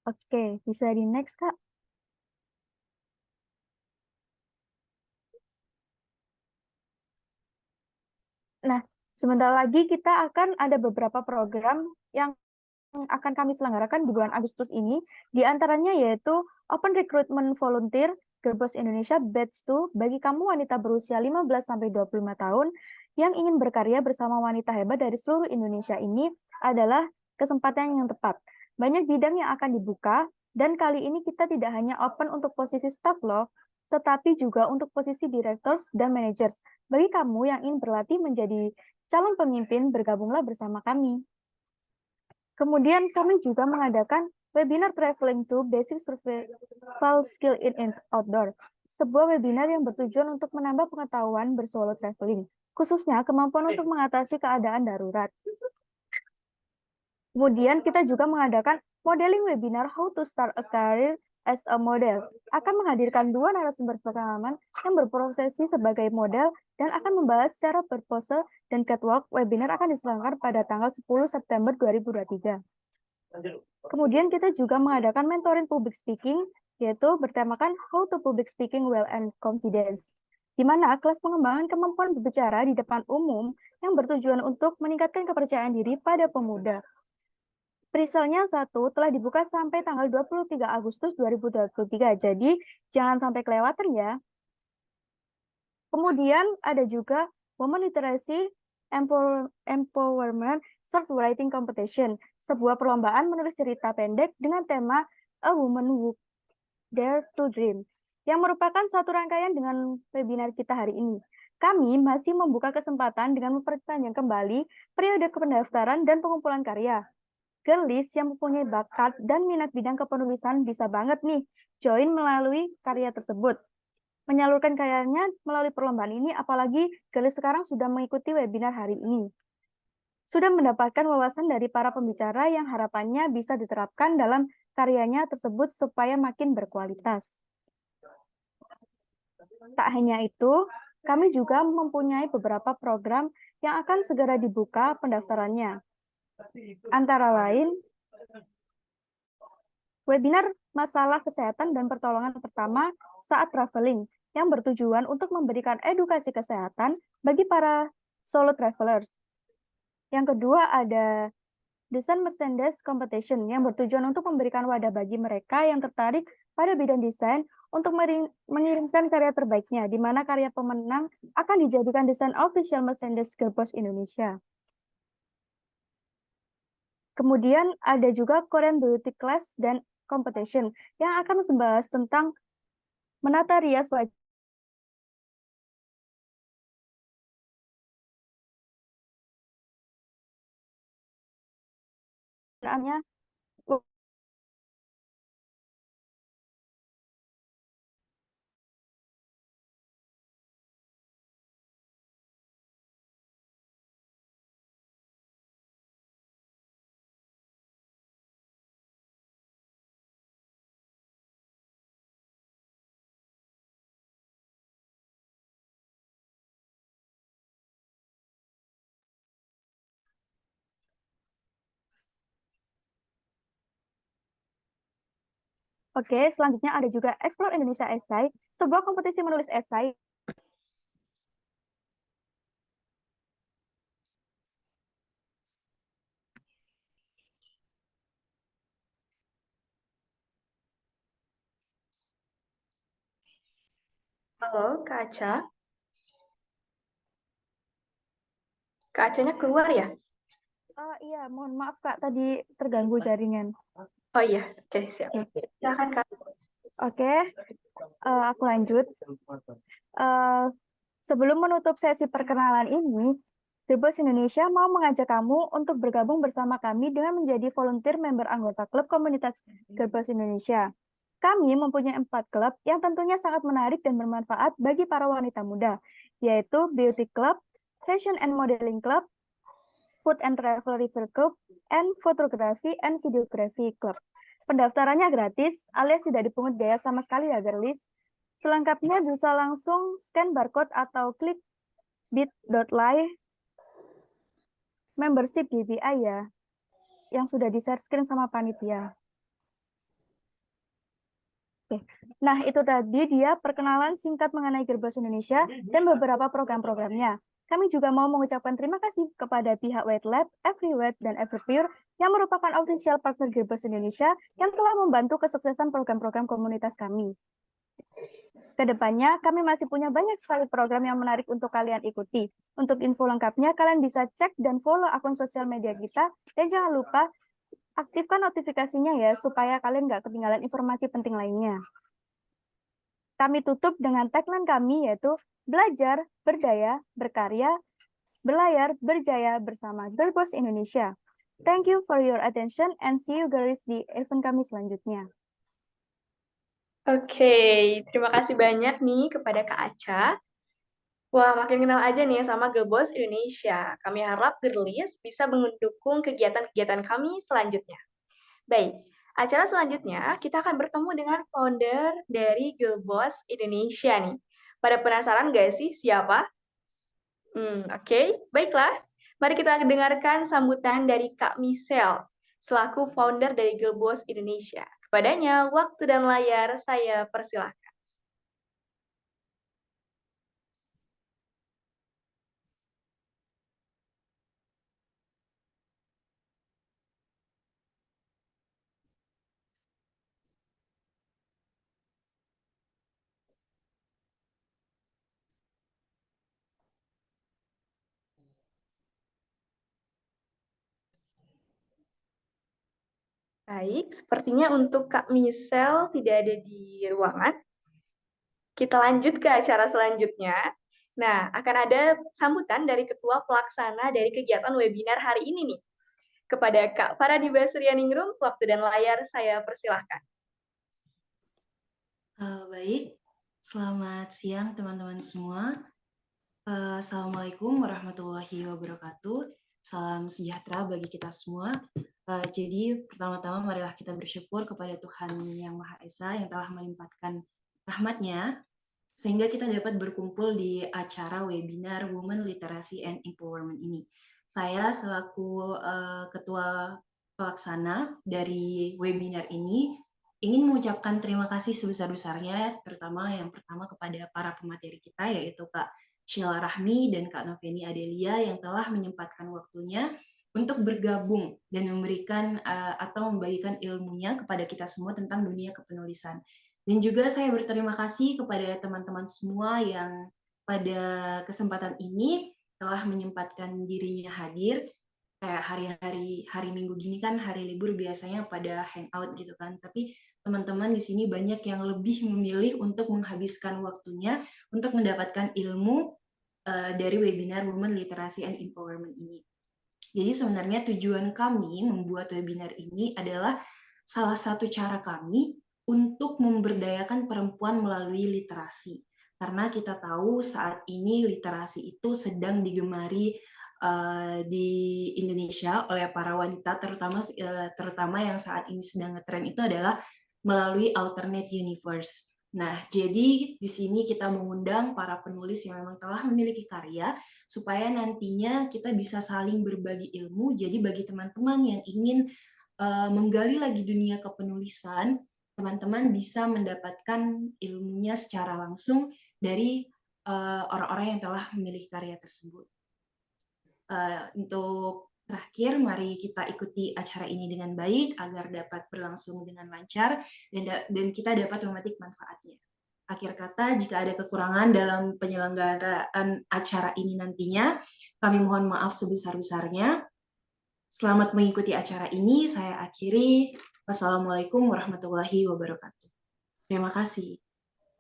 Oke, bisa di next, Kak. Nah, sebentar lagi kita akan ada beberapa program yang akan kami selenggarakan di bulan Agustus ini. Di antaranya yaitu Open Recruitment Volunteer Gerbos Indonesia Batch 2 bagi kamu wanita berusia 15-25 tahun yang ingin berkarya bersama wanita hebat dari seluruh Indonesia ini adalah kesempatan yang tepat. Banyak bidang yang akan dibuka, dan kali ini kita tidak hanya open untuk posisi staff loh, tetapi juga untuk posisi directors dan managers. Bagi kamu yang ingin berlatih menjadi calon pemimpin, bergabunglah bersama kami. Kemudian kami juga mengadakan webinar Traveling to Basic Survival Skill in Outdoor, sebuah webinar yang bertujuan untuk menambah pengetahuan bersolo traveling, khususnya kemampuan untuk mengatasi keadaan darurat. Kemudian kita juga mengadakan modeling webinar How to Start a Career as a Model. Akan menghadirkan dua narasumber pengalaman yang berprofesi sebagai model dan akan membahas secara berpose dan catwalk. Webinar akan diselenggarakan pada tanggal 10 September 2023. Kemudian kita juga mengadakan mentoring public speaking, yaitu bertemakan How to Public Speaking Well and Confidence, di mana kelas pengembangan kemampuan berbicara di depan umum yang bertujuan untuk meningkatkan kepercayaan diri pada pemuda. Periselnya satu telah dibuka sampai tanggal 23 Agustus 2023, jadi jangan sampai kelewatan ya. Kemudian ada juga Women Literacy Empowerment Short Writing Competition, sebuah perlombaan menulis cerita pendek dengan tema A Woman Who Dare to Dream, yang merupakan satu rangkaian dengan webinar kita hari ini. Kami masih membuka kesempatan dengan memperpanjang kembali periode pendaftaran dan pengumpulan karya. Girlies yang mempunyai bakat dan minat bidang kepenulisan bisa banget nih join melalui karya tersebut. Menyalurkan karyanya melalui perlombaan ini, apalagi girlies sekarang sudah mengikuti webinar hari ini. Sudah mendapatkan wawasan dari para pembicara yang harapannya bisa diterapkan dalam karyanya tersebut supaya makin berkualitas. Tak hanya itu, kami juga mempunyai beberapa program yang akan segera dibuka pendaftarannya. Antara lain, webinar masalah kesehatan dan pertolongan pertama saat traveling, yang bertujuan untuk memberikan edukasi kesehatan bagi para solo travelers. Yang kedua ada Desain Merchandise Competition, yang bertujuan untuk memberikan wadah bagi mereka yang tertarik pada bidang desain untuk mengirimkan karya terbaiknya, di mana karya pemenang akan dijadikan desain official merchandise Gerbos Indonesia. Kemudian ada juga Korean Beauty Class dan Competition, yang akan membahas tentang menata rias wajah Oke, selanjutnya ada juga Explore Indonesia Essay, sebuah kompetisi menulis esai. Halo, Kak Aca. Kak Acanya keluar ya? Iya, mohon maaf Kak, tadi terganggu jaringan. Oh iya, oke siap. Silakan Kak. Oke, aku lanjut. Sebelum menutup sesi perkenalan ini, Gerbos Indonesia mau mengajak kamu untuk bergabung bersama kami dengan menjadi volunteer member anggota klub komunitas Gerbos Indonesia. Kami mempunyai 4 klub yang tentunya sangat menarik dan bermanfaat bagi para wanita muda, yaitu Beauty Club, Fashion and Modeling Club, Food and Travel Review Club, and Photography and Videography Club. Pendaftarannya gratis, alias tidak dipungut biaya sama sekali ya, girlies. Selengkapnya bisa langsung scan barcode atau klik bit.ly membership GBI ya, yang sudah di-share screen sama panitia. Nah, itu tadi dia perkenalan singkat mengenai Gearbest Indonesia dan beberapa program-programnya. Kami juga mau mengucapkan terima kasih kepada pihak White Lab, Everywhere, dan Everpure yang merupakan official partner Gearbest Indonesia yang telah membantu kesuksesan program-program komunitas kami. Kedepannya, kami masih punya banyak sekali program yang menarik untuk kalian ikuti. Untuk info lengkapnya, kalian bisa cek dan follow akun sosial media kita. Dan jangan lupa, aktifkan notifikasinya ya, supaya kalian nggak ketinggalan informasi penting lainnya. Kami tutup dengan tagline kami, yaitu belajar, berdaya, berkarya, berlayar, berjaya bersama Gearbest Indonesia. Thank you for your attention and see you guys di event kami selanjutnya. Oke, terima kasih banyak nih kepada Kak Aca. Wah, makin kenal aja nih sama Gearbest Indonesia. Kami harap Girlies bisa mendukung kegiatan-kegiatan kami selanjutnya. Baik, acara selanjutnya kita akan bertemu dengan founder dari Gearbest Indonesia nih. Pada penasaran nggak sih siapa? Oke. Baiklah. Mari kita dengarkan sambutan dari Kak Michelle, selaku founder dari Gearbest Indonesia. Kepadanya, waktu dan layar saya persilahkan. Baik, sepertinya untuk Kak Michelle tidak ada di ruangan. Kita lanjut ke acara selanjutnya. Nah, akan ada sambutan dari Ketua Pelaksana dari kegiatan webinar hari ini nih. Kepada Kak Faradiba Suryaningrum, waktu dan layar saya persilahkan. Baik, selamat siang teman-teman semua. Assalamualaikum warahmatullahi wabarakatuh. Salam sejahtera bagi kita semua. Jadi pertama-tama marilah kita bersyukur kepada Tuhan Yang Maha Esa yang telah melimpahkan rahmat-Nya sehingga kita dapat berkumpul di acara webinar Women Literacy and Empowerment ini. Saya selaku Ketua Pelaksana dari webinar ini ingin mengucapkan terima kasih sebesar-besarnya, terutama yang pertama kepada para pemateri kita, yaitu Kak Sheila Rahmi dan Kak Noveni Adelia yang telah menyempatkan waktunya untuk bergabung dan memberikan atau membagikan ilmunya kepada kita semua tentang dunia kepenulisan. Dan juga saya berterima kasih kepada teman-teman semua yang pada kesempatan ini telah menyempatkan dirinya hadir. Kayak hari Minggu gini kan hari libur biasanya pada hangout gitu kan. Tapi teman-teman di sini banyak yang lebih memilih untuk menghabiskan waktunya untuk mendapatkan ilmu dari webinar Women Literacy and Empowerment ini. Jadi sebenarnya tujuan kami membuat webinar ini adalah salah satu cara kami untuk memberdayakan perempuan melalui literasi. Karena kita tahu saat ini literasi itu sedang digemari di Indonesia oleh para wanita, terutama yang saat ini sedang ngetren itu adalah melalui alternate universe. Nah, jadi di sini kita mengundang para penulis yang memang telah memiliki karya supaya nantinya kita bisa saling berbagi ilmu. Jadi bagi teman-teman yang ingin menggali lagi dunia kepenulisan, teman-teman bisa mendapatkan ilmunya secara langsung dari orang-orang yang telah memiliki karya tersebut. Untuk terakhir, mari kita ikuti acara ini dengan baik agar dapat berlangsung dengan lancar dan kita dapat memetik manfaatnya. Akhir kata, jika ada kekurangan dalam penyelenggaraan acara ini nantinya, kami mohon maaf sebesar-besarnya. Selamat mengikuti acara ini. Saya akhiri. Wassalamualaikum warahmatullahi wabarakatuh. Terima kasih.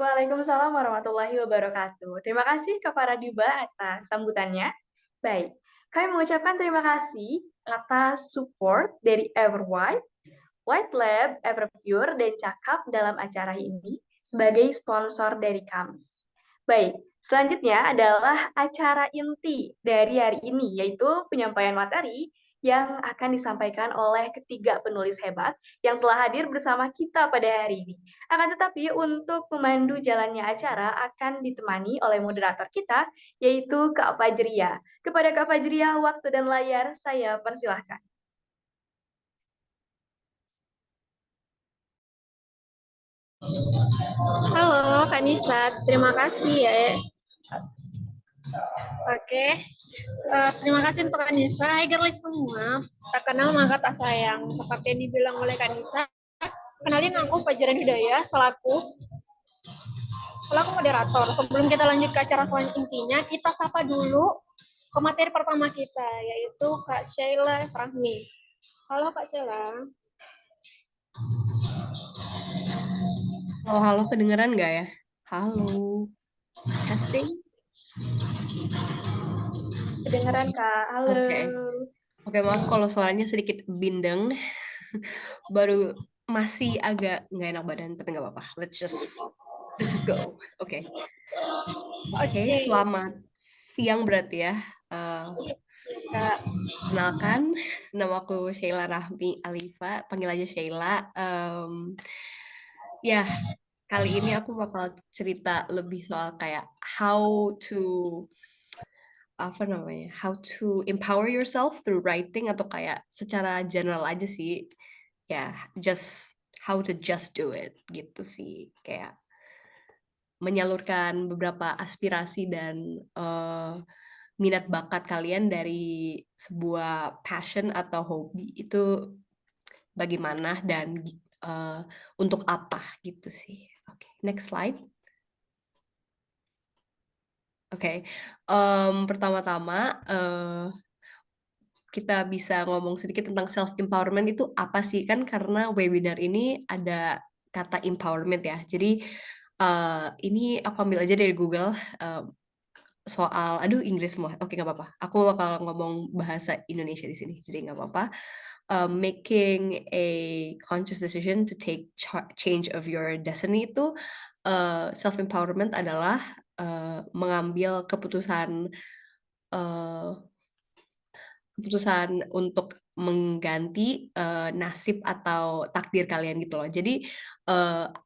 Waalaikumsalam warahmatullahi wabarakatuh. Terima kasih Kak Faradiba atas sambutannya. Baik, kami mengucapkan terima kasih atas support dari Everwhite, White Lab, Everpure, dan Cakap dalam acara ini sebagai sponsor dari kami. Baik, selanjutnya adalah acara inti dari hari ini, yaitu penyampaian materi yang akan disampaikan oleh ketiga penulis hebat yang telah hadir bersama kita pada hari ini. Akan tetapi untuk memandu jalannya acara akan ditemani oleh moderator kita, yaitu Kak Fajria. Kepada Kak Fajria, waktu dan layar saya persilahkan. Halo Kak Nisa, terima kasih ya. Oke, terima kasih untuk Kak Nisa. Hai girlies semua, tak kenal maka tak sayang. Seperti yang dibilang oleh Kak Nisa, kenalin aku Fajaran Hidayah selaku moderator. Sebelum kita lanjut ke acara selanjutnya, intinya kita sapa dulu ke materi pertama kita, yaitu Kak Sheila Fahmi. Halo Kak Sheila. Halo, kedengeran nggak ya? Halo, testing. Kedengeran Kak. Halo. Oke, maaf kalau suaranya sedikit bindeng. Baru masih agak nggak enak badan, tapi nggak apa-apa. Let's just go. Oke, selamat siang berarti ya. Kenalkan, nama aku Sheila Rahmi Alifa, panggil aja Sheila. Ya, kali ini aku bakal cerita lebih soal kayak how to empower yourself through writing, atau kayak secara general aja sih, ya, just how to just do it gitu sih, kayak menyalurkan beberapa aspirasi dan minat bakat kalian dari sebuah passion atau hobi itu bagaimana dan untuk apa gitu sih. Oke, next slide. Oke, pertama-tama kita bisa ngomong sedikit tentang self-empowerment itu apa sih, kan karena webinar ini ada kata empowerment ya. Jadi ini aku ambil aja dari Google, soal, Inggris semua. Oke, nggak apa-apa. Aku bakal ngomong bahasa Indonesia di sini, jadi nggak apa-apa. Making a conscious decision to take change of your destiny itu, self-empowerment adalah mengambil keputusan untuk mengganti nasib atau takdir kalian gitu loh. Jadi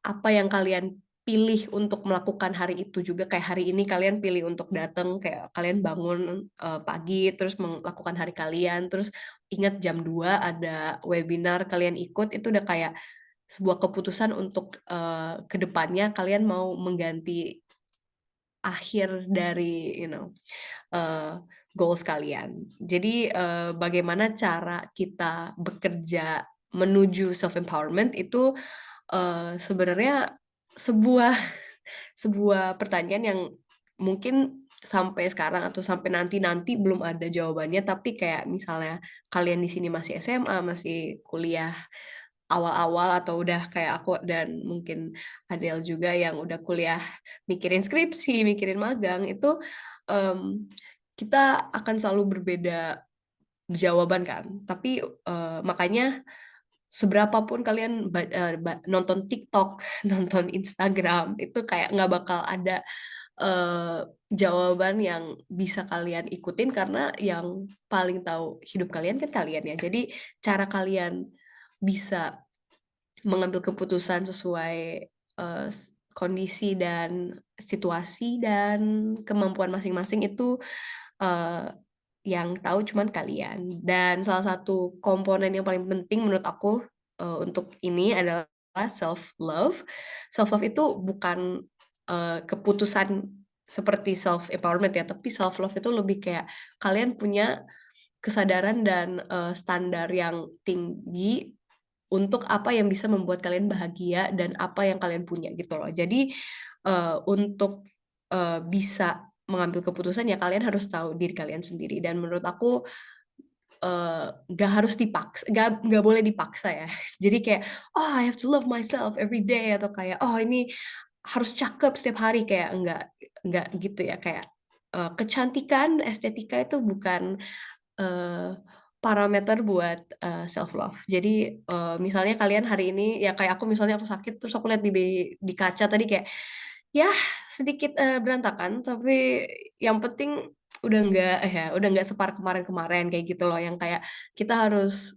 apa yang kalian pilih untuk melakukan hari itu juga, kayak hari ini kalian pilih untuk datang, kayak kalian bangun pagi terus melakukan hari kalian, terus ingat jam 2 ada webinar kalian ikut, itu udah kayak sebuah keputusan untuk kedepannya kalian mau mengganti akhir dari goals kalian. Jadi bagaimana cara kita bekerja menuju self empowerment itu sebenarnya sebuah sebuah pertanyaan yang mungkin sampai sekarang atau sampai nanti belum ada jawabannya, tapi kayak misalnya kalian di sini masih SMA, masih kuliah awal-awal, atau udah kayak aku dan mungkin Adele juga yang udah kuliah mikirin skripsi, mikirin magang, itu kita akan selalu berbeda jawaban kan. Tapi makanya seberapapun kalian nonton TikTok, nonton Instagram, itu kayak nggak bakal ada jawaban yang bisa kalian ikutin, karena yang paling tahu hidup kalian kan kalian ya. Jadi cara kalian bisa mengambil keputusan sesuai kondisi dan situasi dan kemampuan masing-masing itu yang tahu cuman kalian. Dan salah satu komponen yang paling penting menurut aku untuk ini adalah self love. Self love itu bukan keputusan seperti self empowerment ya, tapi self love itu lebih kayak kalian punya kesadaran dan standar yang tinggi untuk apa yang bisa membuat kalian bahagia dan apa yang kalian punya gitu loh. Jadi untuk bisa mengambil keputusan ya kalian harus tahu diri kalian sendiri, dan menurut aku gak harus dipaksa, gak boleh dipaksa ya. Jadi kayak I have to love myself every day, atau kayak ini harus cakep setiap hari, kayak enggak gitu ya. Kayak kecantikan, estetika itu bukan parameter buat self love. Jadi misalnya kalian hari ini ya kayak aku, misalnya aku sakit terus aku lihat di kaca tadi kayak ya sedikit berantakan, tapi yang penting udah nggak separah kemarin-kemarin kayak gitu loh, yang kayak kita harus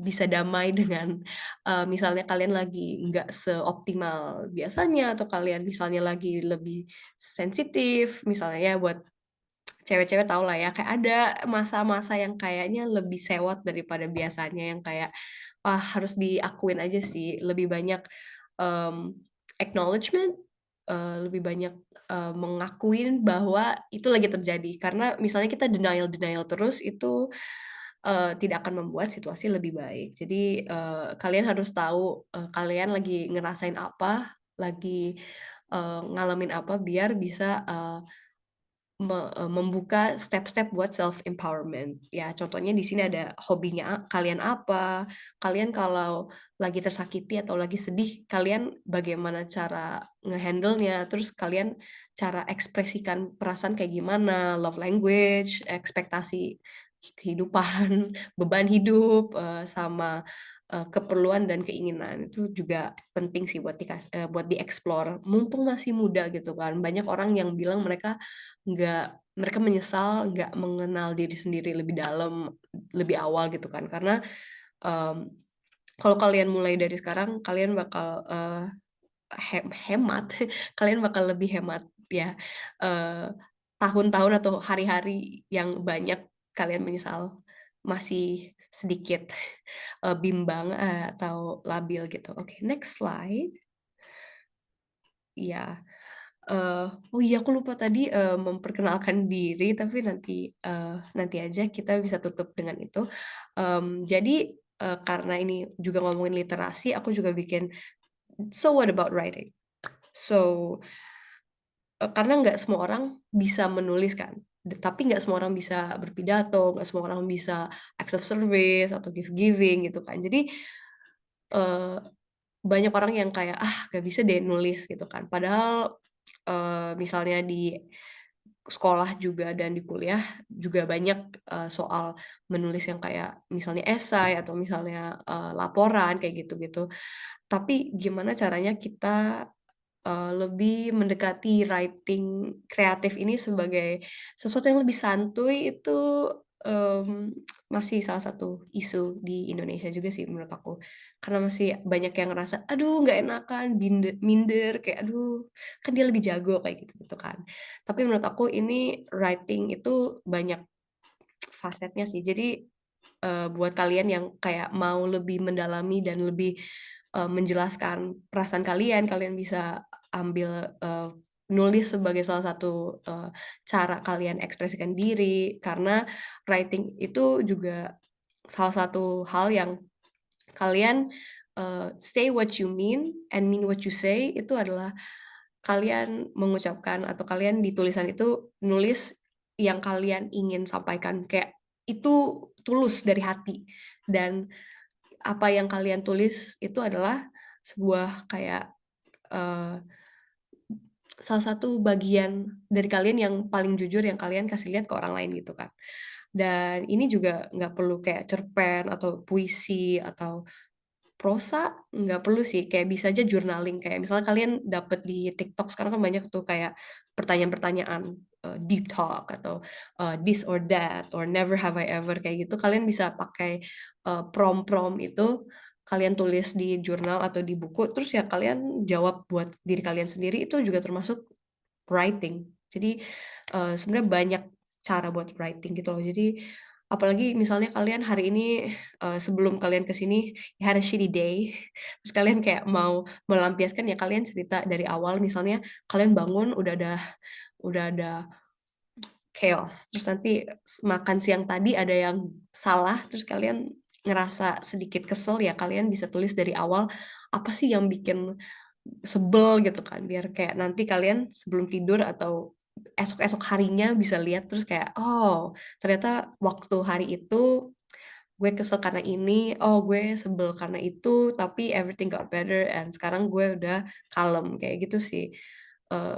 bisa damai dengan misalnya kalian lagi nggak seoptimal biasanya, atau kalian misalnya lagi lebih sensitif misalnya ya. Buat cewek-cewek tau lah ya, kayak ada masa-masa yang kayaknya lebih sewot daripada biasanya, yang kayak harus diakuin aja sih, lebih banyak acknowledgement, lebih banyak mengakuin bahwa itu lagi terjadi. Karena misalnya kita denial terus itu tidak akan membuat situasi lebih baik. Jadi kalian harus tahu kalian lagi ngerasain apa, lagi ngalamin apa biar bisa membuka step-step buat self empowerment. Ya, contohnya di sini ada hobinya kalian apa, kalian kalau lagi tersakiti atau lagi sedih, kalian bagaimana cara ngehandle-nya, terus kalian cara ekspresikan perasaan kayak gimana, love language, ekspektasi kehidupan, beban hidup, sama keperluan dan keinginan itu juga penting sih buat dieksplor. Mumpung masih muda gitu kan, banyak orang yang bilang mereka menyesal nggak mengenal diri sendiri lebih dalam, lebih awal gitu kan. Karena kalau kalian mulai dari sekarang, kalian bakal hemat, kalian bakal lebih hemat ya tahun-tahun atau hari-hari yang banyak kalian menyesal masih sedikit bimbang atau labil gitu. Oke, next slide. Ya. Oh iya aku lupa tadi memperkenalkan diri, tapi nanti aja kita bisa tutup dengan itu. Jadi karena ini juga ngomongin literasi, aku juga bikin so what about writing? So karena nggak semua orang bisa menulis kan, tapi nggak semua orang bisa berpidato, nggak semua orang bisa acts of service atau giving gitu kan. Jadi eh, banyak orang yang kayak gak bisa deh nulis gitu kan. Padahal misalnya di sekolah juga dan di kuliah juga banyak soal menulis yang kayak misalnya esai atau misalnya laporan kayak gitu-gitu. Tapi gimana caranya kita lebih mendekati writing kreatif ini sebagai sesuatu yang lebih santuy itu em, masih salah satu isu di Indonesia juga sih menurut aku. Karena masih banyak yang ngerasa, aduh nggak enakan, minder, kayak aduh kan dia lebih jago kayak gitu kan. Tapi menurut aku ini writing itu banyak fasetnya sih. Jadi buat kalian yang kayak mau lebih mendalami dan lebih menjelaskan perasaan kalian, kalian bisa ambil nulis sebagai salah satu cara kalian ekspresikan diri, karena writing itu juga salah satu hal yang kalian say what you mean and mean what you say, itu adalah kalian mengucapkan atau kalian di tulisan itu nulis yang kalian ingin sampaikan, kayak itu tulus dari hati, dan apa yang kalian tulis itu adalah sebuah kayak salah satu bagian dari kalian yang paling jujur yang kalian kasih lihat ke orang lain gitu kan. Dan ini juga nggak perlu kayak cerpen atau puisi atau prosa, nggak perlu sih, kayak bisa aja journaling, kayak misalnya kalian dapet di TikTok sekarang kan banyak tuh kayak pertanyaan-pertanyaan deep talk atau this or that or never have I ever kayak gitu, kalian bisa pakai prompt-prompt itu, kalian tulis di jurnal atau di buku, terus ya kalian jawab buat diri kalian sendiri, itu juga termasuk writing. Jadi sebenarnya banyak cara buat writing gitu loh. Jadi apalagi misalnya kalian hari ini sebelum kalian ke sini you had a shitty day, terus kalian kayak mau melampiaskan, ya kalian cerita dari awal, misalnya kalian bangun udah ada chaos, terus nanti makan siang tadi ada yang salah, terus kalian ngerasa sedikit kesel, ya kalian bisa tulis dari awal apa sih yang bikin sebel gitu kan, biar kayak nanti kalian sebelum tidur atau esok-esok harinya bisa lihat, terus kayak oh ternyata waktu hari itu gue kesel karena ini, oh gue sebel karena itu, tapi everything got better and sekarang gue udah kalem kayak gitu sih.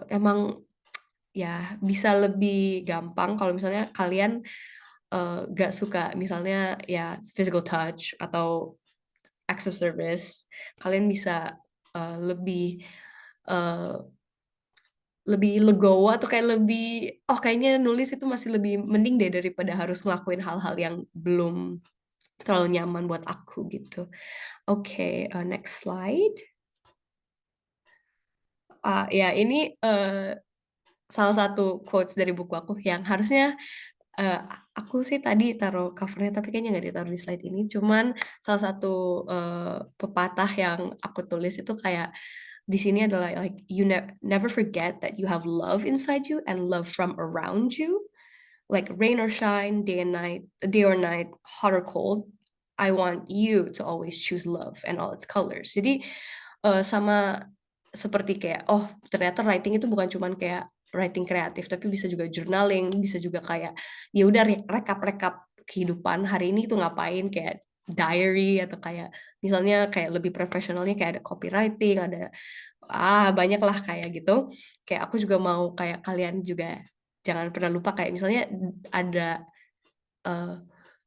Emang ya bisa lebih gampang kalau misalnya kalian gak suka misalnya ya physical touch atau acts of service, kalian bisa lebih eh, lebih legowo atau kayak lebih kayaknya nulis itu masih lebih mending deh daripada harus ngelakuin hal-hal yang belum terlalu nyaman buat aku gitu. Oke, next slide. Ya ini salah satu quotes dari buku aku yang harusnya eh, aku sih tadi taruh covernya, tapi kayaknya nggak ditaruh di slide ini. Cuman salah satu pepatah yang aku tulis itu kayak di sini adalah like you never forget that you have love inside you and love from around you, like rain or shine, day or night, hot or cold. I want you to always choose love and all its colors. Jadi sama seperti kayak oh ternyata writing itu bukan cuman kayak writing kreatif, tapi bisa juga journaling, bisa juga kayak ya udah rekap kehidupan hari ini tuh ngapain, kayak diary, atau kayak misalnya kayak lebih profesionalnya kayak ada copywriting, ada banyak lah kayak gitu. Kayak aku juga mau kayak kalian juga jangan pernah lupa kayak misalnya ada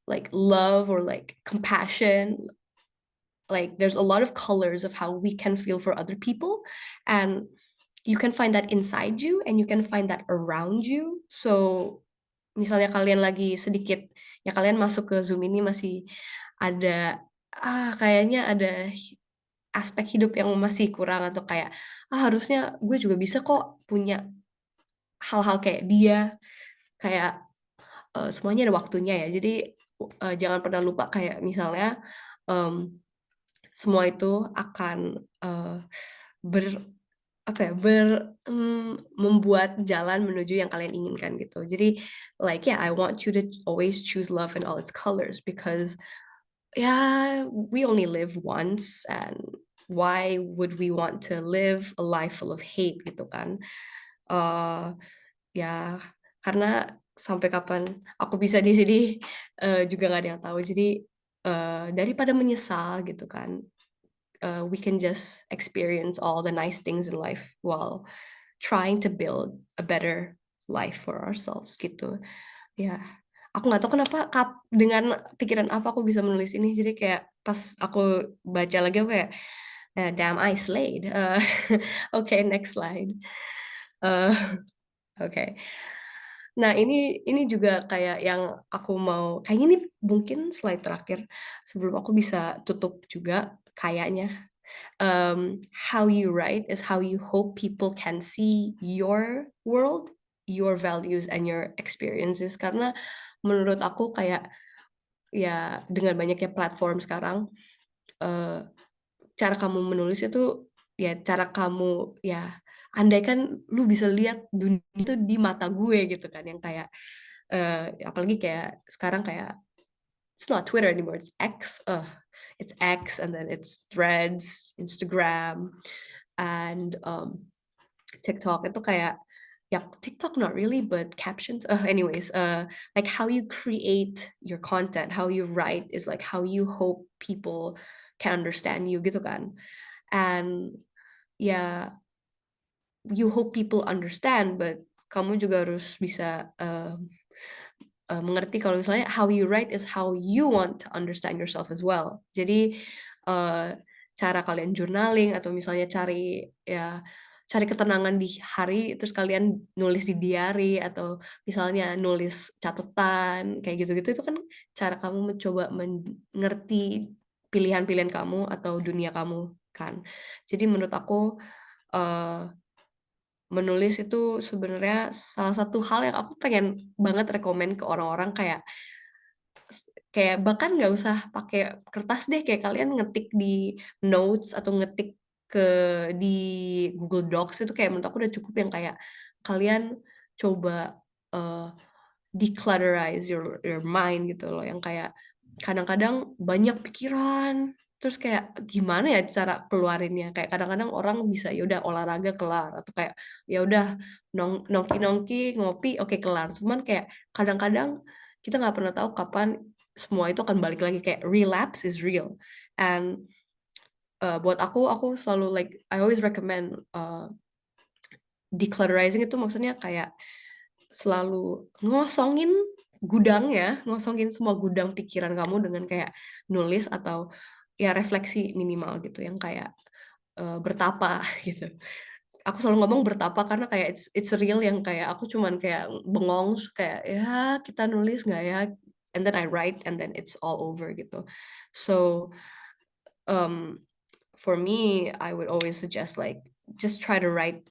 like love or like compassion, like there's a lot of colors of how we can feel for other people, and you can find that inside you and you can find that around you. So misalnya kalian lagi sedikit ya kalian masuk ke Zoom ini masih ada kayaknya ada aspek hidup yang masih kurang, atau kayak harusnya gue juga bisa kok punya hal-hal kayak dia, kayak semuanya ada waktunya ya. Jadi jangan pernah lupa kayak misalnya semua itu akan membuat jalan menuju yang kalian inginkan gitu. Jadi like yeah, I want you to always choose love in all its colors, because yeah, we only live once, and why would we want to live a life full of hate gitu kan. Ya karena sampai kapan aku bisa di sini juga gak ada yang tahu. Jadi daripada menyesal gitu kan, we can just experience all the nice things in life while trying to build a better life for ourselves gitu. Ya, aku nggak tahu kenapa dengan pikiran apa aku bisa menulis ini. Jadi kayak pas aku baca lagi aku kayak damn, I slayed. Okay, next slide. Okay. Nah, ini juga kayak yang aku mau, kayaknya ini mungkin slide terakhir sebelum aku bisa tutup juga kayaknya. How you write is how you hope people can see your world, your values, and your experiences. Karena menurut aku kayak ya dengan banyaknya platform sekarang, cara kamu menulis itu ya cara kamu ya andaikan lu bisa lihat dunia itu di mata gue gitu kan, yang kayak apalagi kayak sekarang kayak it's not Twitter anymore, it's X. It's X, and then it's Threads, Instagram, and TikTok. Itu kayak ya TikTok not really, but captions. Anyways, like how you create your content, how you write is like how you hope people can understand you gitu kan. And ya you hope people understand, but kamu juga harus bisa mengerti kalau misalnya how you write is how you want to understand yourself as well. Jadi cara kalian journaling atau misalnya cari ketenangan di hari, terus kalian nulis di diary, atau misalnya nulis catatan kayak gitu-gitu, itu kan cara kamu mencoba mengerti pilihan-pilihan kamu atau dunia kamu kan. Jadi menurut aku menulis itu sebenarnya salah satu hal yang aku pengen banget rekomen ke orang-orang, kayak bahkan nggak usah pakai kertas deh, kayak kalian ngetik di notes atau ngetik di Google Docs, itu kayak menurut aku udah cukup, yang kayak kalian coba declutterize your mind gitu loh, yang kayak kadang-kadang banyak pikiran, terus kayak gimana ya cara keluarinnya, kayak kadang-kadang orang bisa ya udah olahraga kelar, atau kayak ya udah nongki ngopi oke kelar, cuman kayak kadang-kadang kita nggak pernah tahu kapan semua itu akan balik lagi, kayak relapse is real. And buat aku selalu like I always recommend declutterizing itu maksudnya kayak selalu ngosongin semua gudang pikiran kamu dengan kayak nulis atau ya refleksi minimal gitu, yang kayak bertapa gitu. Aku selalu ngomong bertapa karena kayak it's real, yang kayak aku cuman kayak bengong kayak ya kita nulis nggak ya, and then I write and then it's all over gitu. So for me I would always suggest like just try to write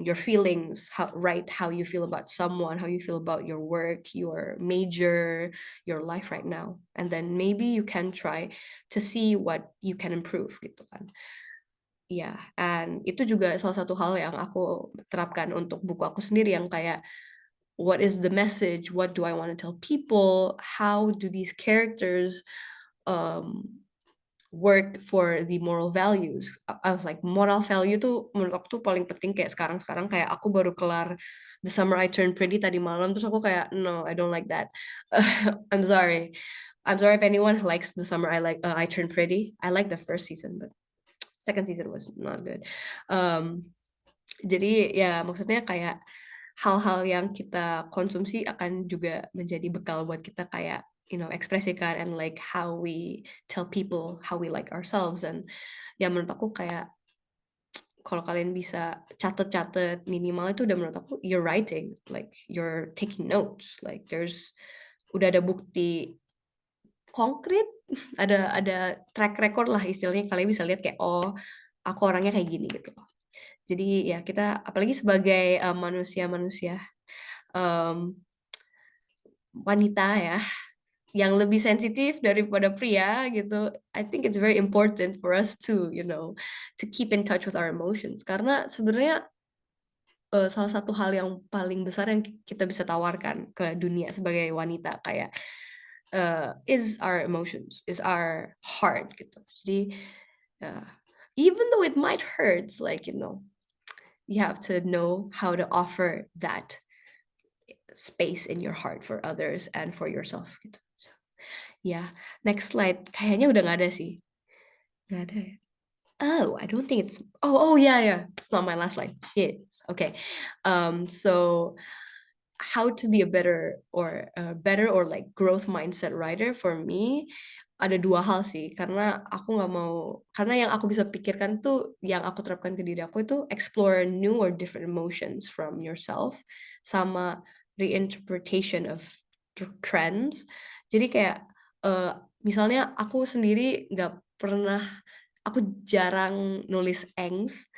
your feelings, write how you feel about someone, how you feel about your work, your major, your life right now, and then maybe you can try to see what you can improve gitu kan. Ya, and itu juga salah satu hal yang aku terapkan untuk buku aku sendiri yang kayak what is the message? What do I want to tell people? How do these characters um, work for the moral values? I was like moral value tuh menurut aku tuh paling penting kayak sekarang kayak aku baru kelar The Summer I Turned Pretty tadi malam terus aku kayak no, I don't like that. I'm sorry. I'm sorry if anyone likes The Summer I Turned Pretty. I like the first season, but second season was not good. Jadi ya maksudnya kayak hal-hal yang kita konsumsi akan juga menjadi bekal buat kita kayak ekspresikan and like how we tell people how we like ourselves. Dan ya menurut aku kayak kalau kalian bisa catet minimal itu udah menurut aku you're writing, like you're taking notes, like udah ada bukti konkret, ada track record lah istilahnya, kalian bisa lihat kayak oh aku orangnya kayak gini gitu. Jadi ya kita apalagi sebagai manusia-manusia wanita ya yang lebih sensitif daripada pria gitu. I think it's very important for us to to keep in touch with our emotions karena sebenarnya salah satu hal yang paling besar yang kita bisa tawarkan ke dunia sebagai wanita kayak is our emotions, is our heart gitu. Jadi even though it might hurt, like you have to know how to offer that space in your heart for others and for yourself gitu. Ya, next slide. Kayaknya udah nggak ada sih. Nggak ada ya? Oh, I don't think it's. Oh yeah. It's not my last slide. Shit. Okay. So how to be a better or like growth mindset writer for me ada dua hal sih karena aku nggak mau karena yang aku bisa pikirkan tuh yang aku terapkan ke diri aku itu explore new or different emotions from yourself sama reinterpretation of trends. Jadi kayak misalnya aku sendiri aku jarang nulis angst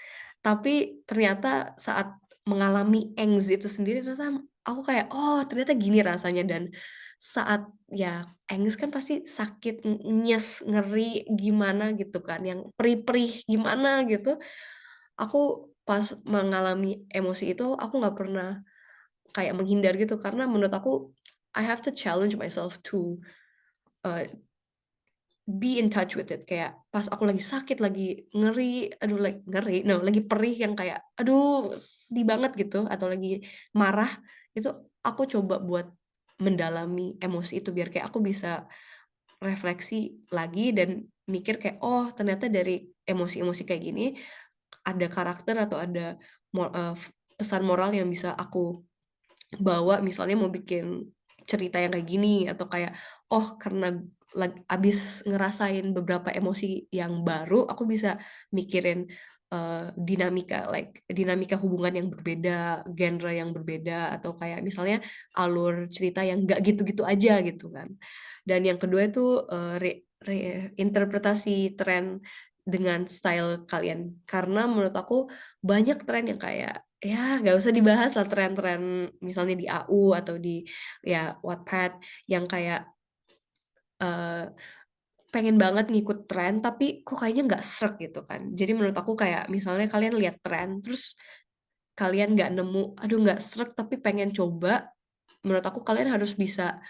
tapi ternyata saat mengalami angst itu sendiri ternyata aku kayak oh ternyata gini rasanya dan saat ya angst kan pasti sakit nyes ngeri gimana gitu kan yang perih-perih gimana gitu aku pas mengalami emosi itu aku nggak pernah kayak menghindar gitu karena menurut aku I have to challenge myself to be in touch with it kayak pas aku lagi sakit lagi ngeri lagi perih yang kayak aduh sedih banget gitu atau lagi marah itu aku coba buat mendalami emosi itu biar kayak aku bisa refleksi lagi dan mikir kayak oh ternyata dari emosi-emosi kayak gini ada karakter atau ada pesan moral yang bisa aku bawa misalnya mau bikin cerita yang kayak gini atau kayak oh karena abis ngerasain beberapa emosi yang baru aku bisa mikirin dinamika hubungan yang berbeda, genre yang berbeda atau kayak misalnya alur cerita yang nggak gitu-gitu aja gitu kan. Dan yang kedua itu interpretasi tren dengan style kalian karena menurut aku banyak tren yang kayak ya nggak usah dibahas lah tren-tren misalnya di AU atau di ya Wattpad yang kayak pengen banget ngikut tren tapi kok kayaknya nggak srek gitu kan jadi menurut aku kayak misalnya kalian lihat tren terus kalian nggak nemu aduh nggak srek tapi pengen coba menurut aku kalian harus bisa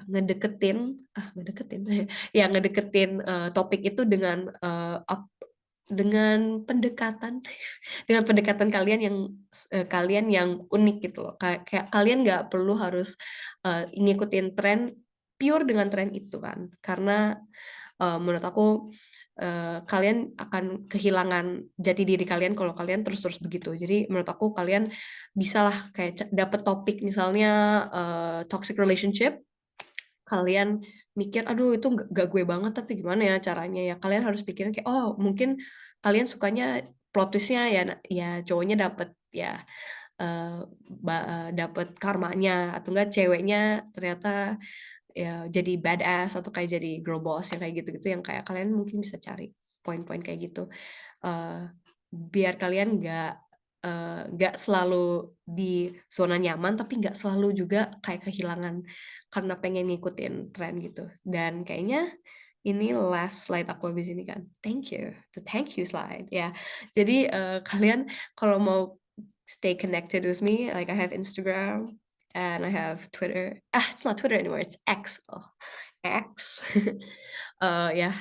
ngedeketin ya ngedeketin topik itu dengan dengan pendekatan kalian yang unik gitu loh kayak kalian nggak perlu harus ngikutin tren pure dengan tren itu kan karena menurut aku kalian akan kehilangan jati diri kalian kalau kalian terus-terus begitu jadi menurut aku kalian bisalah kayak dapet topik misalnya toxic relationship kalian mikir aduh itu gak gue banget tapi gimana ya caranya ya kalian harus pikirin kayak oh mungkin kalian sukanya plot twistnya ya cowoknya dapet ya dapet karmanya atau enggak ceweknya ternyata ya jadi badass atau kayak jadi girl boss yang kayak gitu-gitu yang kayak kalian mungkin bisa cari poin-poin kayak gitu biar kalian nggak selalu di zona nyaman tapi nggak selalu juga kayak kehilangan karena pengen ngikutin tren gitu dan kayaknya ini last slide aku habis ini kan. Thank you, the thank you slide. Ya, jadi kalian kalau mau stay connected with me, like I have Instagram and I have Twitter. It's not Twitter anymore, it's X. Oh, X. Ya,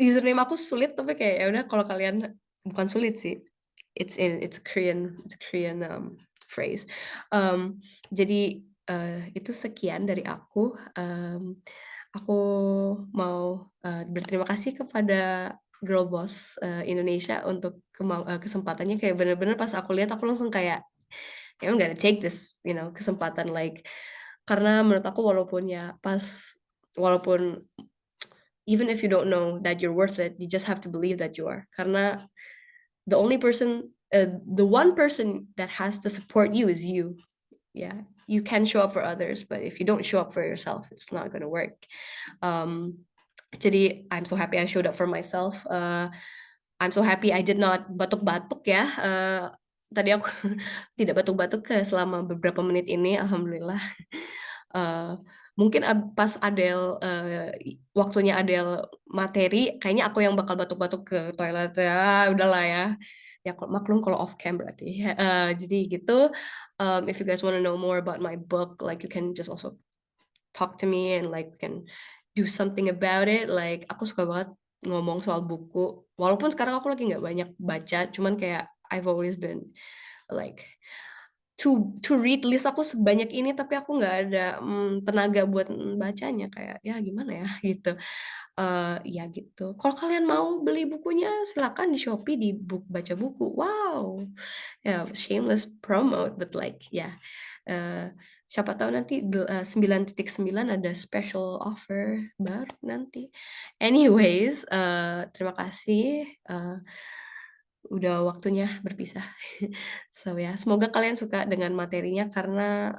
username aku sulit tapi kayak ya udah kalau kalian bukan sulit sih. It's Korean phrase. Jadi itu sekian dari aku. Aku mau berterima kasih kepada Girl Boss Indonesia untuk kesempatannya. Kayak bener-bener pas aku lihat aku langsung kayak I'm gonna take this, kesempatan karena menurut aku walaupun even if you don't know that you're worth it, you just have to believe that you are. Karena the one person that has to support you is you. Yeah, you can show up for others, but if you don't show up for yourself, it's not gonna work. Jadi I'm so happy I showed up for myself. I'm so happy I did not batuk-batuk ya. Tadi aku tidak batuk-batuk selama beberapa menit ini, alhamdulillah. Mungkin pas Adele waktunya Adele materi, kayaknya aku yang bakal batuk-batuk ke toilet ya, udahlah ya. Ya maklum kalau off cam berarti. Jadi gitu. If you guys want to know more about my book, like you can just also talk to me and like we can do something about it. Like aku suka banget ngomong soal buku. Walaupun sekarang aku lagi nggak banyak baca, cuman kayak I've always been like to read list aku sebanyak ini tapi aku nggak ada tenaga buat bacanya kayak ya gimana ya gitu. Ya gitu. Kalau kalian mau beli bukunya silakan di Shopee di baca buku. Wow. Ya, shameless promote but like ya. Siapa tahu nanti 9.9 ada special offer baru nanti. Anyways, terima kasih. Udah waktunya berpisah. So ya, semoga kalian suka dengan materinya karena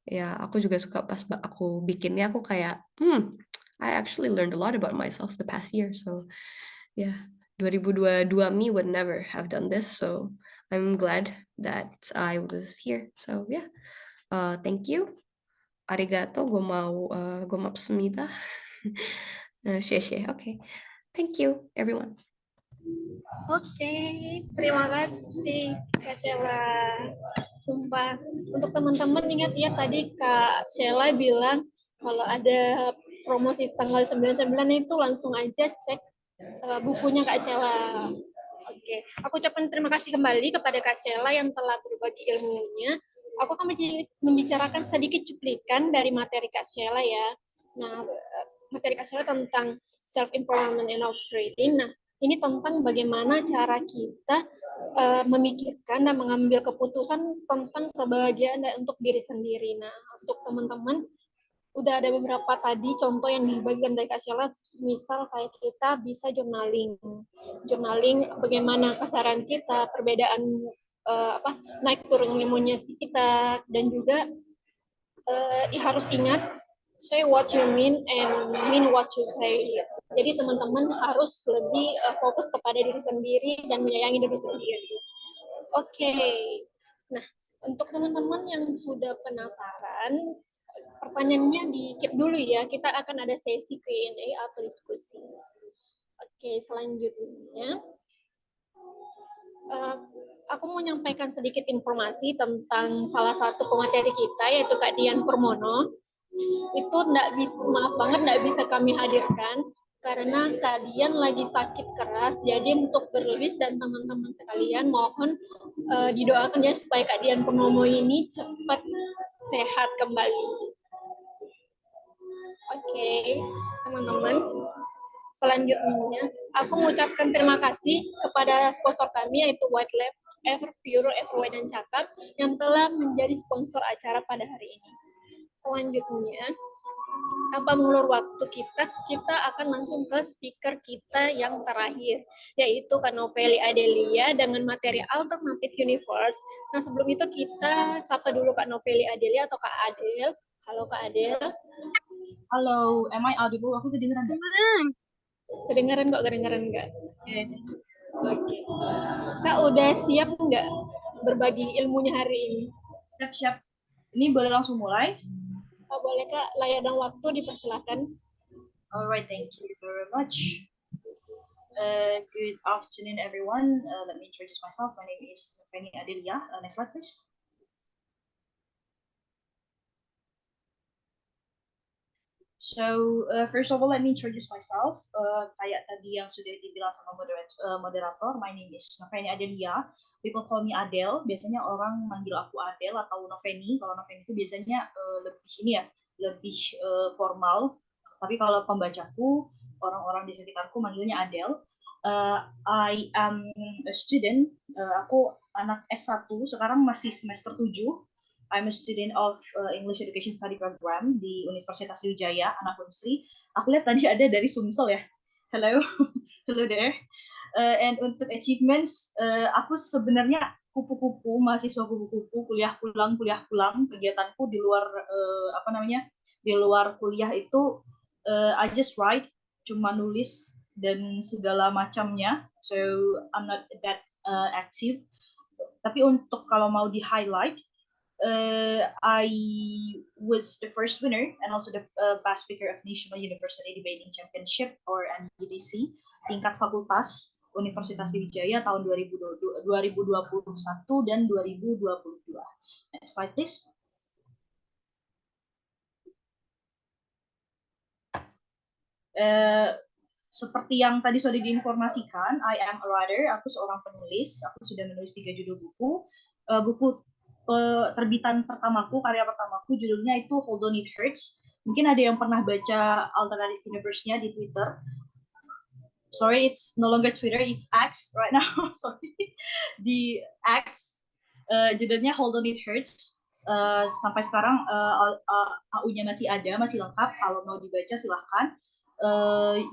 ya aku juga suka pas aku bikinnya aku kayak I actually learned a lot about myself the past year. So yeah, 2022 me would never have done this. So I'm glad that I was here. So yeah, thank you. Arigato, gomapsumida. Sheshe. Okay. Thank you, everyone. Oke, terima kasih Kak Sheila. Sumpah, untuk teman-teman ingat ya tadi Kak Sheila bilang kalau ada promosi tanggal 99 itu langsung aja cek bukunya Kak Sheila. Oke, aku ucapkan terima kasih kembali kepada Kak Sheila yang telah berbagi ilmunya. Aku akan membicarakan sedikit cuplikan dari materi Kak Sheila ya. Nah, materi Kak Sheila tentang self-empowerment and self-creating. Nah, ini tentang bagaimana cara kita memikirkan dan mengambil keputusan tentang kebahagiaan untuk diri sendiri. Nah, untuk teman-teman, udah ada beberapa tadi contoh yang dibagikan dari Kak Sheila, misal kayak kita bisa journaling bagaimana kasaran kita, perbedaan naik turun imunitas kita, dan juga harus ingat say what you mean and mean what you say. Jadi teman-teman harus lebih fokus kepada diri sendiri dan menyayangi diri sendiri. Oke. Nah, untuk teman-teman yang sudah penasaran, pertanyaannya di-keep dulu ya. Kita akan ada sesi Q&A atau diskusi. Oke, selanjutnya aku mau menyampaikan sedikit informasi tentang salah satu pemateri kita, yaitu Kak Dian Purmono. Itu maaf banget nggak bisa kami hadirkan karena Kak Dian lagi sakit keras. Jadi untuk Girlies dan teman-teman sekalian mohon didoakan ya supaya Kak Dian Purnomo ini cepat sehat kembali. Oke, teman-teman. Selanjutnya, aku mengucapkan terima kasih kepada sponsor kami yaitu White Lab, Ever Pure, Everwhite, dan Cakap yang telah menjadi sponsor acara pada hari ini. Selanjutnya, tanpa mengulur waktu kita akan langsung ke speaker kita yang terakhir, yaitu Kak Novely Adelia dengan materi Alternative Universe. Nah, sebelum itu kita sapa dulu Kak Novely Adelia atau Kak Adel. Halo Kak Adel. Halo, am I audible? Aku kedengeran nggak? Kedengeran nggak? Oke. Kak udah siap nggak berbagi ilmunya hari ini? All right, thank you very much. Good afternoon, everyone. Let me introduce myself. My name is Fanny Adelia. Next slide, please. So, first of all, let me introduce myself. Kayak tadi yang sudah dibilang sama moderator, my name is Noveni Adelia. People call me Adele. Biasanya orang manggil aku Adele atau Noveni. Kalau Noveni itu biasanya lebih ini ya, lebih formal. Tapi kalau pembacaku, orang-orang di sekitarku manggilnya Adele. I am a student. Aku anak S1, sekarang masih semester 7. I'm a student of English Education Study Program di Universitas Sriwijaya, anak Unsri. Aku lihat tadi ada dari Sumsel ya. Hello, hello there. And untuk achievements, aku sebenarnya kupu-kupu, mahasiswa kupu-kupu, kuliah pulang. Kegiatanku di luar di luar kuliah itu I just write, cuma nulis dan segala macamnya. So I'm not that active. Tapi untuk kalau mau di highlight, I was the first winner and also the past speaker of National University Debating Championship or NUDC tingkat fakultas Universitas Sriwijaya tahun 2021 dan 2022. Next slide, please. Seperti yang tadi sudah diinformasikan, I am a writer, aku seorang penulis, aku sudah menulis 3 judul buku. Buku terbitan pertamaku, karya pertamaku, judulnya itu Hold On It Hurts. Mungkin ada yang pernah baca Alternative Universe-nya di Twitter. Sorry, it's no longer Twitter, it's X right now. Sorry, di X. Judulnya Hold On It Hurts. Sampai sekarang AU-nya masih ada, masih lengkap. Kalau mau dibaca silahkan.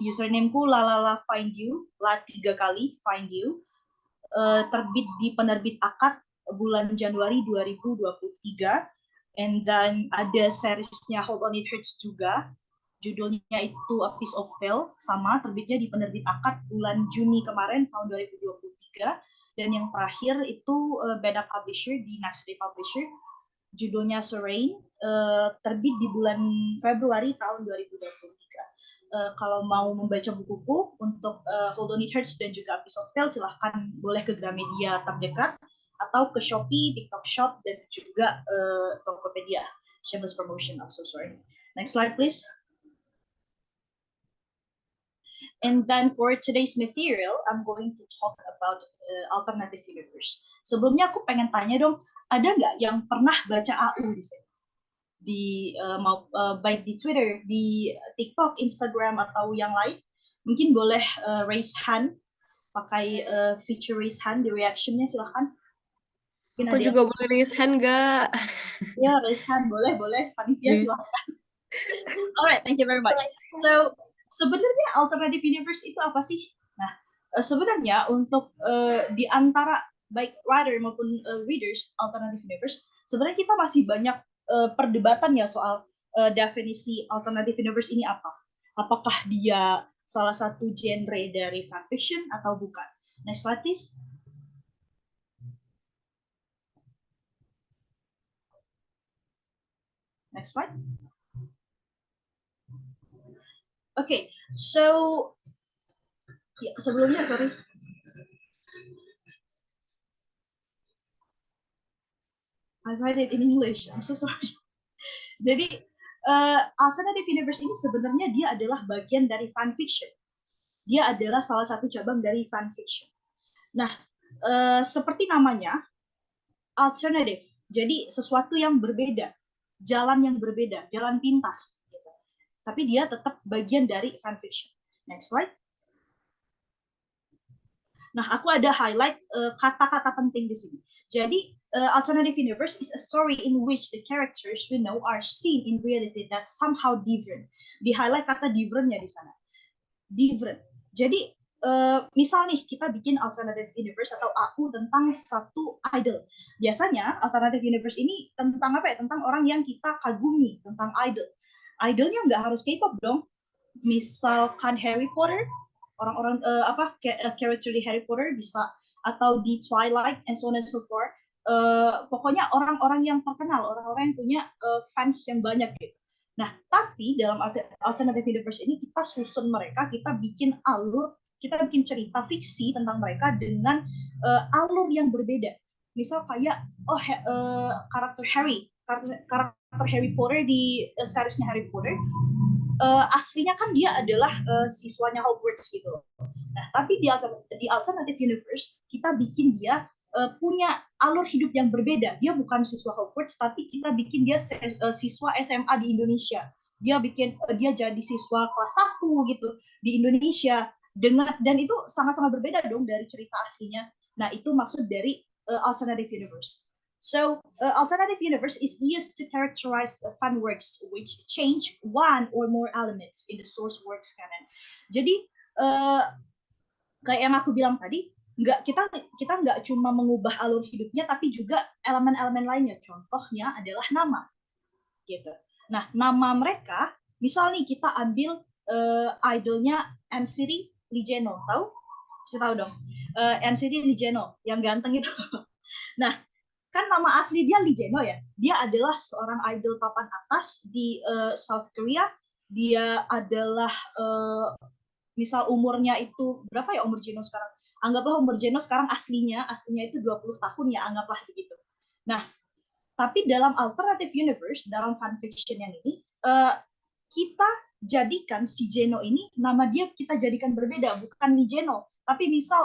Usernameku lalala find you, la 3 kali find you. Terbit di penerbit Akad bulan Januari 2023, and then ada seriesnya Hold On It Hurts juga, judulnya itu A Piece of Veil, sama terbitnya di penerbit Akad bulan Juni kemarin tahun 2023, dan yang terakhir itu beda publisher di Next Day Publisher, judulnya Serene, terbit di bulan Februari tahun 2023. Kalau mau membaca bukuku untuk Hold On It Hurts dan juga A Piece of Veil, silahkan boleh ke Gramedia terdekat atau ke Shopee, TikTok Shop, dan juga Tokopedia. Shameless promotion, I'm so sorry. Next slide, please. And then for today's material, I'm going to talk about alternative universe. Sebelumnya aku pengen tanya dong, ada nggak yang pernah baca AU di sini? Baik di Twitter, di TikTok, Instagram, atau yang lain, mungkin boleh raise hand, pakai feature raise hand di reaction-nya, silahkan. Aku juga boleh raise hand nggak? Ya, raise hand, boleh, panitia silahkan. Alright, thank you very much. So, sebenarnya alternative universe itu apa sih? Nah, sebenarnya untuk di antara baik writer maupun readers alternative universe, sebenarnya kita masih banyak perdebatan ya soal definisi alternative universe ini apa. Apakah dia salah satu genre dari fanfiction atau bukan? Next slide, please. Next slide. Okay, so ya, sebelumnya sorry. I write it in English. I'm so sorry. Jadi alternative universe ini sebenarnya dia adalah bagian dari fanfiction. Dia adalah salah satu cabang dari fanfiction. Nah, seperti namanya, alternative. Jadi sesuatu yang berbeda, jalan yang berbeda, jalan pintas. Gitu. Tapi dia tetap bagian dari fanfiction. Next slide. Nah, aku ada highlight kata-kata penting di sini. Jadi, alternative universe is a story in which the characters we know are seen in reality that somehow different. Di highlight kata different-nya di sana. Different. Jadi, misal nih kita bikin alternative universe atau AU tentang satu idol. Biasanya alternative universe ini tentang apa ya? Tentang orang yang kita kagumi, tentang idol. Idolnya nggak harus K-pop dong. Misalkan Harry Potter, orang-orang karakter di Harry Potter bisa, atau di Twilight and so on and so forth. Pokoknya orang-orang yang terkenal, orang-orang yang punya fans yang banyak gitu. Nah, tapi dalam alternative universe ini kita susun mereka, kita bikin cerita fiksi tentang mereka dengan alur yang berbeda. Misal kayak karakter Harry Potter di seriesnya Harry Potter, aslinya kan dia adalah siswanya Hogwarts gitu. Nah, tapi di alternative universe kita bikin dia punya alur hidup yang berbeda. Dia bukan siswa Hogwarts, tapi kita bikin dia siswa SMA di Indonesia. Dia jadi siswa kelas 1 gitu di Indonesia dan itu sangat-sangat berbeda dong dari cerita aslinya. Nah, itu maksud dari alternative universe. So, alternative universe is used to characterize fun works which change one or more elements in the source works canon. Jadi, kayak yang aku bilang tadi, kita nggak cuma mengubah alur hidupnya, tapi juga elemen-elemen lainnya. Contohnya adalah nama, gitu. Nah, nama mereka, misal nih kita ambil idolnya NCT Lee Jae-no, tahu? Bisa tahu dong. NCT Lee Jae-no, yang ganteng itu. Nah, kan nama asli dia Lee Jae-no ya. Dia adalah seorang idol papan atas di South Korea. Dia adalah misal umurnya itu berapa ya umur Jeno sekarang? Anggaplah umur Jeno sekarang aslinya itu 20 tahun ya, anggaplah begitu. Nah, tapi dalam alternative universe, dalam fanfiction yang ini, kita jadikan si Jeno ini, nama dia kita jadikan berbeda, bukan Lee Jeno. Tapi misal,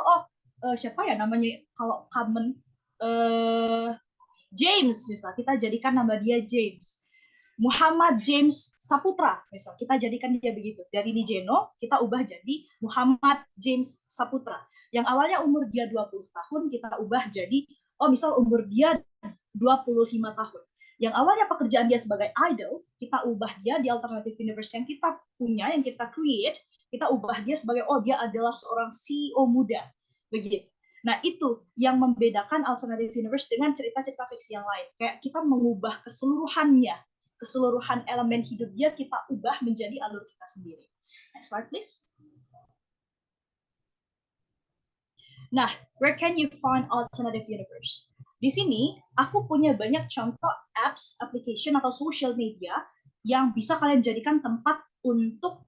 siapa ya namanya kalau common, James, misal kita jadikan nama dia James. Muhammad James Saputra, misal kita jadikan dia begitu. Dari Lee Jae-no, kita ubah jadi Muhammad James Saputra. Yang awalnya umur dia 20 tahun, kita ubah jadi, misal umur dia 25 tahun. Yang awalnya pekerjaan dia sebagai idol, kita ubah dia di alternative universe yang kita punya, yang kita create, kita ubah dia sebagai, dia adalah seorang CEO muda. Begitu. Nah, itu yang membedakan alternative universe dengan cerita-cerita fiksi yang lain. Kayak kita mengubah keseluruhan elemen hidup dia kita ubah menjadi alur kita sendiri. Next slide, please. Nah, where can you find alternative universe? Di sini, aku punya banyak contoh apps, application, atau social media yang bisa kalian jadikan tempat untuk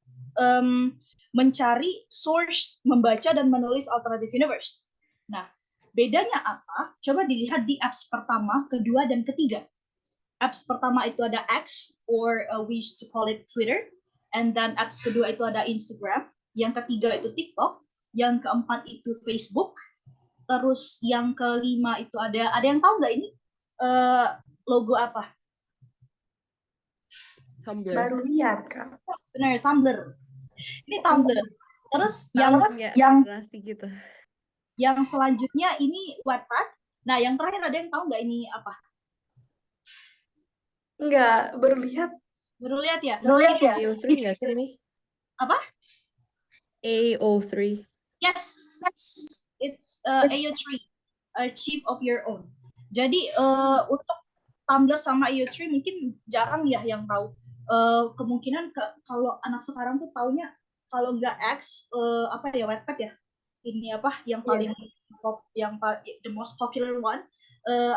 mencari source, membaca, dan menulis alternative universe. Nah, bedanya apa? Coba dilihat di apps pertama, kedua, dan ketiga. Apps pertama itu ada X, or we used to call it Twitter. And then apps kedua itu ada Instagram. Yang ketiga itu TikTok. Yang keempat itu Facebook. Terus yang kelima itu ada yang tahu nggak ini logo apa? Tumblr. Baru lihat, Kak. Benar, Tumblr. Ini Tumblr. Terus yang gitu. Yang selanjutnya ini Wattpad. Nah, yang terakhir ada yang tahu nggak ini apa? Enggak, baru lihat. Baru lihat ya? AO3 nggak sih ini? Apa? AO3. Yes, it's AO3, Achieve of Your Own. Jadi untuk Tumblr sama AO3 mungkin jarang ya yang tahu. Kemungkinan kalau anak sekarang tuh taunya kalau nggak X, Wattpad ya. Ini apa yang paling the most popular one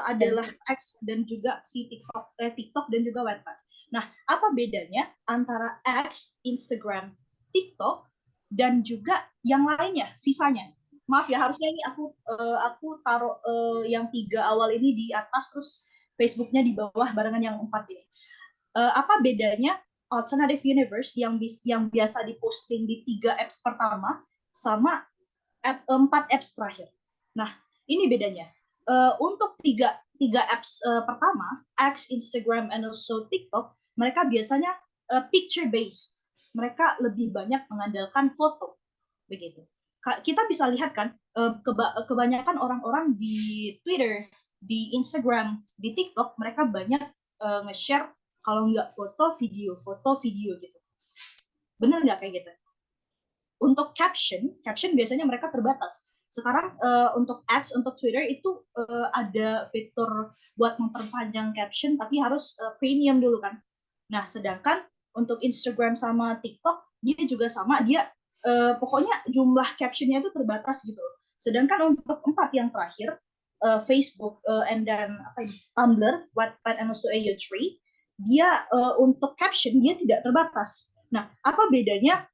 adalah X dan juga si TikTok dan juga Wattpad. Nah, apa bedanya antara X, Instagram, TikTok dan juga yang lainnya, sisanya? Maaf ya, harusnya ini aku taruh yang 3 awal ini di atas, terus Facebooknya di bawah barengan yang 4 ini. Apa bedanya alternative universe yang biasa diposting di 3 apps pertama sama 4 apps terakhir? Nah, ini bedanya. Untuk tiga apps pertama, X, Instagram, and also TikTok, mereka biasanya picture based. Mereka lebih banyak mengandalkan foto, begitu. Kita bisa lihat kan, kebanyakan orang-orang di Twitter, di Instagram, di TikTok, mereka banyak nge-share kalau nggak foto video gitu. Bener nggak kayak gitu? Untuk caption biasanya mereka terbatas. Sekarang untuk ads, untuk Twitter itu ada fitur buat memperpanjang caption, tapi harus premium dulu kan. Nah, sedangkan untuk Instagram sama TikTok, dia juga sama, dia pokoknya jumlah captionnya itu terbatas gitu. Sedangkan untuk 4 yang terakhir, Facebook, and then Tumblr, Wattpad, and also AO3, dia untuk caption dia tidak terbatas. Nah, apa bedanya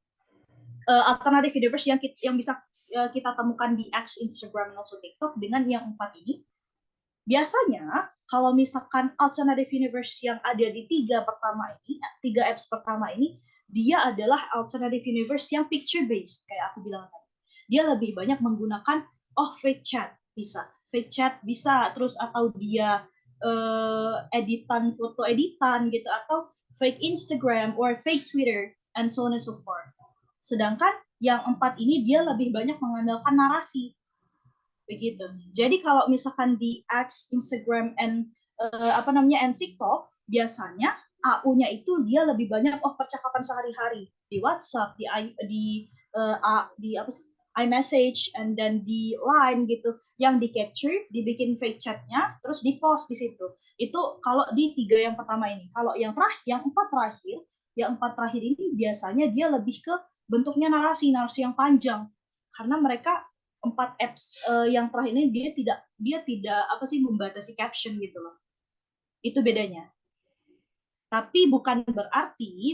alternative universe yang bisa kita temukan di X, Instagram, dan also TikTok dengan yang 4 ini? Biasanya kalau misalkan alternative universe yang ada di 3 apps pertama ini, dia adalah alternative universe yang picture based kayak aku bilang tadi. Dia lebih banyak menggunakan fake chat bisa, terus atau dia foto editan gitu, atau fake Instagram or fake Twitter and so on and so forth. Sedangkan yang 4 ini dia lebih banyak mengandalkan narasi. Begitu. Jadi kalau misalkan di X, Instagram, and TikTok, biasanya AU-nya itu dia lebih banyak percakapan sehari-hari di WhatsApp, di iMessage, and then di Line gitu, yang di capture, dibikin fake chatnya, terus di post di situ. Itu kalau di 3 yang pertama ini. Kalau yang 4 terakhir ini biasanya dia lebih ke bentuknya narasi yang panjang, karena mereka 4 apps yang terakhir ini dia tidak membatasi caption gitu loh. Itu bedanya. Tapi bukan berarti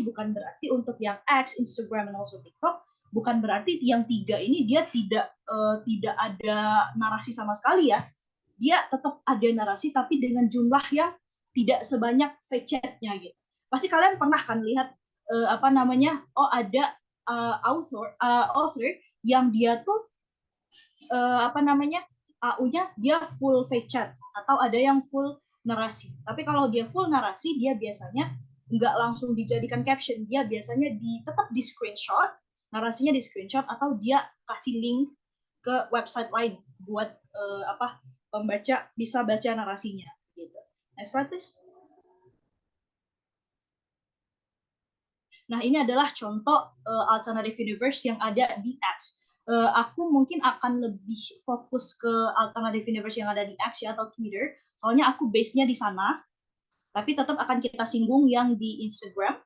untuk yang X, Instagram, dan also TikTok, bukan berarti yang 3 ini dia tidak ada narasi sama sekali ya. Dia tetap ada narasi tapi dengan jumlah yang tidak sebanyak fake chat-nya gitu. Pasti kalian pernah kan lihat ada author yang dia tuh AU-nya dia full fake chat, atau ada yang full narasi. Tapi kalau dia full narasi, dia biasanya nggak langsung dijadikan caption, dia biasanya tetap di screenshot, narasinya di screenshot, atau dia kasih link ke website lain buat pembaca bisa baca narasinya. Gitu. Next slide, please. Nah, ini adalah contoh alternative universe yang ada di X. Aku mungkin akan lebih fokus ke alternative universe yang ada di X atau Twitter, soalnya aku base-nya di sana. Tapi tetap akan kita singgung yang di Instagram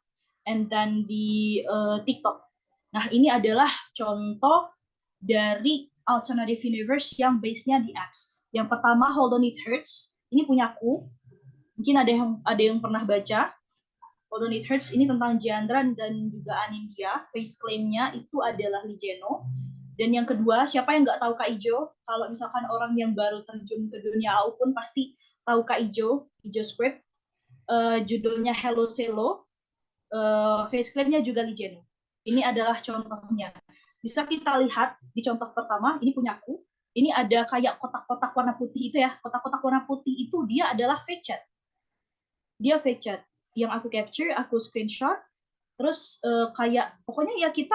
and then di TikTok. Nah, ini adalah contoh dari alternative universe yang base-nya di X. Yang pertama, Hold On It Hurts. Ini punyaku. Mungkin ada yang pernah baca. Hold On It Hurts ini tentang Giandra dan juga Anindya. Face claim-nya itu adalah Ligeno. Dan yang kedua, siapa yang nggak tahu Kak Ijo? Kalau misalkan orang yang baru terjun ke dunia AU pun pasti tahu Kak Ijo Script. Judulnya Hello Selo. Face claim-nya juga Ligeno. Ini adalah contohnya. Bisa kita lihat di contoh pertama, ini punyaku. Ini ada kayak kotak-kotak warna putih itu ya. Kotak-kotak warna putih itu dia adalah fake chat. Dia fake chat. Yang aku capture, aku screenshot, terus kayak pokoknya ya kita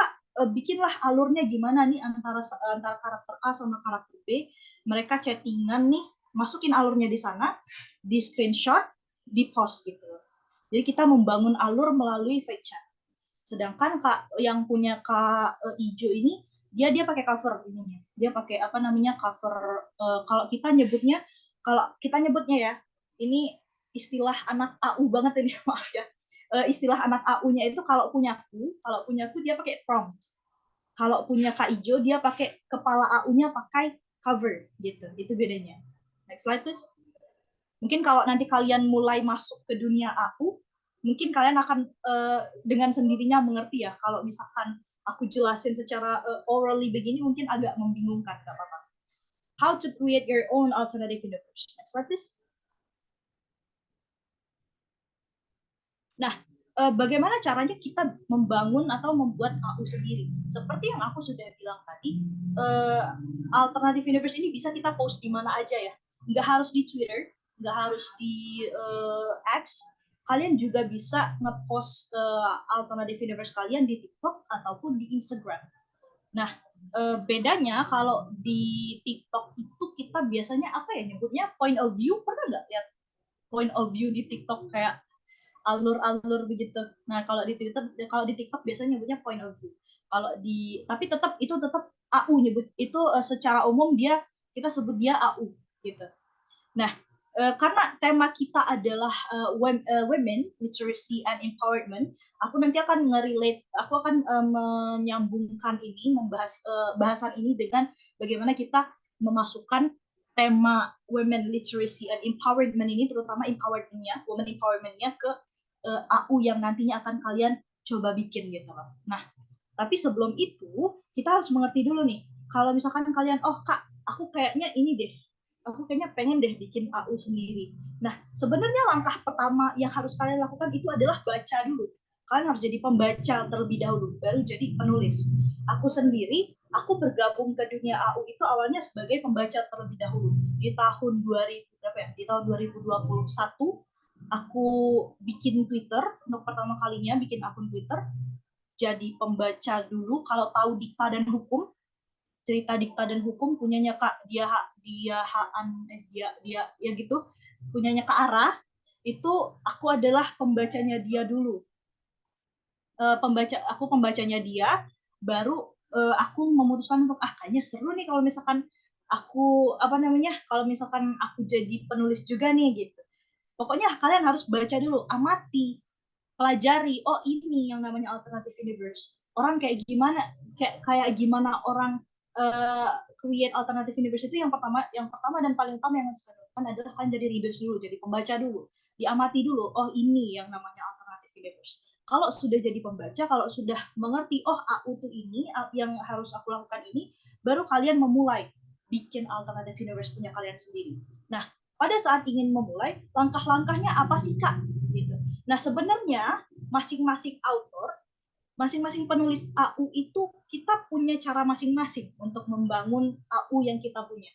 bikinlah alurnya gimana nih antara karakter A sama karakter B, mereka chattingan nih, masukin alurnya di sana, di screenshot, di post gitu. Jadi kita membangun alur melalui fake chat. Sedangkan yang punya Kak Ijo ini dia pakai cover ininya. Dia pakai cover kalau kita nyebutnya ya, ini istilah anak AU banget ini, maaf ya. Istilah anak AU-nya itu kalau punyaku dia pakai prompt. Kalau punya Kak Ijo dia pakai kepala AU-nya pakai cover gitu. Itu bedanya. Next slide please. Mungkin kalau nanti kalian mulai masuk ke dunia AU, mungkin kalian akan dengan sendirinya mengerti ya. Kalau misalkan aku jelasin secara orally begini mungkin agak membingungkan, nggak apa-apa. How to create your own alternative universe. Next slide please. Nah, bagaimana caranya kita membangun atau membuat AU sendiri? Seperti yang aku sudah bilang tadi, alternative universe ini bisa kita post di mana aja ya. Nggak harus di Twitter, nggak harus di X. Kalian juga bisa ngepost alternative universe kalian di TikTok ataupun di Instagram. Nah, bedanya kalau di TikTok itu kita biasanya nyebutnya point of view. Pernah nggak lihat point of view di TikTok kayak alur-alur begitu? Nah, kalau di TikTok biasanya nyebutnya point of view. Tapi tetap AU nyebut itu secara umum kita sebut dia AU gitu. Nah, karena tema kita adalah women literacy and empowerment, aku nanti akan menyambungkan ini, membahas bahasan ini dengan bagaimana kita memasukkan tema women literacy and empowerment ini, terutama women empowerment-nya ke AU yang nantinya akan kalian coba bikin gitu loh. Nah, tapi sebelum itu kita harus mengerti dulu nih, kalau misalkan kalian, oh Kak, aku kayaknya ini deh, aku kayaknya pengen deh bikin AU sendiri. Nah, sebenarnya langkah pertama yang harus kalian lakukan itu adalah baca dulu. Kalian harus jadi pembaca terlebih dahulu, baru jadi penulis. Aku sendiri, aku bergabung ke dunia AU itu awalnya sebagai pembaca terlebih dahulu. Di tahun 2021, aku bikin Twitter, untuk pertama kalinya bikin akun Twitter, jadi pembaca dulu. Kalau tahu Dikta dan Hukum, cerita Dikta dan Hukum punyanya Kak dia ya gitu, punyanya Kak Ara, itu aku adalah pembacanya dia dulu. Aku pembacanya dia, baru aku memutuskan untuk kayaknya seru nih kalau misalkan aku kalau misalkan aku jadi penulis juga nih gitu. Pokoknya kalian harus baca dulu, amati, pelajari, oh ini yang namanya alternative universe. Orang kayak gimana gimana orang create alternative universe itu yang pertama dan paling utama yang harus kalian lakukan adalah kalian jadi readers dulu, jadi pembaca dulu. Diamati dulu, oh ini yang namanya alternative universe. Kalau sudah jadi pembaca, kalau sudah mengerti, oh AU itu ini, yang harus aku lakukan ini, baru kalian memulai bikin alternative universe punya kalian sendiri. Nah, pada saat ingin memulai, langkah-langkahnya apa sih Kak? Gitu. Nah, sebenarnya masing-masing author, masing-masing penulis AU itu kita punya cara masing-masing untuk membangun AU yang kita punya.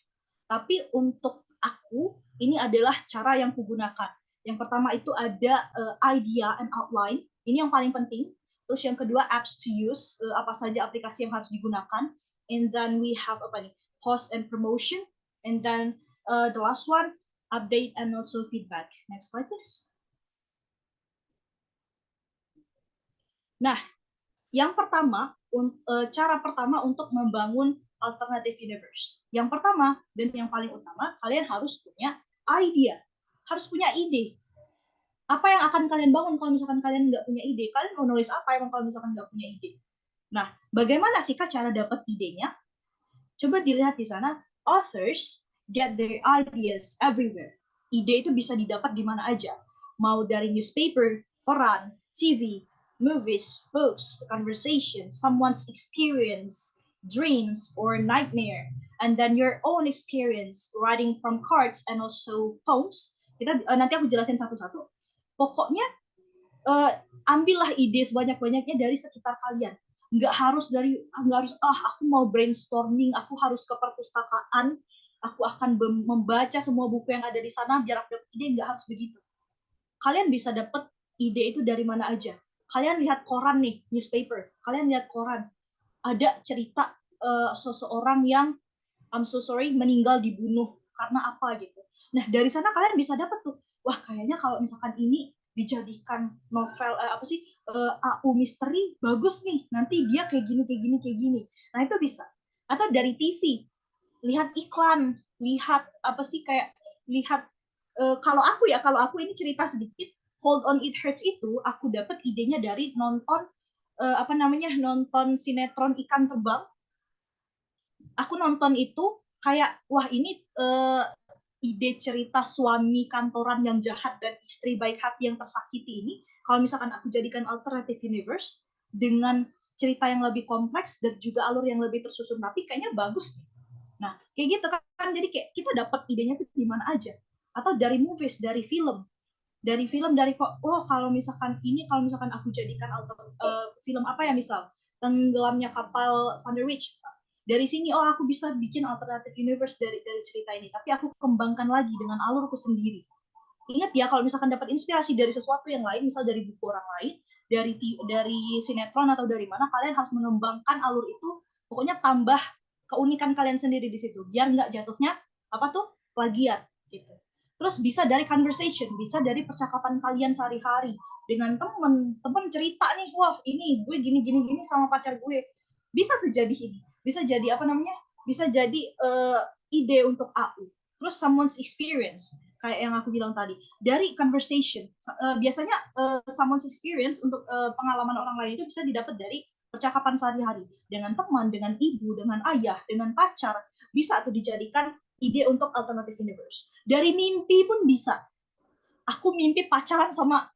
Tapi untuk aku, ini adalah cara yang kugunakan. Yang pertama itu ada idea and outline. Ini yang paling penting. Terus yang kedua, apps to use, apa saja aplikasi yang harus digunakan. And then we have post and promotion. And then the last one, update and also feedback. Next slide, please. Nah, yang pertama, cara pertama untuk membangun alternative universe. Yang pertama dan yang paling utama, kalian harus punya idea, harus punya ide. Apa yang akan kalian bangun kalau misalkan kalian nggak punya ide? Kalian mau nulis apa emang kalau misalkan nggak punya ide? Nah, bagaimana sih Kak cara dapat idenya? Coba dilihat di sana, authors get their ideas everywhere. Ide itu bisa didapat di mana aja. Mau dari newspaper, koran, TV, movies, books, conversation, someone's experience, dreams, or nightmare. And then your own experience, writing from cards and also poems. Nanti aku jelasin satu-satu. Pokoknya ambillah ide sebanyak-banyaknya dari sekitar kalian. Nggak harus aku mau brainstorming, aku harus ke perpustakaan, aku akan membaca semua buku yang ada di sana biar aku dapat ide. Nggak harus begitu. Kalian bisa dapat ide itu dari mana aja. Kalian lihat koran nih, newspaper. Kalian lihat koran, ada cerita seseorang yang meninggal dibunuh karena apa gitu. Nah, dari sana kalian bisa dapat tuh, wah kayaknya kalau misalkan ini dijadikan novel AU misteri bagus nih, nanti dia kayak gini. Nah, itu bisa. Atau dari TV, lihat iklan, lihat kalau aku ini cerita sedikit, Hold on It Hurts itu aku dapat idenya dari nonton nonton sinetron Ikan Terbang. Aku nonton itu kayak, wah ini ide cerita suami kantoran yang jahat dan istri baik hati yang tersakiti ini, kalau misalkan aku jadikan alternative universe dengan cerita yang lebih kompleks dan juga alur yang lebih tersusun rapi, kayaknya bagus nih. Nah, kayak gitu kan, jadi kayak kita dapat idenya tuh di mana aja. Atau dari movies, dari film, kalau misalkan aku jadikan film apa ya, misal tenggelamnya kapal Van der Witch, misal. Dari sini aku bisa bikin alternative universe dari cerita ini, tapi aku kembangkan lagi dengan alurku sendiri. Ingat ya, kalau misalkan dapat inspirasi dari sesuatu yang lain, misal dari buku orang lain, dari sinetron atau dari mana, kalian harus mengembangkan alur itu, pokoknya tambah keunikan kalian sendiri di situ, biar nggak jatuhnya plagiat gitu. Terus bisa dari conversation, bisa dari percakapan kalian sehari-hari dengan temen cerita nih, wah ini gue gini sama pacar gue, bisa terjadi ini, bisa jadi bisa jadi ide untuk AU. Terus someone's experience, kayak yang aku bilang tadi, dari conversation, biasanya someone's experience untuk pengalaman orang lain itu bisa didapat dari percakapan sehari-hari dengan teman, dengan ibu, dengan ayah, dengan pacar, bisa tuh dijadikan ide untuk alternative universe. Dari mimpi pun bisa. Aku mimpi pacaran sama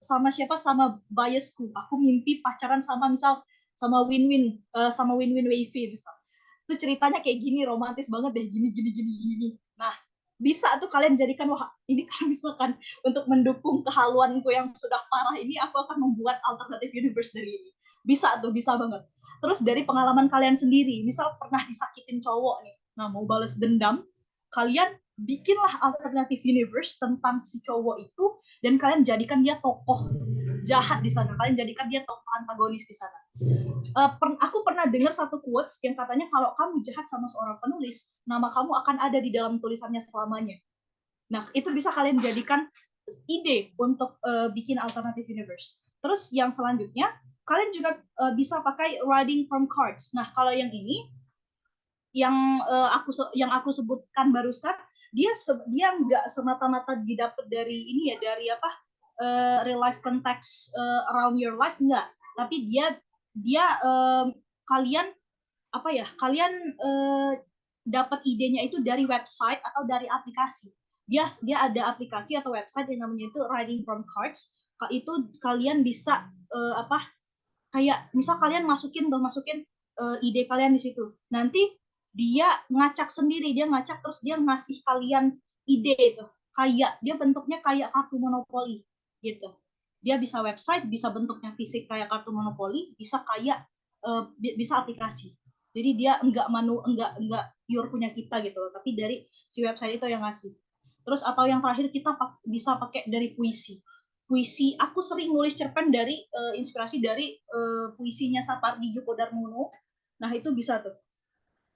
sama siapa, sama biasku. Aku mimpi pacaran sama misal sama Win-Win, sama Win-Win Wavy misal. Itu ceritanya kayak gini, romantis banget deh, gini. Nah, bisa tuh kalian jadikan, wah ini kalau misalkan untuk mendukung kehaluanku yang sudah parah ini, aku akan membuat alternative universe dari ini. Bisa tuh, bisa banget. Terus dari pengalaman kalian sendiri, misal pernah disakitin cowok nih, nah mau balas dendam, kalian bikinlah alternative universe tentang si cowok itu, dan kalian jadikan dia tokoh jahat di sana, kalian jadikan dia tokoh antagonis di sana. Aku pernah dengar satu quotes yang katanya kalau kamu jahat sama seorang penulis, nama kamu akan ada di dalam tulisannya selamanya. Nah, itu bisa kalian jadikan ide untuk bikin alternative universe. Terus yang selanjutnya, kalian juga bisa pakai writing from cards. Nah, kalau yang ini, yang aku sebutkan barusan, dia nggak semata-mata didapat dari ini ya, dari apa, real life context around your life, enggak. Tapi dia kalian apa ya, kalian dapat idenya itu dari website atau dari aplikasi. Dia ada aplikasi atau website yang namanya itu Writing from Cards. Itu kalian bisa kayak misal kalian masukin ide kalian di situ. Nanti dia ngacak sendiri, dia ngacak terus dia ngasih kalian ide itu. Kayak dia bentuknya kayak kartu monopoli gitu. Dia bisa website, bisa bentuknya fisik kayak kartu monopoli, bisa kayak bisa aplikasi. Jadi dia enggak pure punya kita gitu loh, tapi dari si website itu yang ngasih. Terus atau yang terakhir kita bisa pakai dari puisi. Aku sering nulis cerpen dari inspirasi dari puisinya Sapardi Djoko Darmono. Nah, itu bisa tuh.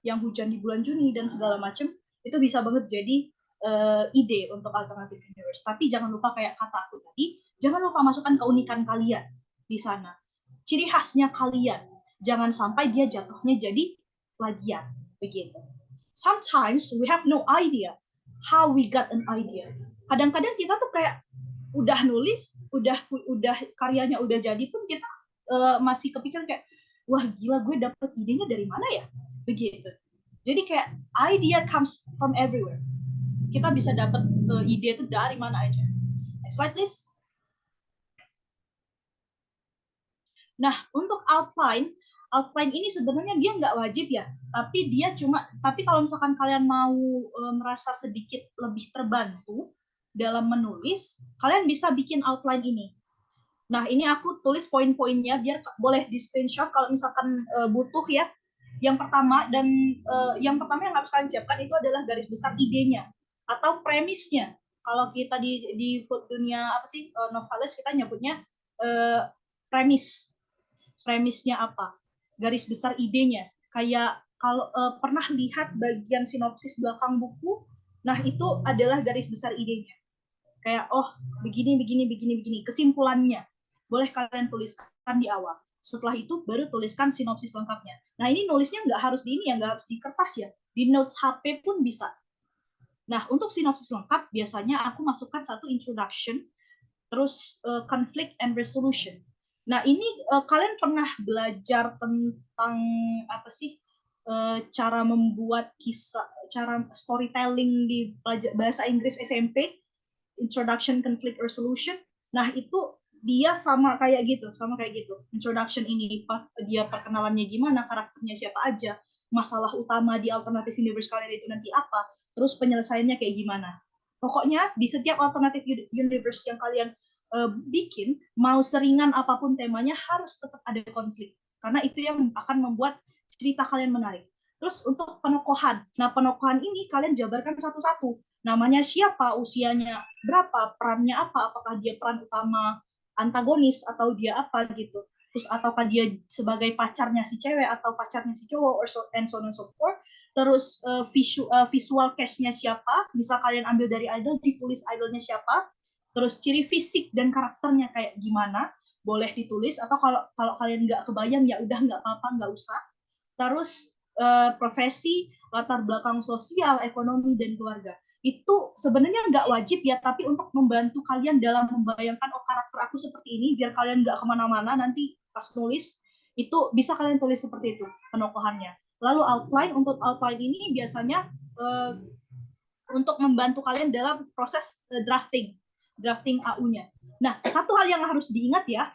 Yang Hujan di Bulan Juni dan segala macam, itu bisa banget jadi ide untuk alternative universe. Tapi jangan lupa kayak kata aku tadi, jangan lupa masukkan keunikan kalian di sana. Ciri khasnya kalian. Jangan sampai dia jatuhnya jadi plagiat begitu. Sometimes we have no idea how we got an idea. Kadang-kadang kita tuh kayak udah nulis, udah karyanya udah jadi pun kita masih kepikiran kayak, wah gila gue dapet idenya dari mana ya? Begitu. Jadi kayak idea comes from everywhere. Kita bisa dapat ide itu dari mana aja. Next slide please. Nah, untuk outline ini sebenarnya dia nggak wajib ya, tapi kalau misalkan kalian mau merasa sedikit lebih terbantu dalam menulis, kalian bisa bikin outline ini. Nah, ini aku tulis poin-poinnya biar boleh di screenshot kalau misalkan butuh ya. Yang pertama yang harus kalian siapkan itu adalah garis besar idenya atau premisnya. Kalau kita di dunia novelis kita nyebutnya premisnya apa? Garis besar idenya. Kayak kalau pernah lihat bagian sinopsis belakang buku, nah itu adalah garis besar idenya. Kayak begini kesimpulannya. Boleh kalian tuliskan di awal. Setelah itu baru tuliskan sinopsis lengkapnya. Nah, ini nulisnya nggak harus di ini ya, nggak harus di kertas ya. Di notes HP pun bisa. Nah, untuk sinopsis lengkap biasanya aku masukkan satu introduction, terus conflict and resolution. Nah, ini kalian pernah belajar tentang cara membuat kisah, cara storytelling di bahasa Inggris SMP, introduction, conflict, resolution. Nah, itu dia sama kayak gitu. Introduction ini dia perkenalannya gimana, karakternya siapa aja, masalah utama di alternative universe kalian itu nanti apa, terus penyelesaiannya kayak gimana. Pokoknya di setiap alternative universe yang kalian bikin, mau seringan apapun temanya, harus tetap ada konflik. Karena itu yang akan membuat cerita kalian menarik. Terus untuk penokohan. Nah, penokohan ini kalian jabarkan satu-satu. Namanya siapa, usianya berapa, perannya apa, apakah dia peran utama antagonis atau dia apa gitu. Terus ataukah dia sebagai pacarnya si cewek atau pacarnya si cowok, and so on and so forth. Terus visual cast-nya siapa, misal kalian ambil dari idol, ditulis idolnya siapa. Terus ciri fisik dan karakternya kayak gimana, boleh ditulis, atau kalau kalian nggak kebayang ya udah nggak apa-apa, nggak usah. Terus profesi, latar belakang sosial, ekonomi, dan keluarga. Itu sebenarnya nggak wajib ya, tapi untuk membantu kalian dalam membayangkan, karakter aku seperti ini, biar kalian nggak kemana-mana nanti pas nulis, itu bisa kalian tulis seperti itu penokohannya. Lalu untuk outline ini biasanya untuk membantu kalian dalam proses drafting AU-nya. Nah, satu hal yang harus diingat ya,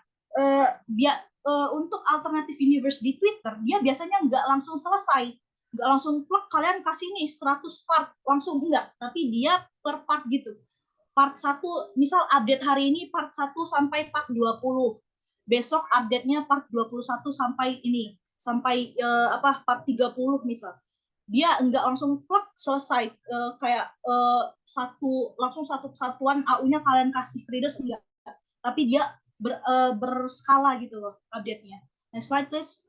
untuk alternative universe di Twitter, dia biasanya nggak langsung selesai, nggak langsung plug kalian kasih nih 100 part langsung, enggak, tapi dia per part gitu. Part 1, misal update hari ini part 1 sampai part 20. Besok update-nya part 21 sampai part 30 misal. Dia enggak langsung plug selesai, kayak langsung satu kesatuan AU-nya kalian kasih readers, enggak. Tapi dia berskala gitu loh update-nya. Next slide please.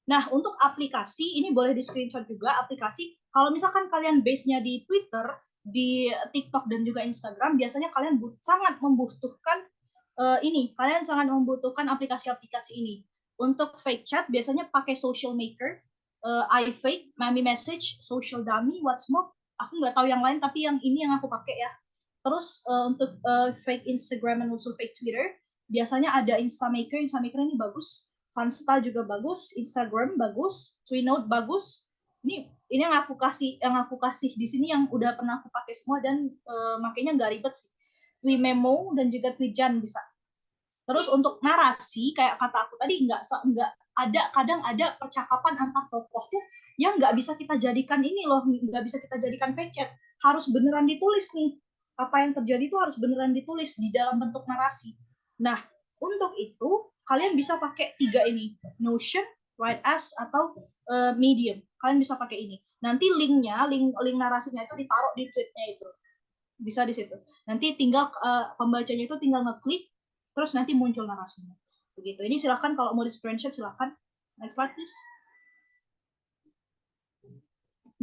Nah, untuk aplikasi, ini boleh di screenshot juga aplikasi. Kalau misalkan kalian base-nya di Twitter, di TikTok, dan juga Instagram, biasanya kalian sangat membutuhkan kalian sangat membutuhkan aplikasi-aplikasi ini. Untuk fake chat, biasanya pakai Social Maker, iFake, Mami Message, Social Dummy, What's More. Aku nggak tahu yang lain, tapi yang ini yang aku pakai ya. Terus untuk fake Instagram dan also fake Twitter, biasanya ada Instamaker. Instamaker ini bagus. Fansta juga bagus, Instagram bagus, Twinote bagus. Ini yang aku kasih di sini yang udah pernah aku pakai semua dan makanya nggak ribet sih. Twimemo dan juga Twijan bisa. Terus untuk narasi kayak kata aku tadi kadang ada percakapan antar tokoh tuh yang nggak bisa kita jadikan nggak bisa kita jadikan fake chat. Harus beneran ditulis nih. Apa yang terjadi itu harus beneran ditulis di dalam bentuk narasi. Nah, untuk itu kalian bisa pakai 3 ini, Notion, Write-as, atau Medium. Kalian bisa pakai ini. Nanti link narasinya itu ditaruh di tweetnya itu. Bisa di situ. Nanti tinggal pembacanya itu tinggal ngeklik, terus nanti muncul narasinya. Begitu. Ini silahkan kalau mau di screenshot silahkan. Next slide please.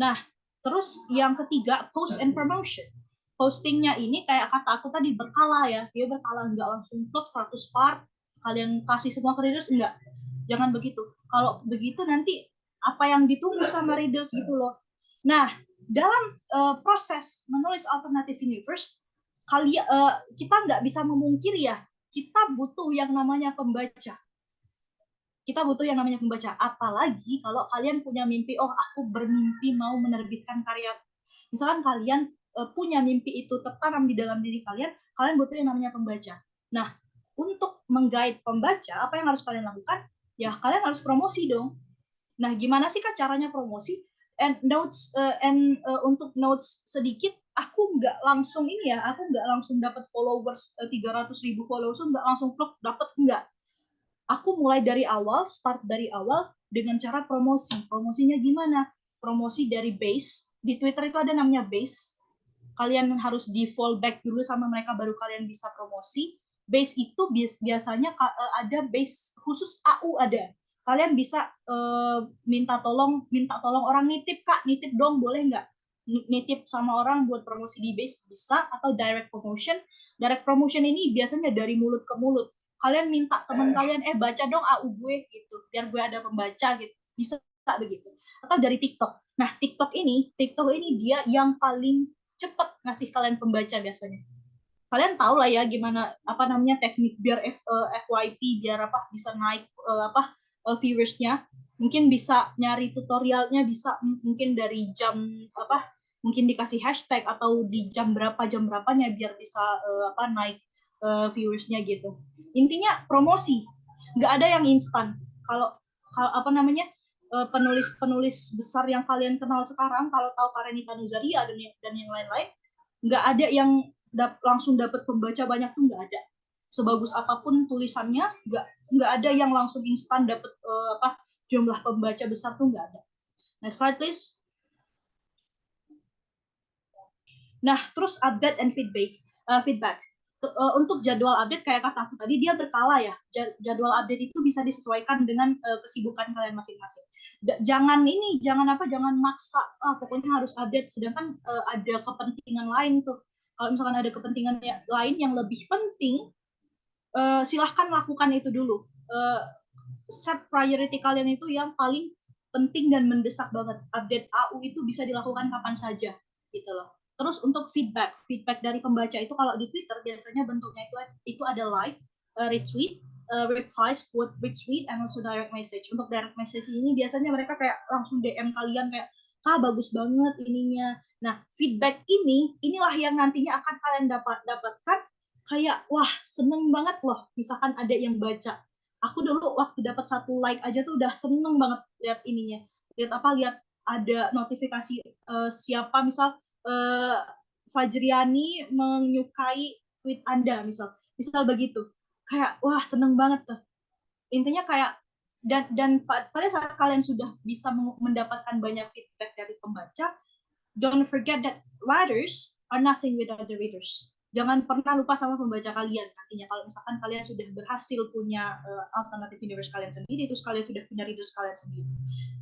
Nah, terus yang ketiga, post and promotion. Postingnya ini kayak kata aku tadi berkala ya. Dia berkala, nggak langsung plug 100 part, kalian kasih semua ke readers, enggak. Jangan begitu. Kalau begitu nanti apa yang ditunggu sama readers gitu loh. Nah, dalam proses menulis alternative universe, kita nggak bisa memungkiri ya, kita butuh yang namanya pembaca. Kita butuh yang namanya pembaca. Apalagi kalau kalian punya mimpi, aku bermimpi mau menerbitkan karya. Misalkan kalian punya mimpi itu tertanam di dalam diri kalian butuh yang namanya pembaca. Nah, untuk mengguide pembaca, apa yang harus kalian lakukan? Ya, kalian harus promosi dong. Nah, gimana sih Kak caranya promosi? Untuk notes sedikit, aku nggak langsung dapat followers 300.000 followers, nggak langsung plug dapat, enggak. Aku mulai dari awal, start dari awal dengan cara promosi. Promosinya gimana? Promosi dari base. Di Twitter itu ada namanya base. Kalian harus di follow back dulu sama mereka baru kalian bisa promosi. Base itu biasanya ada base khusus AU ada. Kalian bisa minta tolong orang nitip, Kak, nitip dong, boleh nggak? Nitip sama orang buat promosi di base bisa, atau direct promotion. Direct promotion ini biasanya dari mulut ke mulut. Kalian minta teman kalian, baca dong AU gue gitu, biar gue ada pembaca gitu. Bisa begitu. Atau dari TikTok. Nah, TikTok ini dia yang paling cepat ngasih kalian pembaca biasanya. Kalian tahu lah ya gimana teknik biar FYP biar bisa naik viewersnya. Mungkin bisa nyari tutorialnya, bisa mungkin dari jam mungkin dikasih hashtag atau di jam berapanya biar bisa naik viewersnya gitu. Intinya promosi, nggak ada yang instan. Kalau penulis besar yang kalian kenal sekarang, kalau tahu Karenita Nuzaria dan yang lain-lain, nggak ada yang langsung dapat pembaca banyak tuh, nggak ada. Sebagus apapun tulisannya, nggak ada yang langsung instan dapat jumlah pembaca besar tuh, nggak ada. Next slide please. Nah, terus update and feedback. Untuk jadwal update kayak kata aku tadi, dia berkala ya. Jadwal update itu bisa disesuaikan dengan kesibukan kalian masing-masing. Jangan maksa pokoknya harus update, sedangkan ada kepentingan lain tuh. Kalau misalkan ada kepentingan lain yang lebih penting, silahkan lakukan itu dulu. Set priority kalian itu yang paling penting dan mendesak banget. Update AU itu bisa dilakukan kapan saja gitu loh. Terus untuk feedback dari pembaca itu kalau di Twitter biasanya bentuknya itu ada like, retweet, replies, quote, retweet, and also direct message. Untuk direct message ini biasanya mereka kayak langsung DM kalian kayak, bagus banget ininya. Nah, feedback inilah yang nantinya akan kalian dapatkan kayak, wah seneng banget loh, misalkan ada yang baca. Aku dulu waktu dapat 1 like aja tuh udah seneng banget lihat ininya. Lihat ada notifikasi siapa misal Fajriani menyukai tweet Anda misal begitu. Kayak wah seneng banget tuh. Intinya kayak dan pada saat kalian sudah bisa mendapatkan banyak feedback dari pembaca, don't forget that writers are nothing without the readers. Jangan pernah lupa sama pembaca kalian. Nantinya kalau misalkan kalian sudah berhasil punya alternative universe kalian sendiri, terus kalian sudah punya readers kalian sendiri.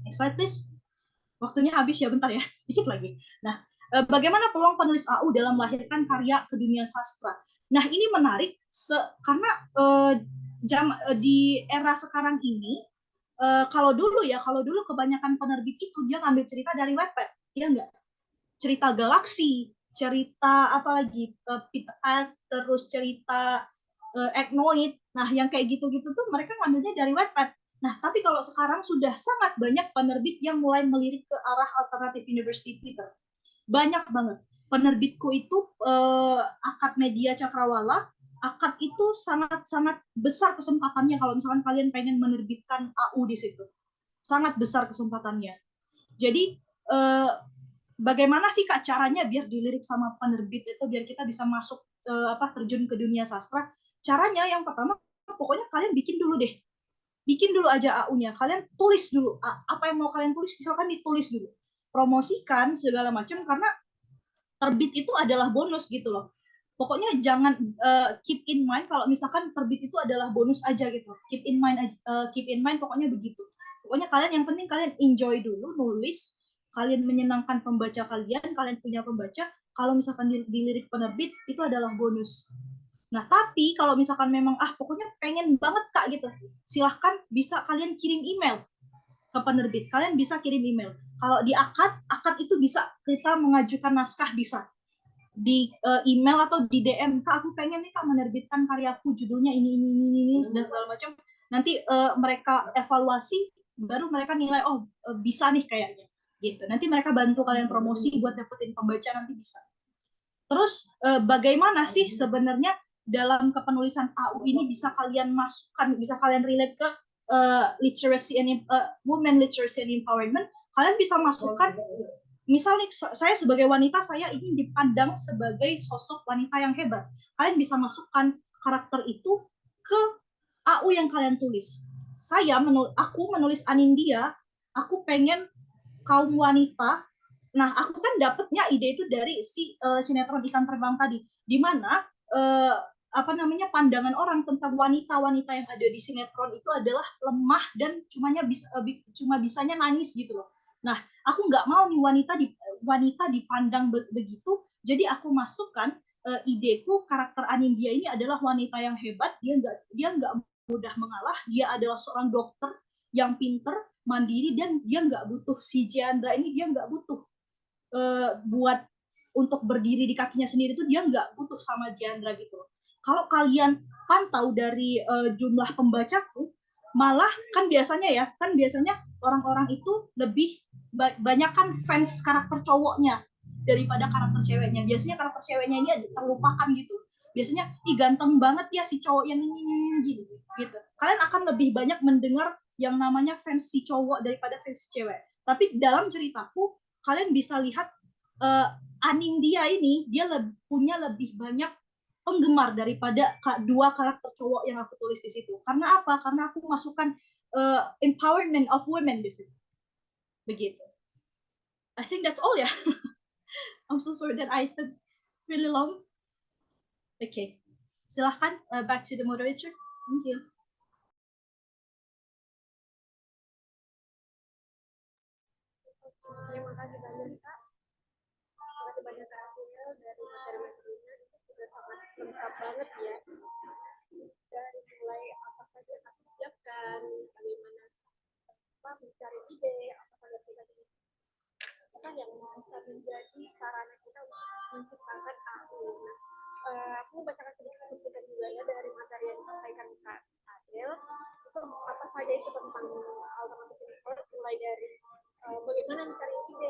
Next slide please. Waktunya habis ya, bentar ya, sedikit lagi. Nah, bagaimana peluang penulis AU dalam melahirkan karya ke dunia sastra? Nah, ini menarik karena di era sekarang ini, kalau dulu kebanyakan penerbit itu dia ngambil cerita dari Wattpad, ya enggak? Cerita galaksi, cerita apalagi Peter F, terus cerita Egnoid. Nah, yang kayak gitu-gitu tuh mereka ngambilnya dari Wattpad. Nah, tapi kalau sekarang sudah sangat banyak penerbit yang mulai melirik ke arah alternative university Twitter. Banyak banget. Penerbitku itu Akad Media Cakrawala. Akad itu sangat-sangat besar kesempatannya kalau misalkan kalian pengen menerbitkan AU di situ. Sangat besar kesempatannya. Jadi bagaimana sih Kak caranya biar dilirik sama penerbit itu biar kita bisa masuk terjun ke dunia sastra? Caranya yang pertama pokoknya kalian bikin dulu deh. Bikin dulu aja AU-nya. Kalian tulis dulu apa yang mau kalian tulis, silakan ditulis dulu. Promosikan segala macam karena terbit itu adalah bonus gitu loh. Pokoknya jangan keep in mind kalau misalkan terbit itu adalah bonus aja gitu. Keep in mind pokoknya begitu. Pokoknya kalian yang penting kalian enjoy dulu nulis, kalian menyenangkan pembaca kalian punya pembaca, kalau misalkan dilirik penerbit itu adalah bonus. Nah, tapi kalau misalkan memang pokoknya pengen banget Kak gitu, silahkan bisa kalian kirim email ke penerbit. Kalian bisa kirim email. Kalau di akad itu bisa kita mengajukan naskah bisa di email atau di DM, Kak aku pengen nih Kak menerbitkan karyaku judulnya ini dan segala macam. Nanti mereka evaluasi baru mereka nilai bisa nih kayaknya gitu. Nanti mereka bantu kalian promosi buat dapetin pembaca nanti bisa. Terus bagaimana sih sebenarnya dalam kepenulisan AU ini bisa kalian masukkan, bisa kalian relate ke women literacy and empowerment? Kalian bisa masukkan, misalnya saya sebagai wanita, saya ingin dipandang sebagai sosok wanita yang hebat. Kalian bisa masukkan karakter itu ke AU yang kalian tulis. Aku menulis Anindya, aku pengen kaum wanita. Nah, aku kan dapetnya ide itu dari sinetron Ikan Terbang tadi, di mana pandangan orang tentang wanita-wanita yang ada di sinetron itu adalah lemah dan cuma bisanya nangis gitu loh. Nah, aku nggak mau nih wanita dipandang begitu, jadi aku masukkan ideku karakter Anindya ini adalah wanita yang hebat, dia nggak mudah mengalah, dia adalah seorang dokter yang pinter, mandiri, dan dia nggak butuh si Jandra ini, dia nggak butuh buat untuk berdiri di kakinya sendiri tuh dia nggak butuh sama Jandra gitu. Kalau kalian pantau dari jumlah pembacaku, malah kan biasanya orang-orang itu lebih banyak kan fans karakter cowoknya daripada karakter ceweknya. Biasanya karakter ceweknya ini terlupakan gitu. Biasanya ganteng banget ya si cowok yang ini gitu. Kalian akan lebih banyak mendengar yang namanya fans si cowok daripada fans si cewek. Tapi dalam ceritaku kalian bisa lihat Anindya ini dia punya lebih banyak penggemar daripada dua karakter cowok yang aku tulis di situ. Karena apa? Karena aku masukkan empowerment of women di situ. Begitu. I think that's all ya. I'm so sorry that I took really long. Okay. Silahkan back to the moderator. Thank you. Terima kasih banyak Kak. Terima kasih banyak Kak April dari materi-materinya itu sudah sangat lengkap banget ya. Dari mulai apa saja yang harus disiapkan, bagaimana mencari ide, apa saja kan yang bisa menjadi sarana kita untuk menciptakan AU. Aku bacakan sedikit juga ya dari materi yang disampaikan Kak Adel. Itu apa saja itu tentang alternatif universe, mulai dari bagaimana mencari ide,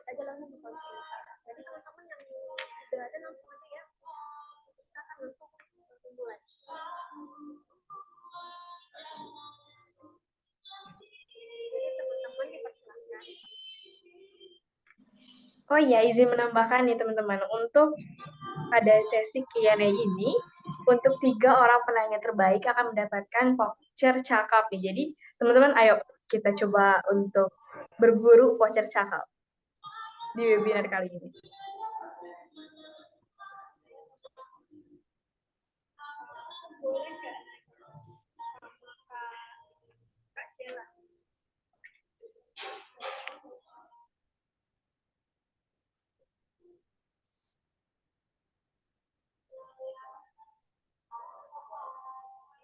aja langsung ke konsultan. Jadi teman-teman yang udah ada langsung aja ya. Kita akan langsung mulai. Jadi teman-teman dipersilakan. Oh iya, izin menambahkan nih teman-teman, untuk pada sesi Q&A ini, untuk 3 orang penanya terbaik akan mendapatkan voucher cakap nih. Jadi teman-teman ayo kita coba untuk berburu voucher cakap di webinar kali ini. Boleh nggak Kak Sheila?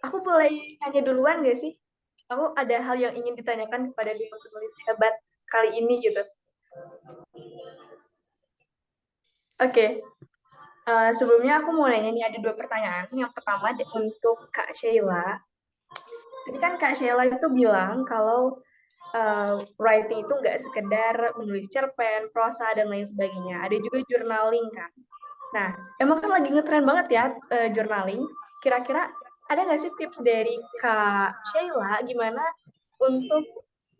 Aku boleh tanya duluan nggak sih? Aku ada hal yang ingin ditanyakan kepada dua penulis hebat kali ini gitu. Oke. Sebelumnya aku mau nanya nih, ada 2 pertanyaan. Yang pertama untuk Kak Sheila. Tadi kan Kak Sheila itu bilang kalau writing itu nggak sekedar menulis cerpen, prosa, dan lain sebagainya. Ada juga journaling kan. Nah, emang kan lagi ngetren banget ya journaling. Kira-kira ada nggak sih tips dari Kak Sheila gimana untuk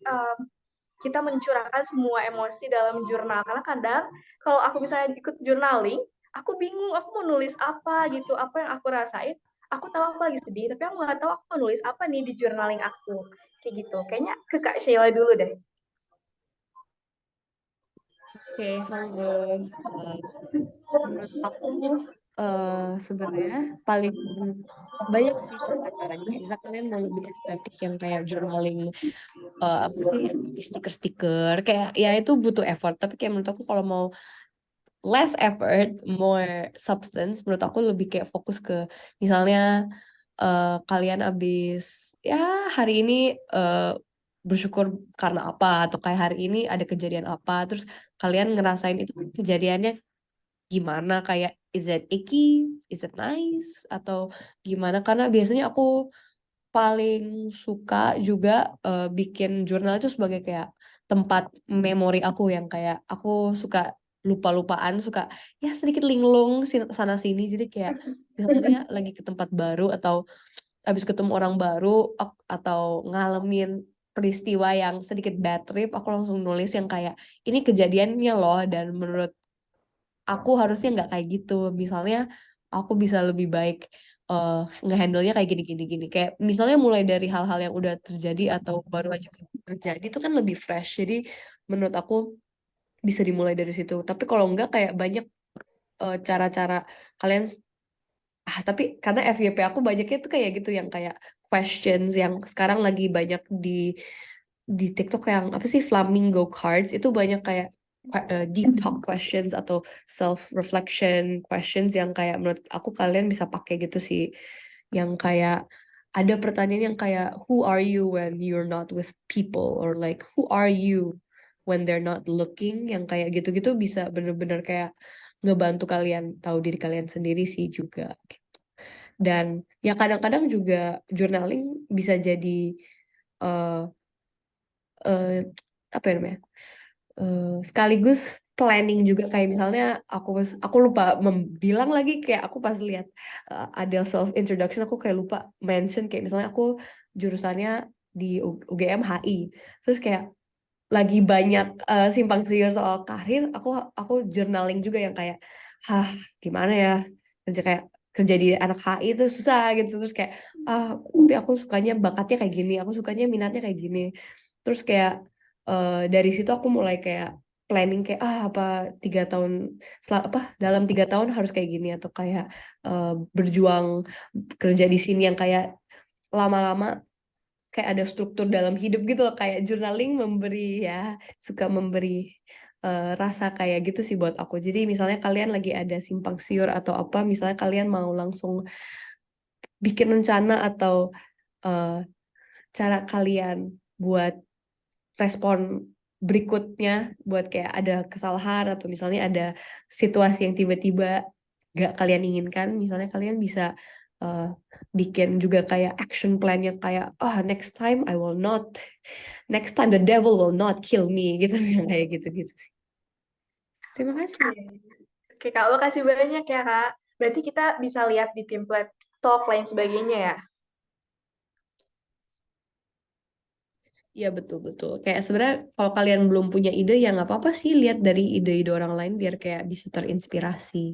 eh, kita mencurahkan semua emosi dalam jurnal? Karena kadang kalau aku misalnya ikut journaling, aku bingung aku mau nulis apa gitu, apa yang aku rasain. Aku tahu aku lagi sedih, tapi aku nggak tahu aku mau nulis apa nih di journaling aku. Kayak gitu. Kayaknya ke Kak Sheila dulu deh. Oke, halo. Menurut aku sebenarnya paling banyak sih cara-caranya. Kayak misal kalian mau lebih estetik yang kayak journaling, apa sih, stiker-stiker, kayak ya itu butuh effort. Tapi kayak menurut aku kalau mau less effort, more substance, menurut aku lebih kayak fokus ke misalnya kalian abis ya hari ini bersyukur karena apa, atau kayak hari ini ada kejadian apa, terus kalian ngerasain itu kejadiannya gimana, kayak is it icky, is it nice, atau gimana. Karena biasanya aku paling suka juga bikin jurnal itu sebagai kayak tempat memori aku, yang kayak aku suka lupa-lupaan, suka ya sedikit linglung sana sini, jadi kayak misalnya lagi ke tempat baru atau habis ketemu orang baru atau ngalamin peristiwa yang sedikit bad trip, aku langsung nulis yang kayak ini kejadiannya loh, dan menurut aku harusnya nggak kayak gitu. Misalnya aku bisa lebih baik ngehandle-nya kayak gini. Kayak misalnya mulai dari hal-hal yang udah terjadi atau baru aja terjadi itu kan lebih fresh. Jadi menurut aku bisa dimulai dari situ. Tapi kalau enggak, kayak banyak cara-cara kalian. Tapi karena FYP aku banyaknya tuh kayak gitu, yang kayak questions yang sekarang lagi banyak di TikTok, yang apa sih, flamingo cards, itu banyak kayak deep talk questions atau self reflection questions yang kayak menurut aku kalian bisa pakai gitu sih, yang kayak ada pertanyaan yang kayak who are you when you're not with people, or like who are you when they're not looking, yang kayak gitu-gitu bisa bener-bener kayak ngebantu kalian tahu diri kalian sendiri sih juga. Dan ya kadang-kadang juga journaling bisa jadi uh, apa ya namanya, sekaligus planning juga. Kayak misalnya aku lupa bilang lagi, kayak aku pas lihat ada self introduction, aku kayak lupa mention kayak misalnya aku jurusannya di UGM HI, terus kayak lagi banyak simpang siur soal karir, aku journaling juga yang kayak gimana ya kerja di anak HI itu susah gitu, terus kayak tapi aku sukanya bakatnya kayak gini, aku sukanya minatnya kayak gini, terus kayak dari situ aku mulai kayak planning kayak apa 3 tahun dalam 3 tahun harus kayak gini, atau kayak berjuang kerja di sini, yang kayak lama-lama kayak ada struktur dalam hidup gitu loh. Kayak journaling suka memberi rasa kayak gitu sih buat aku. Jadi misalnya kalian lagi ada simpang siur atau apa, misalnya kalian mau langsung bikin rencana atau uh, cara kalian buat respon berikutnya, buat kayak ada kesalahan atau misalnya ada situasi yang tiba-tiba gak kalian inginkan, misalnya kalian bisa uh, bikin juga kayak action plan yang kayak next time the devil will not kill me gitu, yang kayak gitu-gitu sih. Terima kasih. Oke, Kak, makasih banyak ya, Kak. Berarti kita bisa lihat di template talk lain sebagainya ya. Iya betul-betul. Kayak sebenarnya kalau kalian belum punya ide ya nggak apa-apa sih lihat dari ide-ide orang lain biar kayak bisa terinspirasi.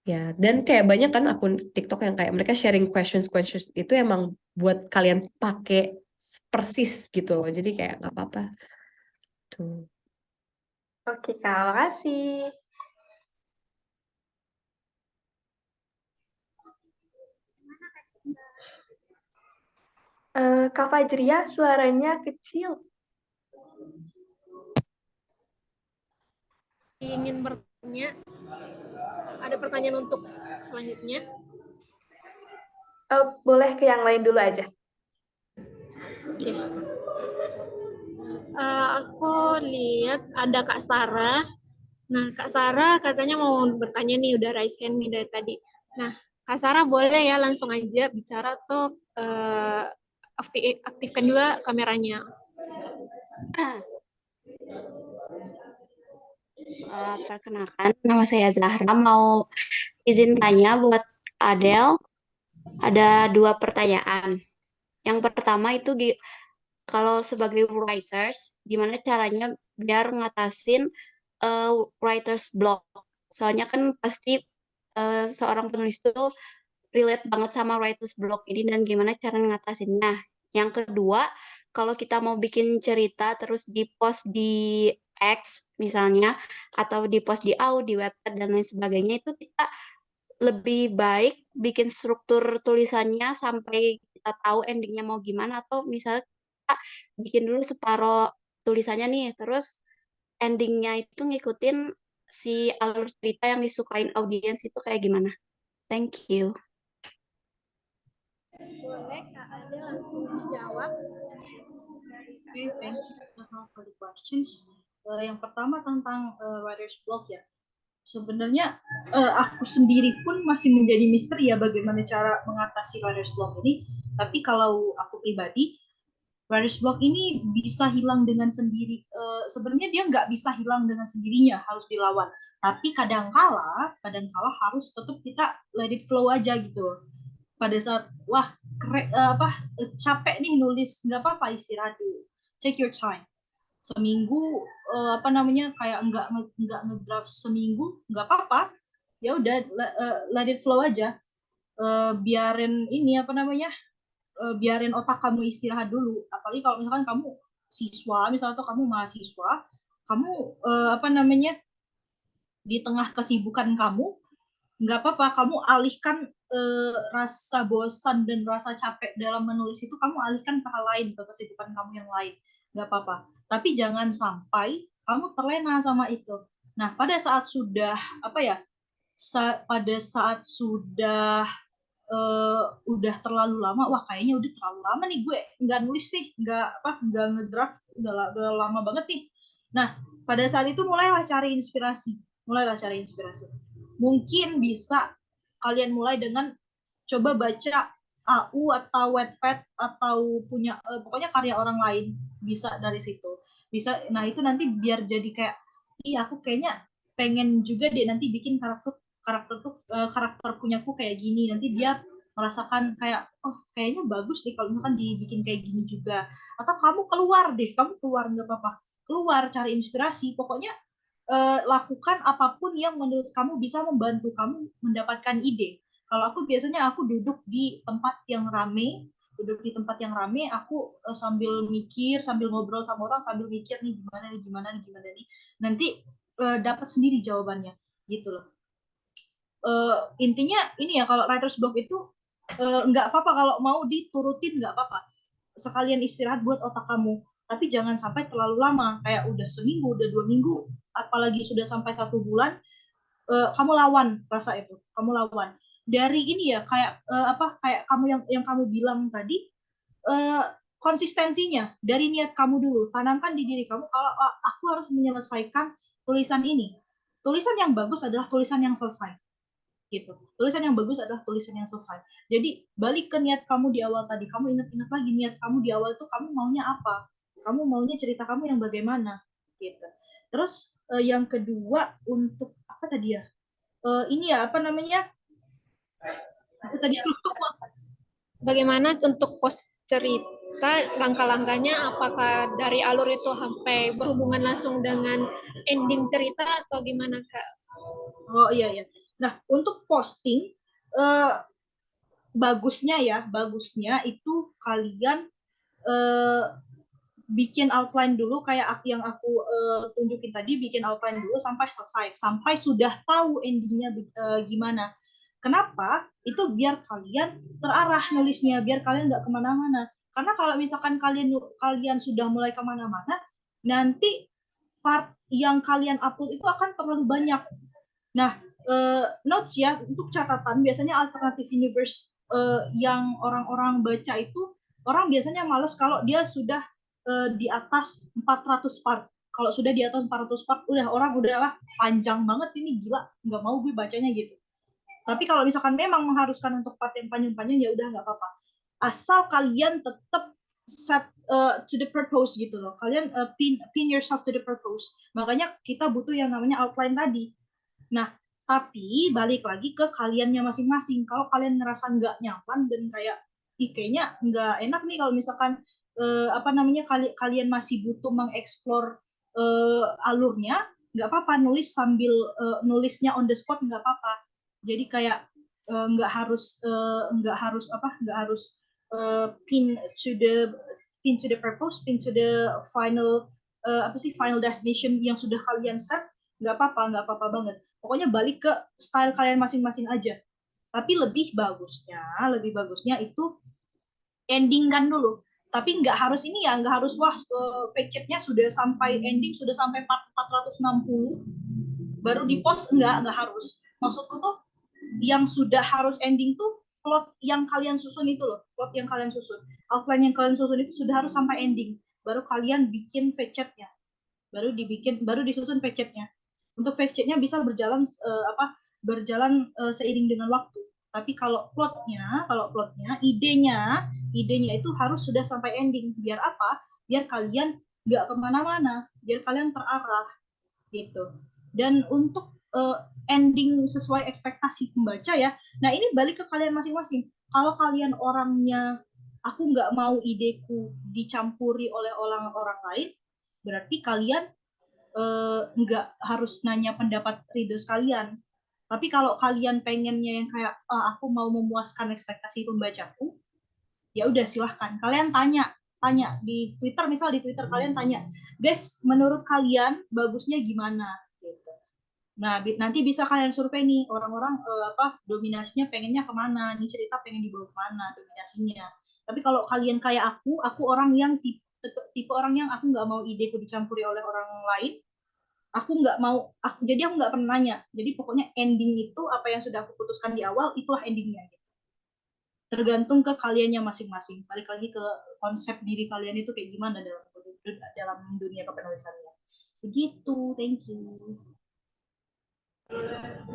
Ya, dan kayak banyak kan akun TikTok yang kayak mereka sharing questions itu emang buat kalian pakai persis gitu loh. Jadi kayak nggak apa-apa. Tuh. Oke, Kak, makasih. Kak Fajria, suaranya kecil. Ingin bertanya, ada pertanyaan untuk selanjutnya. Boleh ke yang lain dulu aja. Oke. Aku lihat ada Kak Sarah. Nah, Kak Sarah katanya mau bertanya nih, udah raise hand nih dari tadi. Nah, Kak Sarah boleh ya langsung aja bicara atau aktifkan juga kameranya. Perkenalkan, nama saya Zahra. Mau izin tanya buat Adele. Ada 2 pertanyaan. Yang pertama itu kalau sebagai writers, gimana caranya biar ngatasin writers block? Soalnya kan pasti seorang penulis itu relate banget sama writers block ini dan gimana cara ngatasinnya. Yang kedua, kalau kita mau bikin cerita terus di post di X misalnya atau di post di AU, di Wattpad dan lain sebagainya itu kita lebih baik bikin struktur tulisannya sampai kita tahu endingnya mau gimana atau misalnya kita bikin dulu separuh tulisannya nih terus endingnya itu ngikutin si alur cerita yang disukain audiens itu kayak gimana? Thank you. Boleh Kak Ade langsung dijawab. Okay, thank you for the questions. Yang pertama tentang writer's block ya. Sebenarnya aku sendiri pun masih menjadi misteri ya bagaimana cara mengatasi writer's block ini. Tapi kalau aku pribadi, writer's block ini bisa hilang dengan sendiri. Sebenarnya dia nggak bisa hilang dengan sendirinya, harus dilawan. Tapi kadangkala harus tetap kita let it flow aja gitu. Pada saat wah capek nih nulis, nggak apa-apa istirahat dulu. Take your time. Seminggu kayak nggak ngedraft seminggu nggak apa-apa, ya udah let it flow aja. Biarin biarin otak kamu istirahat dulu, apalagi kalau misalkan kamu siswa misalnya atau kamu mahasiswa, kamu di tengah kesibukan kamu nggak apa-apa kamu alihkan rasa bosan dan rasa capek dalam menulis itu, kamu alihkan ke hal lain, ke kesibukan kamu yang lain, nggak apa-apa. Tapi jangan sampai kamu terlena sama itu. Nah, pada saat sudah udah terlalu lama, wah kayaknya udah terlalu lama nih gue nggak nulis nih, nggak ngedraft, udah lama banget nih. Nah, pada saat itu mulailah cari inspirasi. Mungkin bisa kalian mulai dengan coba baca AU atau Wattpad atau punya pokoknya karya orang lain, bisa dari situ. Bisa, nah itu nanti biar jadi kayak, aku kayaknya pengen juga deh nanti bikin karakter punyaku kayak gini, nanti dia merasakan kayak oh kayaknya bagus deh kalau misalkan dibikin kayak gini juga. Atau kamu keluar nggak apa-apa, keluar cari inspirasi, pokoknya lakukan apapun yang menurut kamu bisa membantu kamu mendapatkan ide. Kalau aku biasanya duduk di tempat yang rame, aku sambil mikir, sambil ngobrol sama orang, sambil mikir nih gimana nih, nanti dapat sendiri jawabannya gitu loh. Intinya ini ya, kalau writer's block itu nggak apa-apa kalau mau diturutin, nggak apa-apa, sekalian istirahat buat otak kamu, tapi jangan sampai terlalu lama, kayak udah seminggu, udah 2 minggu, apalagi sudah sampai 1 bulan, kamu lawan rasa itu, kamu lawan dari ini ya, kayak kayak kamu yang kamu bilang tadi, konsistensinya dari niat kamu dulu, tanamkan di diri kamu kalau aku harus menyelesaikan tulisan ini. Tulisan yang bagus adalah tulisan yang selesai gitu. Tulisan yang bagus adalah tulisan yang selesai. Jadi balik ke niat kamu di awal tadi, kamu ingat-ingat lagi niat kamu di awal itu, kamu maunya apa, kamu maunya cerita kamu yang bagaimana gitu. Terus yang kedua untuk apa tadi ya? Ini ya apa namanya? Aku tadi Bagaimana untuk pos cerita, langkah-langkahnya, apakah dari alur itu sampai berhubungan langsung dengan ending cerita atau gimana, Kak? Oh iya ya. Nah, untuk posting bagusnya itu kalian eh, bikin outline dulu kayak yang aku tunjukin tadi, bikin outline dulu sampai selesai, sampai sudah tahu endingnya gimana. Kenapa? Itu biar kalian terarah nulisnya, biar kalian nggak kemana-mana. Karena kalau misalkan kalian sudah mulai kemana-mana, nanti part yang kalian upload itu akan terlalu banyak. Nah, notes ya, untuk catatan, biasanya alternative universe yang orang-orang baca itu, orang biasanya males kalau dia sudah di atas 400 part. Kalau sudah di atas 400 part, orang udah panjang banget ini, gila, nggak mau gue bacanya gitu. Tapi kalau misalkan memang mengharuskan untuk part yang panjang-panjang, ya udah nggak apa-apa. Asal kalian tetap set to the purpose gitu loh. Kalian pin yourself to the purpose. Makanya kita butuh yang namanya outline tadi. Nah, tapi balik lagi ke kaliannya masing-masing. Kalau kalian ngerasa nggak nyaman dan kayak, kayaknya nggak enak nih kalau misalkan kalian masih butuh mengeksplor alurnya, nggak apa-apa, nulis sambil nulisnya on the spot, nggak apa-apa. Jadi kayak nggak harus pin to the purpose, pin to the final final destination yang sudah kalian set, nggak apa-apa banget. Pokoknya balik ke style kalian masing-masing aja. Tapi lebih bagusnya itu endingkan dulu. Tapi nggak harus ini ya, nggak harus fake chatnya sudah sampai ending, sudah sampai 460 baru di post, nggak harus. Maksudku tuh yang sudah harus ending tuh plot yang kalian susun itu loh, plot yang kalian susun, outline yang kalian susun itu sudah harus sampai ending, baru kalian bikin fake chatnya, baru disusun fake chatnya. Untuk fake chatnya bisa berjalan seiring dengan waktu. Tapi kalau plotnya, idenya itu harus sudah sampai ending. Biar apa? Biar kalian nggak kemana-mana, biar kalian terarah gitu. Dan untuk ending sesuai ekspektasi pembaca ya. Nah ini balik ke kalian masing-masing. Kalau kalian orangnya, aku nggak mau ideku dicampuri oleh orang-orang lain, berarti kalian nggak harus nanya pendapat readers kalian. Tapi kalau kalian pengennya yang kayak aku mau memuaskan ekspektasi pembacaku, ya udah silahkan. Kalian tanya di Twitter, misal di Twitter kalian tanya, guys, menurut kalian bagusnya gimana? Gitu. Nah, nanti bisa kalian survei nih orang-orang dominasinya pengennya kemana, nih cerita pengen dibawa kemana dominasinya. Tapi kalau kalian kayak aku orang yang tipe orang yang aku nggak mau ideku dicampuri oleh orang lain, jadi aku nggak pernah nanya. Jadi pokoknya ending itu apa yang sudah aku putuskan di awal, itulah endingnya. Tergantung ke kaliannya masing-masing. Balik lagi ke konsep diri kalian itu kayak gimana dalam dunia kepenulisannya. Begitu, thank you.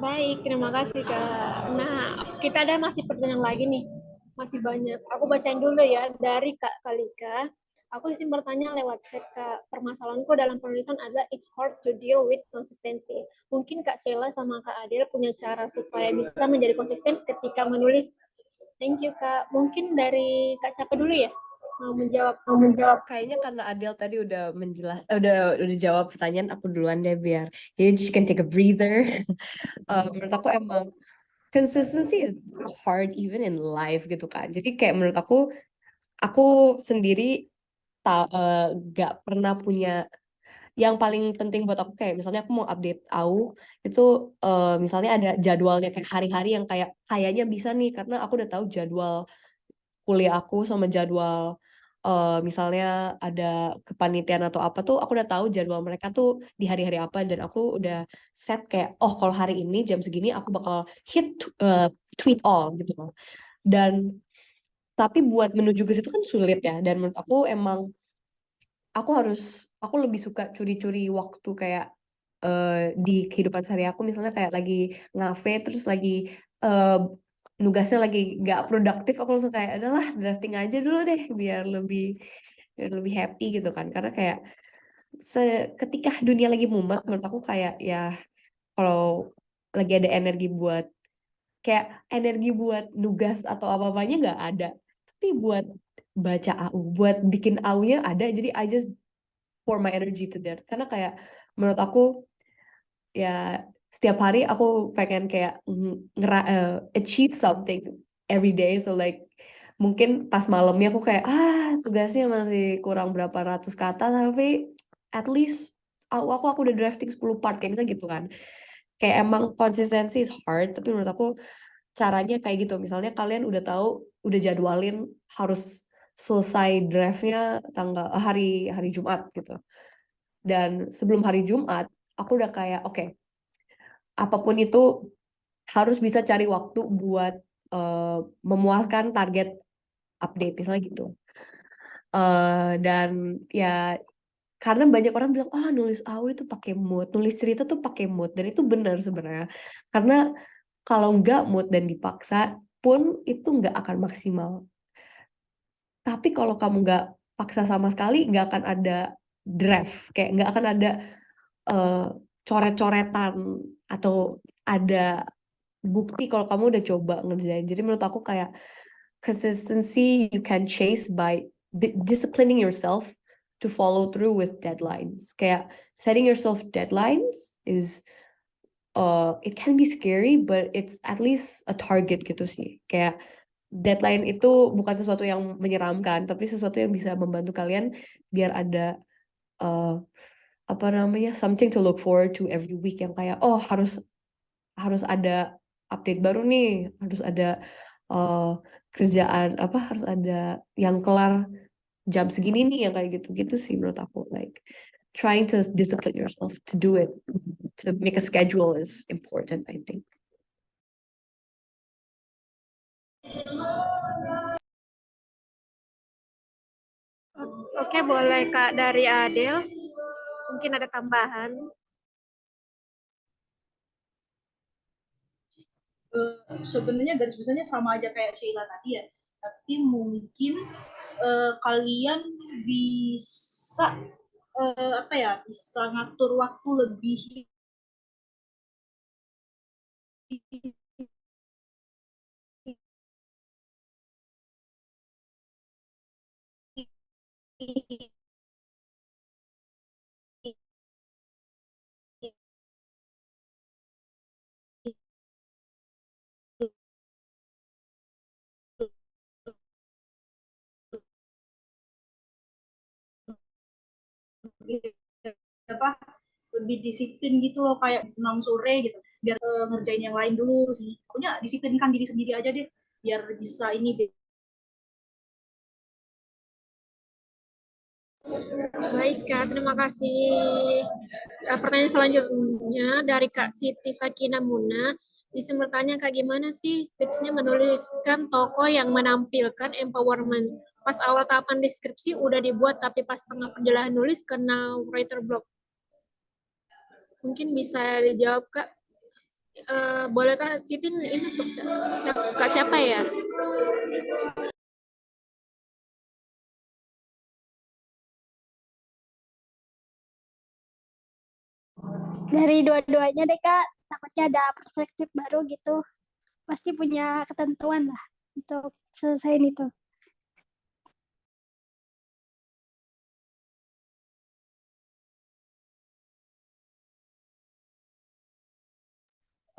Baik, terima kasih, Kak. Nah, kita ada masih pertanyaan lagi nih. Masih banyak. Aku bacain dulu ya dari Kak Kalika. Aku izin bertanya lewat chat, Kak. Permasalahanku dalam penulisan adalah it's hard to deal with consistency. Mungkin Kak Sheila sama Kak Adil punya cara supaya bisa menjadi konsisten ketika menulis. Thank you, Kak. Mungkin dari Kak siapa dulu ya? Mau menjawab. Kayaknya karena Adele tadi udah udah jawab pertanyaan, aku duluan deh biar you just can take a breather. Menurut aku emang consistency is hard even in life gitu kan. Jadi kayak menurut aku sendiri gak pernah punya yang paling penting buat aku, kayak misalnya aku mau update AU itu misalnya ada jadwalnya kayak hari-hari yang kayaknya bisa nih karena aku udah tahu jadwal kuliah aku sama jadwal misalnya ada kepanitiaan atau apa tuh aku udah tahu jadwal mereka tuh di hari-hari apa, dan aku udah set kayak kalau hari ini jam segini aku bakal hit tweet all gitu loh. Dan tapi buat menuju ke situ kan sulit ya, dan menurut aku emang aku lebih suka curi-curi waktu kayak di kehidupan sehari aku, misalnya kayak lagi ngafe terus lagi nugasnya lagi gak produktif, aku langsung kayak adalah drafting aja dulu deh biar lebih happy gitu kan, karena kayak ketika dunia lagi mumet, menurut aku kayak ya kalau lagi ada energi buat nugas atau apa-apanya nggak ada. Tapi buat baca AU, buat bikin AU-nya ada. Jadi I just pour my energy to that. Karena kayak menurut aku ya setiap hari aku pengen kayak achieve something every day. So like mungkin pas malamnya aku kayak tugasnya masih kurang berapa ratus kata, tapi at least aku udah drafting 10 part kayak gitu kan. Kayak emang konsistensi is hard, tapi menurut aku caranya kayak gitu. Misalnya kalian udah tahu, udah jadwalin harus selesai draftnya hari Jumat gitu. Dan sebelum hari Jumat, aku udah kayak oke, apapun itu harus bisa cari waktu buat memuaskan target update misalnya gitu. Dan ya karena banyak orang bilang nulis AW itu pakai mood, nulis cerita tuh pakai mood, dan itu benar sebenarnya. Karena kalau nggak mood dan dipaksa pun itu nggak akan maksimal. Tapi kalau kamu nggak paksa sama sekali, nggak akan ada draft, kayak nggak akan ada coret-coretan atau ada bukti kalau kamu udah coba ngerjain. Jadi menurut aku kayak consistency you can chase by disciplining yourself to follow through with deadlines. Kayak setting yourself deadlines is it can be scary, but it's at least a target gitu sih. Kayak deadline itu bukan sesuatu yang menyeramkan, tapi sesuatu yang bisa membantu kalian biar ada something to look forward to every week, yang kayak harus ada update baru nih, harus ada kerjaan harus ada yang kelar jam segini nih, yang kayak gitu-gitu sih menurut aku. Like trying to discipline yourself to do it, to make a schedule is important, I think. Oke, boleh Kak dari Adel. Mungkin ada tambahan. Sebenarnya garis besarnya sama aja kayak Sheila tadi ya, tapi mungkin kalian bisa bisa ngatur waktu lebih lebih disiplin gitu loh, kayak 6 sore gitu, biar ngerjain yang lain dulu sih. Pokoknya disiplinkan diri sendiri aja deh, biar bisa ini. Baik Kak, terima kasih. Pertanyaan selanjutnya dari Kak Siti Sakina Muna. Bisa bertanya Kak, gimana sih tipsnya menuliskan tokoh yang menampilkan empowerment? Pas awal tahapan deskripsi udah dibuat, tapi pas tengah perjalanan nulis kena writer block. Mungkin bisa dijawab Kak. Boleh Kak Siti, ini untuk Kak siapa ya? Dari dua-duanya deh Kak, takutnya ada perspektif baru gitu. Pasti punya ketentuan lah untuk selesaiin itu.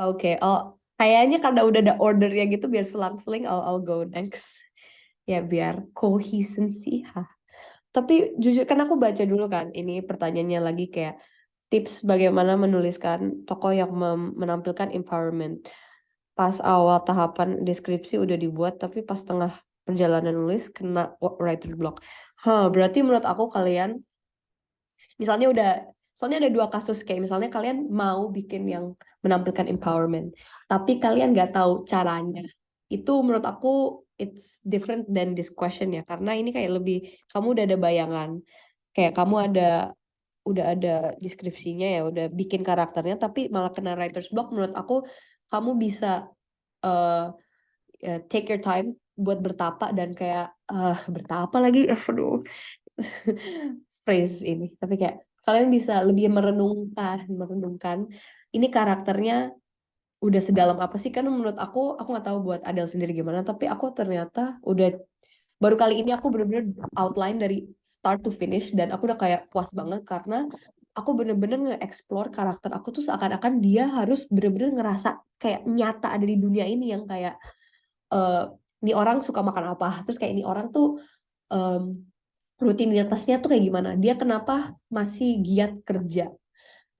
Oke, kayaknya karena udah ada ordernya gitu, biar selang-seling I'll go next. Ya biar consistency. Tapi jujur kan aku baca dulu kan, ini pertanyaannya lagi kayak tips bagaimana menuliskan tokoh yang menampilkan empowerment. Pas awal tahapan deskripsi udah dibuat, tapi pas tengah perjalanan nulis kena writer block. Berarti menurut aku kalian, misalnya soalnya ada dua kasus, kayak misalnya kalian mau bikin yang menampilkan empowerment, tapi kalian nggak tahu caranya. Itu menurut aku it's different than this question ya, karena ini kayak lebih kamu udah ada bayangan, kayak kamu udah ada deskripsinya ya, udah bikin karakternya, tapi malah kena writer's block. Menurut aku kamu bisa take your time buat bertapa, dan kayak bertapa lagi, aduh phrase ini, tapi kayak kalian bisa lebih merenungkan ini karakternya udah sedalam apa sih. Kan menurut aku nggak tahu buat Adele sendiri gimana, tapi aku ternyata baru kali ini aku bener-bener outline dari start to finish, dan aku udah kayak puas banget karena aku bener-bener nge-explore karakter aku tuh seakan-akan dia harus bener-bener ngerasa kayak nyata ada di dunia ini, yang kayak ini orang suka makan apa, terus kayak ini orang tuh rutinitasnya tuh kayak gimana, dia kenapa masih giat kerja,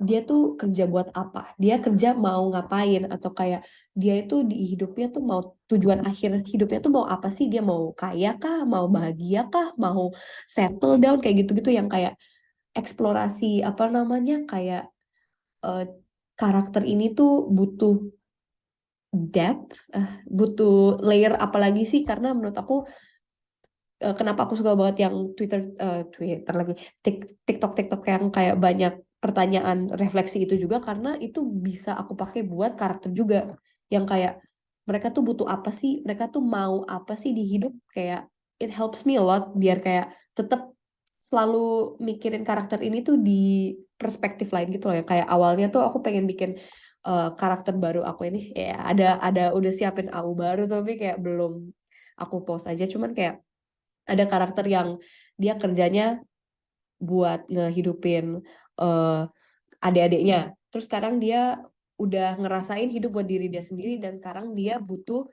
dia tuh kerja buat apa, dia kerja mau ngapain, atau kayak dia itu di hidupnya tuh mau tujuan akhir hidupnya tuh mau apa sih, dia mau kaya kah, mau bahagia kah, mau settle down, kayak gitu-gitu, yang kayak eksplorasi apa namanya, kayak eh, karakter ini tuh butuh depth, butuh layer apalagi sih, karena menurut aku kenapa aku suka banget yang Twitter lagi, TikTok yang kayak banyak pertanyaan refleksi itu juga, karena itu bisa aku pakai buat karakter juga, yang kayak mereka tuh butuh apa sih, mereka tuh mau apa sih di hidup, kayak it helps me a lot biar kayak tetap selalu mikirin karakter ini tuh di perspektif lain gitu loh ya. Kayak awalnya tuh aku pengen bikin karakter baru aku ini ya, ada udah siapin AU baru, tapi kayak belum aku post aja, cuman kayak ada karakter yang dia kerjanya buat ngehidupin adik-adiknya. Terus sekarang dia udah ngerasain hidup buat diri dia sendiri, dan sekarang dia butuh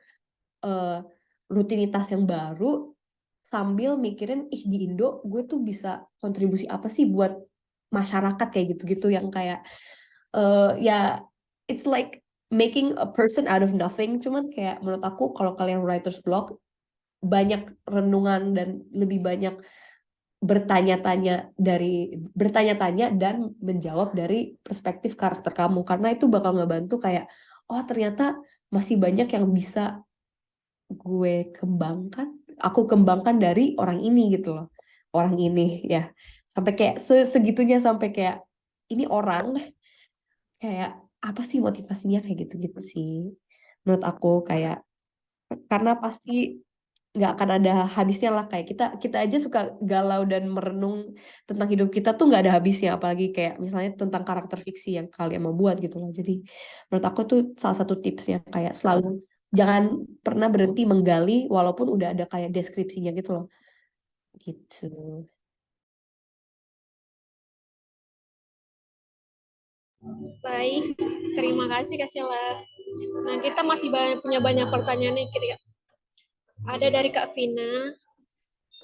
rutinitas yang baru sambil mikirin, di Indo gue tuh bisa kontribusi apa sih buat masyarakat, kayak gitu-gitu, yang kayak ya it's like making a person out of nothing. Cuman kayak menurut aku kalau kalian writer's block, banyak renungan dan lebih banyak bertanya-tanya dan menjawab dari perspektif karakter kamu, karena itu bakal ngebantu kayak, oh ternyata masih banyak yang bisa aku kembangkan dari orang ini gitu loh, orang ini ya, sampai kayak segitunya, sampai kayak ini orang kayak apa sih motivasinya, kayak gitu-gitu sih menurut aku. Kayak karena pasti nggak akan ada habisnya lah, kayak kita kita aja suka galau dan merenung tentang hidup kita tuh nggak ada habisnya, apalagi kayak misalnya tentang karakter fiksi yang kalian mau buat gitu loh. Jadi menurut aku tuh salah satu tipsnya kayak selalu jangan pernah berhenti menggali walaupun udah ada kayak deskripsinya gitu loh, gitu. Baik, terima kasih Kak Sheila. Nah, kita masih punya banyak pertanyaan nih. Ada dari Kak Vina,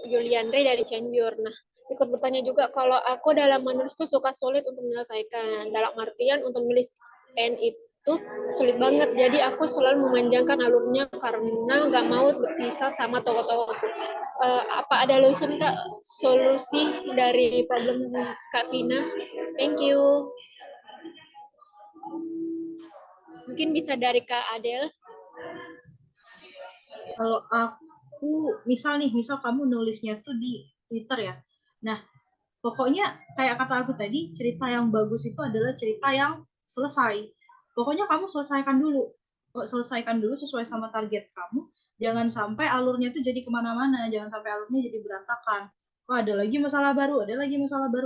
Yuliandre dari Cianjur. Nah, ikut bertanya juga, kalau aku dalam menulis tuh suka sulit untuk menyelesaikan. Dalam artian untuk menulis N itu sulit banget. Jadi aku selalu memanjangkan alurnya karena nggak mau berpisah sama tokoh-tokoh aku. Apa ada solusi dari problem Kak Vina? Thank you. Mungkin bisa dari Kak Adel. Kalau aku misal kamu nulisnya tuh di Twitter ya. Nah, pokoknya kayak kata aku tadi, cerita yang bagus itu adalah cerita yang selesai. Pokoknya kamu selesaikan dulu sesuai sama target kamu. Jangan sampai alurnya tuh jadi kemana-mana, jangan sampai alurnya jadi berantakan. Kok ada lagi masalah baru,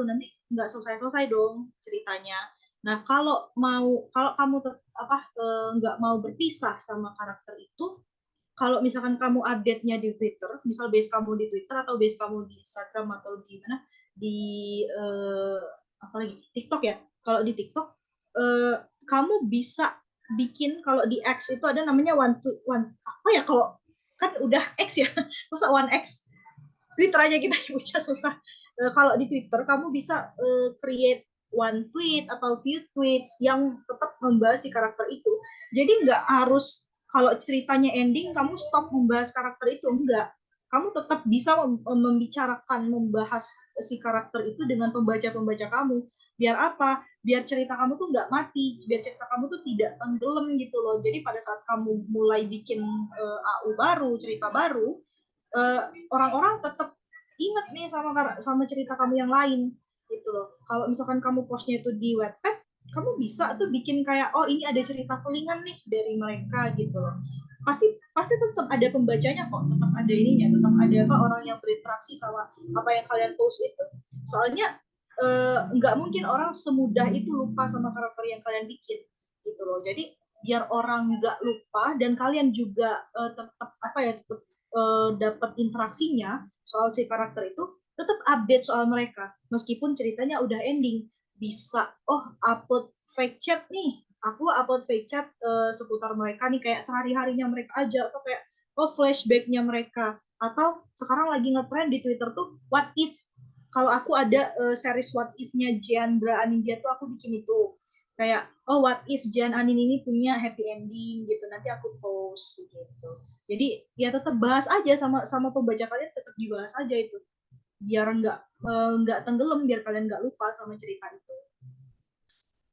nanti nggak selesai-selesai dong ceritanya. Nah, kalau kamu nggak mau berpisah sama karakter itu, kalau misalkan kamu update-nya di Twitter, misal base kamu di Twitter atau base kamu di Instagram atau di mana, di apalagi TikTok ya. Kalau di TikTok kamu bisa bikin, kalau di X itu ada namanya one apa ya, kalau kan udah X ya, masa one X, Twitter aja kita nyebutnya susah. Kalau di Twitter kamu bisa create one tweet atau few tweets yang tetap membahas si karakter itu. Jadi nggak harus kalau ceritanya ending kamu stop membahas karakter itu, enggak. Kamu tetap bisa membahas si karakter itu dengan pembaca-pembaca kamu. Biar apa? Biar cerita kamu tuh nggak mati, biar cerita kamu tuh tidak tenggelam gitu loh. Jadi pada saat kamu mulai bikin AU baru, cerita baru, orang-orang tetap inget nih sama cerita kamu yang lain gitu loh. Kalau misalkan kamu postnya itu di Wattpad, kamu bisa tuh bikin kayak, oh ini ada cerita selingan nih dari mereka gitu loh. Pasti tetap ada pembacanya kok, tetap ada ininya, tetap ada orang yang berinteraksi sama apa yang kalian post itu. Soalnya nggak mungkin orang semudah itu lupa sama karakter yang kalian bikin gitu loh. Jadi biar orang nggak lupa dan kalian juga tetap dapat interaksinya soal si karakter itu, tetap update soal mereka meskipun ceritanya udah ending. Bisa upload fake chat nih, aku upload fake chat seputar mereka nih, kayak sehari-harinya mereka aja, atau kayak flashbacknya mereka. Atau sekarang lagi ngetrend di Twitter tuh what if, kalau aku ada series what if-nya Giandra Anindya tuh aku bikin itu kayak what if Jian Anin ini punya happy ending gitu, nanti aku post gitu. Jadi ya tetap bahas aja sama pembaca kalian, tetap dibahas aja itu biar nggak tenggelam, biar kalian nggak lupa sama cerita itu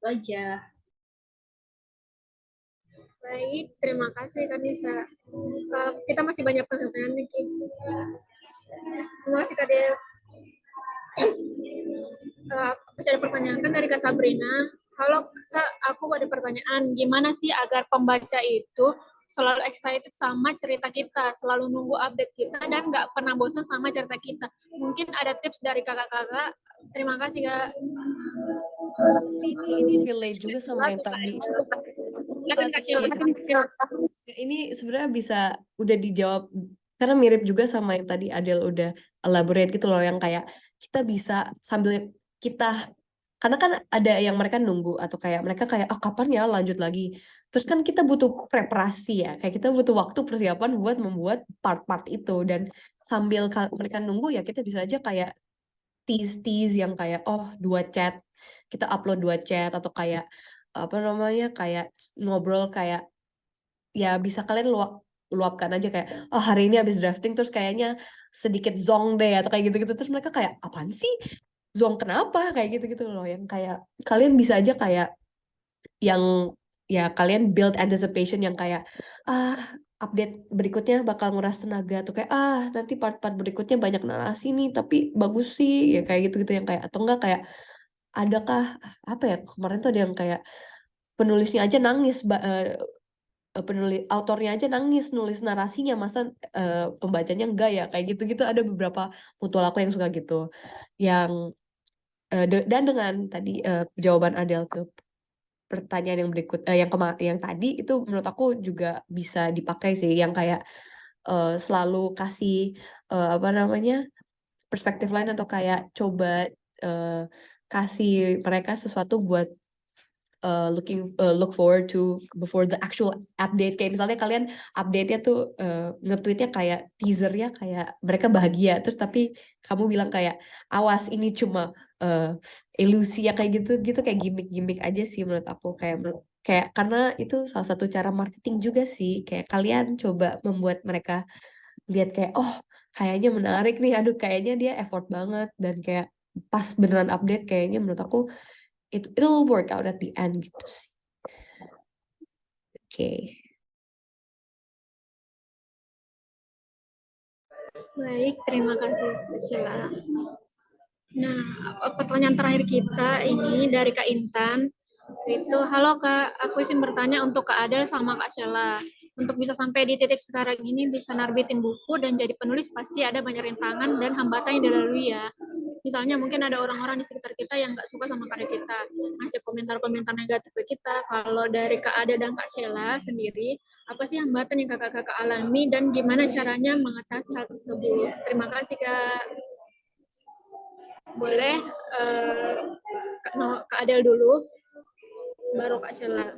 aja. Baik, terima kasih Kak Nisa. Kita masih banyak pertanyaan nih, Ki. Terima kasih Kak Del. Masih ada pertanyaan kan dari Kak Sabrina. Halo Kak, aku ada pertanyaan. Gimana sih agar pembaca itu selalu excited sama cerita kita, selalu nunggu update kita, dan nggak pernah bosan sama cerita kita? Mungkin ada tips dari kakak-kakak. Terima kasih Kak. Ini relate juga sama yang tadi. Silakan Kak Sheila. Ini sebenarnya bisa udah dijawab karena mirip juga sama yang tadi Adel udah elaborate gitu loh, yang kayak kita bisa sambil kita, karena kan ada yang mereka nunggu atau kayak mereka kayak kapan ya lanjut lagi, terus kan kita butuh preparasi ya, kayak kita butuh waktu persiapan buat membuat part-part itu, dan sambil mereka nunggu ya kita bisa aja kayak tease yang kayak 2 chat, kita upload 2 chat, atau kayak apa namanya, kayak ngobrol, kayak ya bisa kalian luapkan aja kayak hari ini habis drafting terus kayaknya sedikit zong deh, atau kayak gitu-gitu, terus mereka kayak apaan sih zong, kenapa, kayak gitu-gitu loh, yang kayak kalian bisa aja kayak yang ya kalian build anticipation yang kayak update berikutnya bakal nguras tenaga, atau kayak nanti part-part berikutnya banyak narasi nih tapi bagus sih, ya kayak gitu-gitu, yang kayak atau enggak kayak adakah apa ya, kemarin tuh ada yang kayak penulisnya aja nangis, autornya aja nangis nulis narasinya, masa pembacanya enggak ya, kayak gitu-gitu. Ada beberapa mutual aku yang suka gitu, yang dan dengan tadi jawaban Adele ke pertanyaan yang berikut, yang tadi itu menurut aku juga bisa dipakai sih, yang kayak selalu kasih apa namanya, perspektif lain, atau kayak coba kasih mereka sesuatu buat look forward to before the actual update. Kayak misalnya kalian update-nya tuh nge-tweetnya kayak teasernya kayak mereka bahagia, terus tapi kamu bilang kayak awas ini cuma ilusi ya, kayak gitu kayak gimmick aja sih menurut aku, kayak karena itu salah satu cara marketing juga sih, kayak kalian coba membuat mereka lihat kayak kayaknya menarik nih, aduh kayaknya dia effort banget, dan kayak pas beneran update kayaknya menurut aku it'll work out at the end gitu sih. Oke. Baik, terima kasih Sheila. Nah, pertanyaan terakhir kita ini dari Kak Intan. Itu, halo Kak, aku izin bertanya untuk Kak Adel sama Kak Sheila. Untuk bisa sampai di titik sekarang ini, bisa narbitin buku dan jadi penulis, pasti ada banyak rintangan dan hambatan yang dilalui ya. Misalnya mungkin ada orang-orang di sekitar kita yang nggak suka sama karya kita, ngasih komentar-komentar negatif ke kita. Kalau dari Kak Adel dan Kak Sheila sendiri, apa sih hambatan yang kakak-kakak alami dan gimana caranya mengatasi hal tersebut? Terima kasih Kak. Boleh Kak Adel dulu, baru Kak Sheila.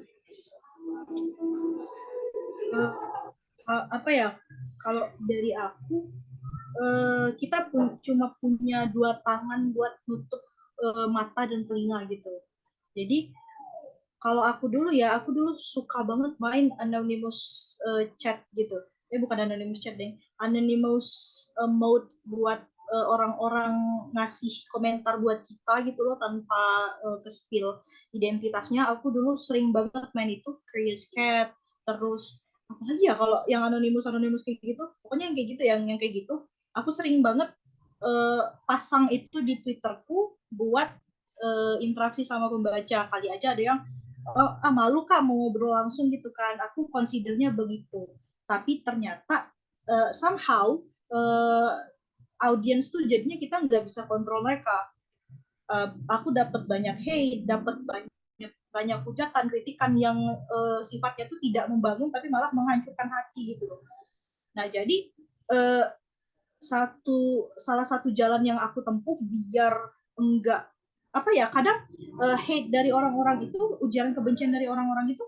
Apa ya, kalau dari aku kita cuma punya 2 tangan buat nutup mata dan telinga gitu. Jadi kalau aku dulu suka banget main anonymous chat gitu. Bukan anonymous chat deh, anonymous mode buat orang-orang ngasih komentar buat kita gitu loh, tanpa ke-spill identitasnya. Aku dulu sering banget main itu, Curious Cat, terus apalagi ya kalau yang anonymous kayak gitu, pokoknya yang kayak gitu, yang kayak gitu aku sering banget pasang itu di Twitterku buat interaksi sama pembaca. Kali aja ada yang malu Kak mau ngobrol langsung gitu kan, aku considernya begitu. Tapi ternyata somehow audience tuh jadinya kita nggak bisa kontrol mereka. aku dapat banyak hate, dapat banyak hujatan, kritikan yang sifatnya tuh tidak membangun tapi malah menghancurkan hati gitu loh. Nah, jadi salah satu jalan yang aku tempuh biar enggak apa ya, kadang hate dari orang-orang itu, ujaran kebencian dari orang-orang itu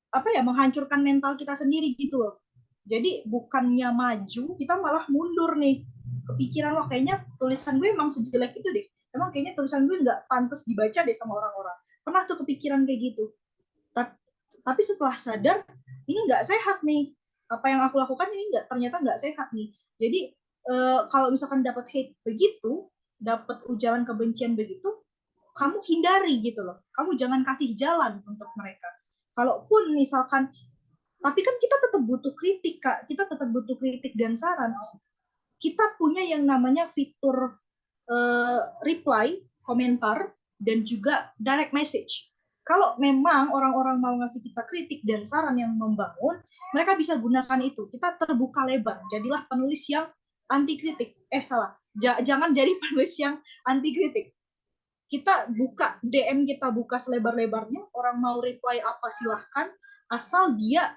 apa ya, menghancurkan mental kita sendiri gitu loh. Jadi bukannya maju, kita malah mundur nih. Kepikiran, wah kayaknya tulisan gue emang sejelek itu deh. Emang kayaknya tulisan gue nggak pantas dibaca deh sama orang-orang. Pernah tuh kepikiran kayak gitu. Tapi setelah sadar, ini nggak sehat nih. Apa yang aku lakukan ini ternyata nggak sehat nih. Jadi kalau misalkan dapat hate begitu, dapat ujaran kebencian begitu, kamu hindari gitu loh. Kamu jangan kasih jalan untuk mereka. Kalaupun misalkan, tapi kan kita tetap butuh kritik, Kak. Kita tetap butuh kritik dan saran. Kita punya yang namanya fitur reply, komentar, dan juga direct message. Kalau memang orang-orang mau ngasih kita kritik dan saran yang membangun, mereka bisa gunakan itu. Kita terbuka lebar. Jadilah penulis yang anti kritik. Jangan jadi penulis yang anti kritik. Kita buka DM, kita buka selebar-lebarnya, orang mau reply apa silahkan, asal dia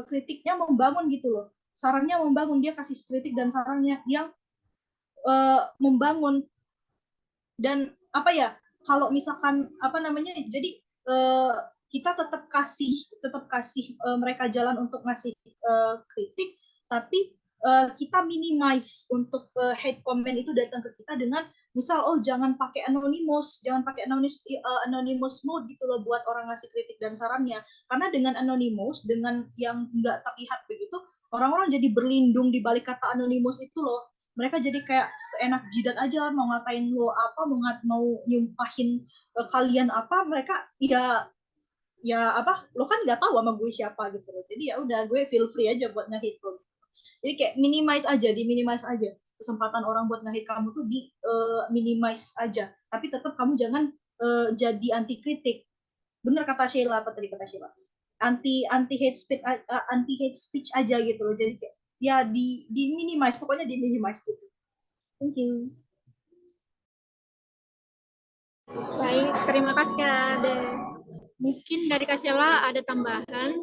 kritiknya membangun gitu loh, sarannya membangun, dia kasih kritik dan sarannya yang membangun. Dan apa ya, kalau misalkan apa namanya, jadi kita tetap kasih mereka jalan untuk ngasih kritik, tapi kita minimize untuk hate comment itu datang ke kita dengan misal, oh jangan pakai anonymous mode gitu loh buat orang ngasih kritik dan sarannya. Karena dengan anonymous, dengan yang nggak terlihat begitu, orang-orang jadi berlindung di balik kata anonymous itu loh. Mereka jadi kayak seenak jidat aja, mau ngatain lo apa, mau nyumpahin kalian apa, mereka ya apa, lo kan nggak tahu sama gue siapa gitu loh. Jadi ya udah, gue feel free aja buat nge-hate lo. Jadi kayak minimize aja kesempatan orang buat nge-hate kamu tuh, di minimize aja. Tapi tetap kamu jangan jadi anti kritik. Bener kata Sheila, apa tadi kata Sheila? Anti hate speech aja gitu loh. Jadi kayak ya di minimize, pokoknya di minimize gitu. Thank you. Baik, terima kasih Kak Ade. Mungkin dari Kak Sheila ada tambahan.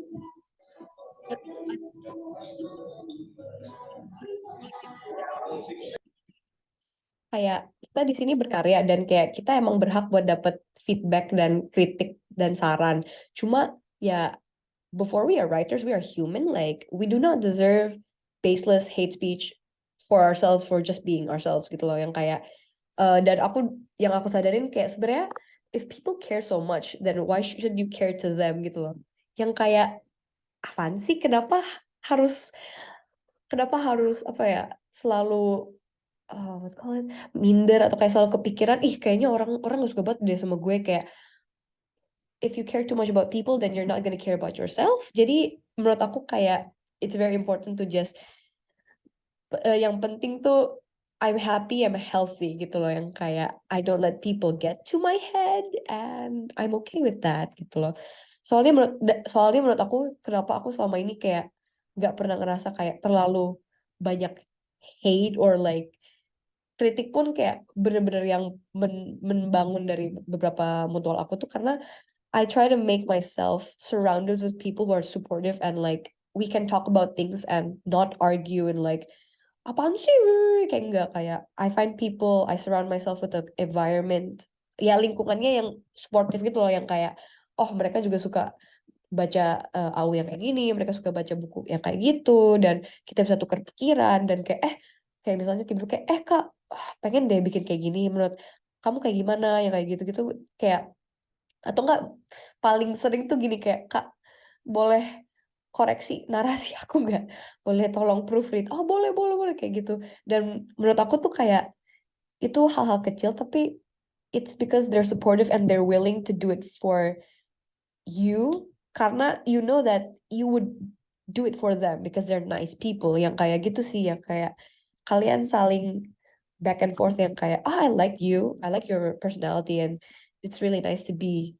Kayak kita di sini berkarya dan kayak kita emang berhak buat dapet feedback dan kritik dan saran. Cuma ya, before we are writers, we are human. Like, we do not deserve baseless hate speech for ourselves, for just being ourselves gitu loh. Yang kayak dan yang aku sadarin kayak sebenarnya if people care so much, then why should you care to them gitu loh. Yang kayak apaan sih, kenapa harus apa ya, selalu what's called minder atau kayak selalu kepikiran, ih kayaknya orang gak suka banget deh sama gue. Kayak if you care too much about people, then you're not gonna care about yourself. Jadi menurut aku kayak it's very important to just yang penting tuh I'm happy, I'm healthy gitu loh. Yang kayak I don't let people get to my head and I'm okay with that gitu loh. Soalnya menurut aku, kenapa aku selama ini kayak gak pernah ngerasa kayak terlalu banyak hate or like kritik pun kayak bener-bener yang membangun dari beberapa mutual aku tuh, karena I try to make myself surrounded with people who are supportive and like we can talk about things and not argue and like apaan sih, kayak enggak, kayak I find people, I surround myself with the environment, ya lingkungannya yang supportive gitu loh, yang kayak oh mereka juga suka baca AU yang kayak gini, mereka suka baca buku yang kayak gitu, dan kita bisa tukar pikiran, dan kayak kayak misalnya tiba-tiba kayak Kak, pengen deh bikin kayak gini, menurut kamu kayak gimana, yang kayak gitu-gitu, kayak atau enggak paling sering tuh gini, kayak Kak boleh koreksi narasi aku nggak, boleh tolong proofread, oh boleh kayak gitu. Dan menurut aku tuh kayak itu hal-hal kecil, tapi it's because they're supportive and they're willing to do it for you, karena you know that you would do it for them because they're nice people. Yang kayak gitu sih, yang kayak kalian saling back and forth, yang kayak I like you, I like your personality, and it's really nice to be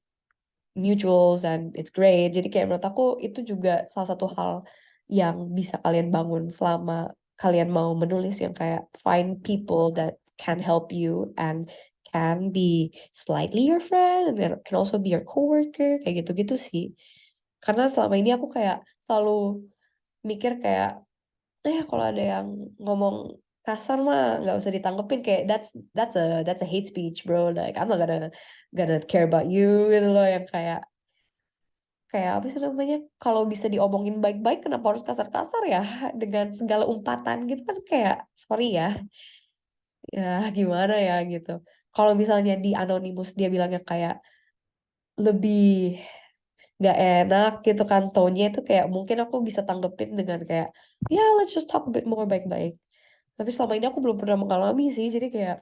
mutuals and it's great. Jadi kayak menurut aku itu juga salah satu hal yang bisa kalian bangun selama kalian mau menulis, yang kayak find people that can help you and can be slightly your friend and then can also be your coworker kayak gitu-gitu sih. Karena selama ini aku kayak selalu mikir kayak kalau ada yang ngomong kasar mah nggak usah ditanggepin, kayak that's a hate speech bro, like I'm not gonna care about you gitu loh, yang kayak apa sih namanya, kalau bisa diomongin baik-baik kenapa harus kasar-kasar ya dengan segala umpatan gitu kan, kayak sorry ya gimana ya gitu. Kalau misalnya di Anonymous dia bilangnya kayak lebih nggak enak gitu kan tone-nya, itu kayak mungkin aku bisa tanggepin dengan kayak let's just talk a bit more baik-baik. Tapi selama ini aku belum pernah mengalami sih, jadi kayak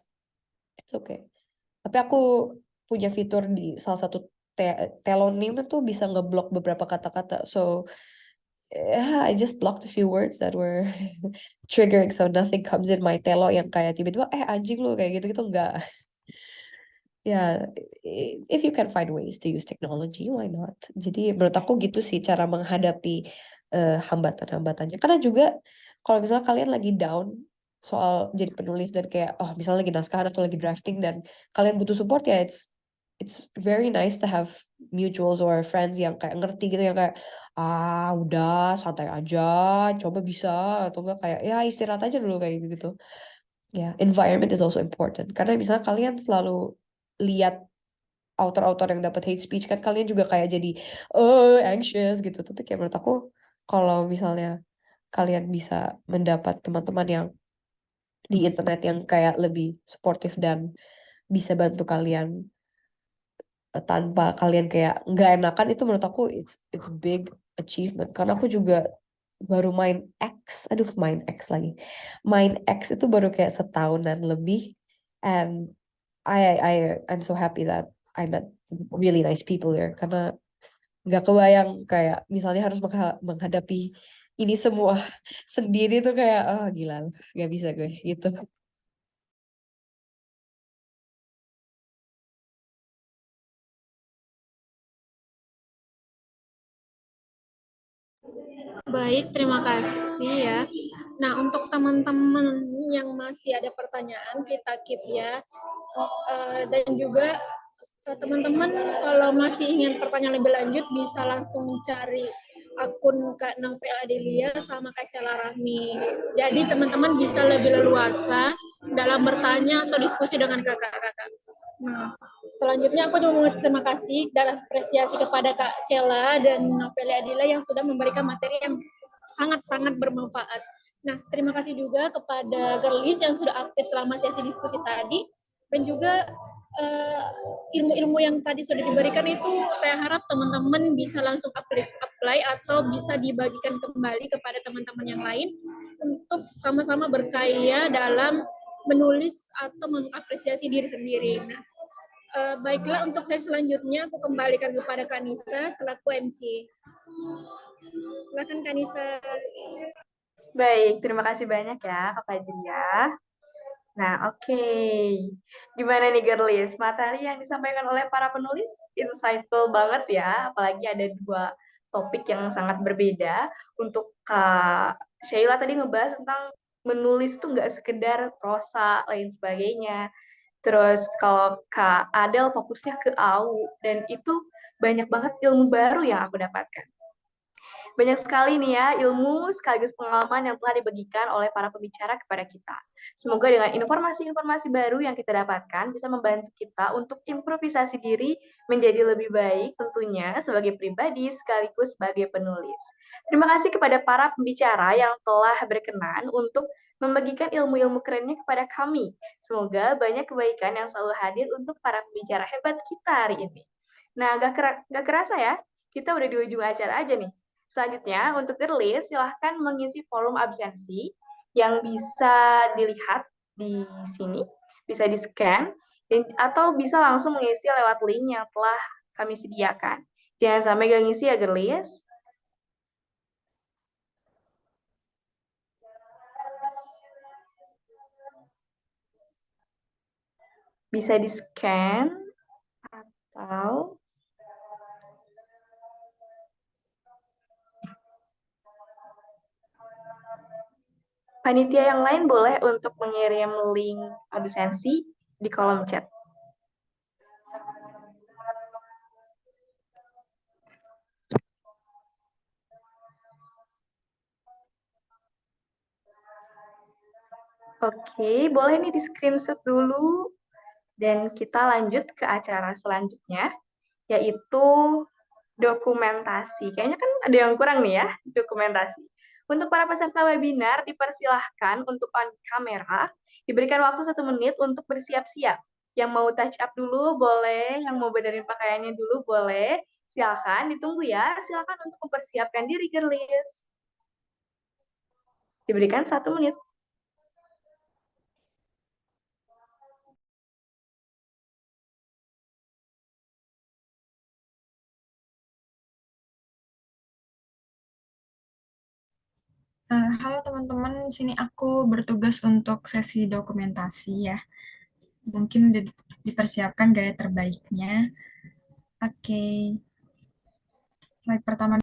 it's okay. Tapi aku punya fitur di salah satu telonym itu bisa ngeblok beberapa kata-kata. So I just blocked a few words that were triggering, so nothing comes in my telo yang kayak tiba-tiba anjing lu kayak gitu-gitu, enggak. Ya, if you can find ways to use technology, why not? Jadi menurut aku gitu sih cara menghadapi hambatan-hambatannya. Karena juga kalau misalnya kalian lagi down soal jadi penulis dan kayak misalnya lagi naskah atau lagi drafting dan kalian butuh support, ya it's very nice to have mutuals or friends yang kayak ngerti gitu, yang kayak udah santai aja, coba bisa, atau enggak kayak ya istirahat aja dulu kayak gitu. Ya, environment is also important. Karena misalnya kalian selalu lihat author-author yang dapat hate speech kan, kalian juga kayak jadi anxious gitu. Tapi kayak menurut aku kalau misalnya kalian bisa mendapat teman-teman yang di internet yang kayak lebih supportive dan bisa bantu kalian tanpa kalian kayak nggak enakan, itu menurut aku it's big achievement. Karena aku juga baru main X itu baru kayak setahunan lebih, and I'm so happy that I met really nice people there, karena nggak kebayang kayak misalnya harus menghadapi ini semua sendiri tuh kayak gila, nggak bisa gue gitu. Baik, terima kasih ya. Nah, untuk teman-teman yang masih ada pertanyaan, kita keep ya. Dan juga teman-teman kalau masih ingin pertanyaan lebih lanjut, bisa langsung cari akun Kak Novel Adelia sama Kak Sheila Rahmi. Jadi teman-teman bisa lebih leluasa dalam bertanya atau diskusi dengan kakak-kakak. Nah, selanjutnya aku juga mau terima kasih dan apresiasi kepada Kak Sheila dan Novelia Adila yang sudah memberikan materi yang sangat-sangat bermanfaat. Nah, terima kasih juga kepada Girlies yang sudah aktif selama sesi diskusi tadi, dan juga ilmu-ilmu yang tadi sudah diberikan itu saya harap teman-teman bisa langsung apply atau bisa dibagikan kembali kepada teman-teman yang lain untuk sama-sama berkarya dalam menulis atau mengapresiasi diri sendiri. Nah, baiklah, untuk sesi selanjutnya aku kembalikan kepada Kanisa selaku MC. Silakan Kanisa. Baik, terima kasih banyak ya Kak Fajri ya. Nah, oke. Gimana nih girlies? Materi yang disampaikan oleh para penulis insightful banget ya, apalagi ada dua topik yang sangat berbeda. Untuk Kak Sheila tadi ngebahas tentang menulis tuh nggak sekedar prosa, lain sebagainya. Terus kalau Kak Adel fokusnya ke AU, dan itu banyak banget ilmu baru yang aku dapatkan. Banyak sekali nih ya ilmu sekaligus pengalaman yang telah dibagikan oleh para pembicara kepada kita. Semoga dengan informasi-informasi baru yang kita dapatkan bisa membantu kita untuk improvisasi diri menjadi lebih baik tentunya sebagai pribadi sekaligus sebagai penulis. Terima kasih kepada para pembicara yang telah berkenan untuk membagikan ilmu-ilmu kerennya kepada kami. Semoga banyak kebaikan yang selalu hadir untuk para pembicara hebat kita hari ini. Nah, gak kerasa ya, kita udah di ujung acara aja nih. Selanjutnya, untuk girlies, silahkan mengisi forum absensi yang bisa dilihat di sini, bisa di-scan, atau bisa langsung mengisi lewat link yang telah kami sediakan. Jangan sampai gak ngisi ya, girlies. Bisa di-scan, atau panitia yang lain boleh untuk mengirim link absensi di kolom chat. Oke, boleh nih di screenshot dulu. Dan kita lanjut ke acara selanjutnya, yaitu dokumentasi. Kayaknya kan ada yang kurang nih ya, dokumentasi. Untuk para peserta webinar, dipersilahkan untuk on kamera, diberikan waktu 1 menit untuk bersiap-siap. Yang mau touch up dulu boleh, yang mau benerin pakaiannya dulu boleh. Silakan ditunggu ya, silakan untuk mempersiapkan diri, girlies. Diberikan 1 menit. Halo teman-teman, sini aku bertugas untuk sesi dokumentasi ya. Mungkin dipersiapkan gaya terbaiknya. Oke, slide pertama.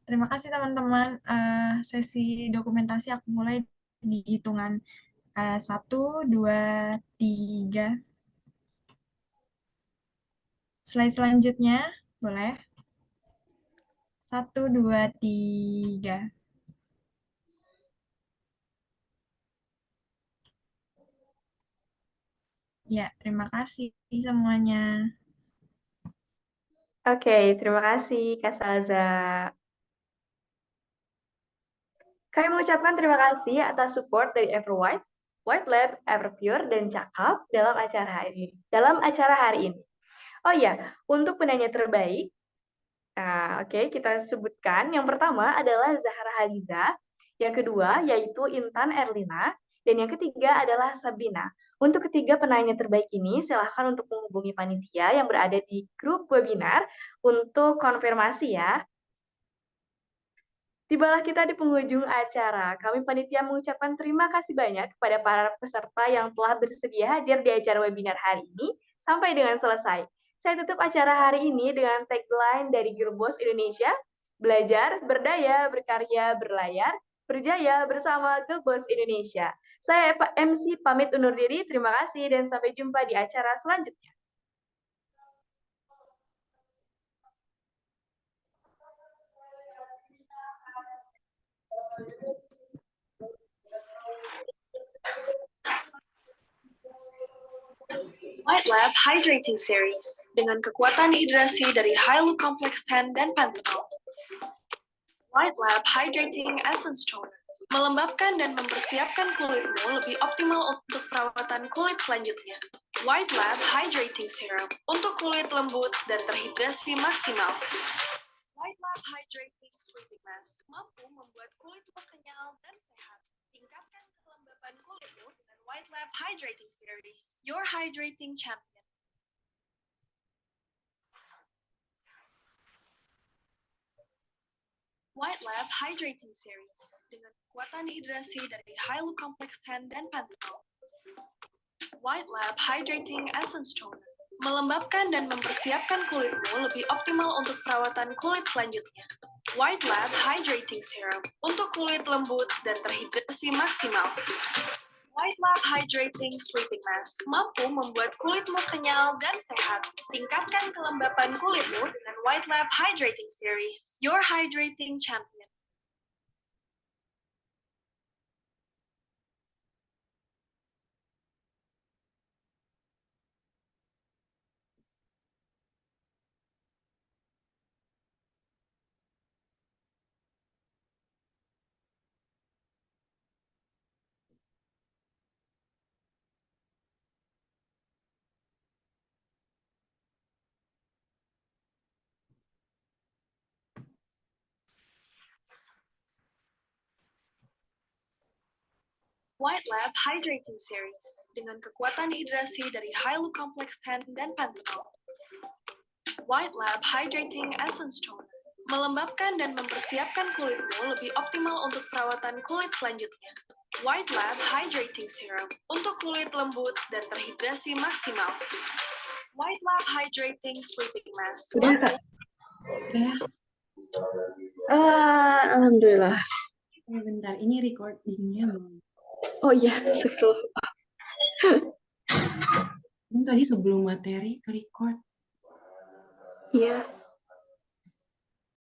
Terima kasih teman-teman. Sesi dokumentasi aku mulai di hitungan 1, 2, 3. Slide selanjutnya, boleh? 1, 2, 3. Ya, terima kasih semuanya. Oke, terima kasih Kak Salza. Kami mengucapkan terima kasih atas support dari Everwhite, White Lab, Everpure, dan Cakap dalam acara hari ini. Oh iya, untuk penanya terbaik, kita sebutkan. Yang pertama adalah Zahra Haliza, yang kedua yaitu Intan Erlina, dan yang ketiga adalah Sabrina. Untuk ketiga penanya terbaik ini, silahkan untuk menghubungi panitia yang berada di grup webinar untuk konfirmasi ya. Tibalah kita di penghujung acara. Kami panitia mengucapkan terima kasih banyak kepada para peserta yang telah bersedia hadir di acara webinar hari ini sampai dengan selesai. Saya tutup acara hari ini dengan tagline dari Gearbos Indonesia, belajar, berdaya, berkarya, berlayar, berjaya bersama Gearbos Indonesia. Saya MC pamit undur diri, terima kasih dan sampai jumpa di acara selanjutnya. White Lab Hydrating Series dengan kekuatan hidrasi dari Hylu Complex 10 dan Panthenol. White Lab Hydrating Essence Toner melembabkan dan mempersiapkan kulitmu lebih optimal untuk perawatan kulit selanjutnya. White Lab Hydrating Serum untuk kulit lembut dan terhidrasi maksimal. White Lab Hydrating Sleeping Mask mampu membuat kulitmu kenyal dan sehat. Tingkatkan kelembapan kulitmu dengan White Lab Hydrating Series, your hydrating champion. White Lab Hydrating Series dengan kekuatan hidrasi dari Hylu Complex 10 dan Panthenol. White Lab Hydrating Essence Toner melembabkan dan mempersiapkan kulitmu lebih optimal untuk perawatan kulit selanjutnya. White Lab Hydrating Serum untuk kulit lembut dan terhidrasi maksimal. White Lab Hydrating Sleeping Mask mampu membuat kulitmu kenyal dan sehat. Tingkatkan kelembapan kulitmu dengan White Lab Hydrating Series, your hydrating champion. White Lab Hydrating Series dengan kekuatan hidrasi dari Hylu Complex 10 dan Panthenol. White Lab Hydrating Essence Toner melembabkan dan mempersiapkan kulitmu lebih optimal untuk perawatan kulit selanjutnya. White Lab Hydrating Serum untuk kulit lembut dan terhidrasi maksimal. White Lab Hydrating Sleeping Mask. Alhamdulillah. Bentar, ini recordingnya belum. Oh iya, astagfirullah. Ini tadi sebelum materi ke record. Iya.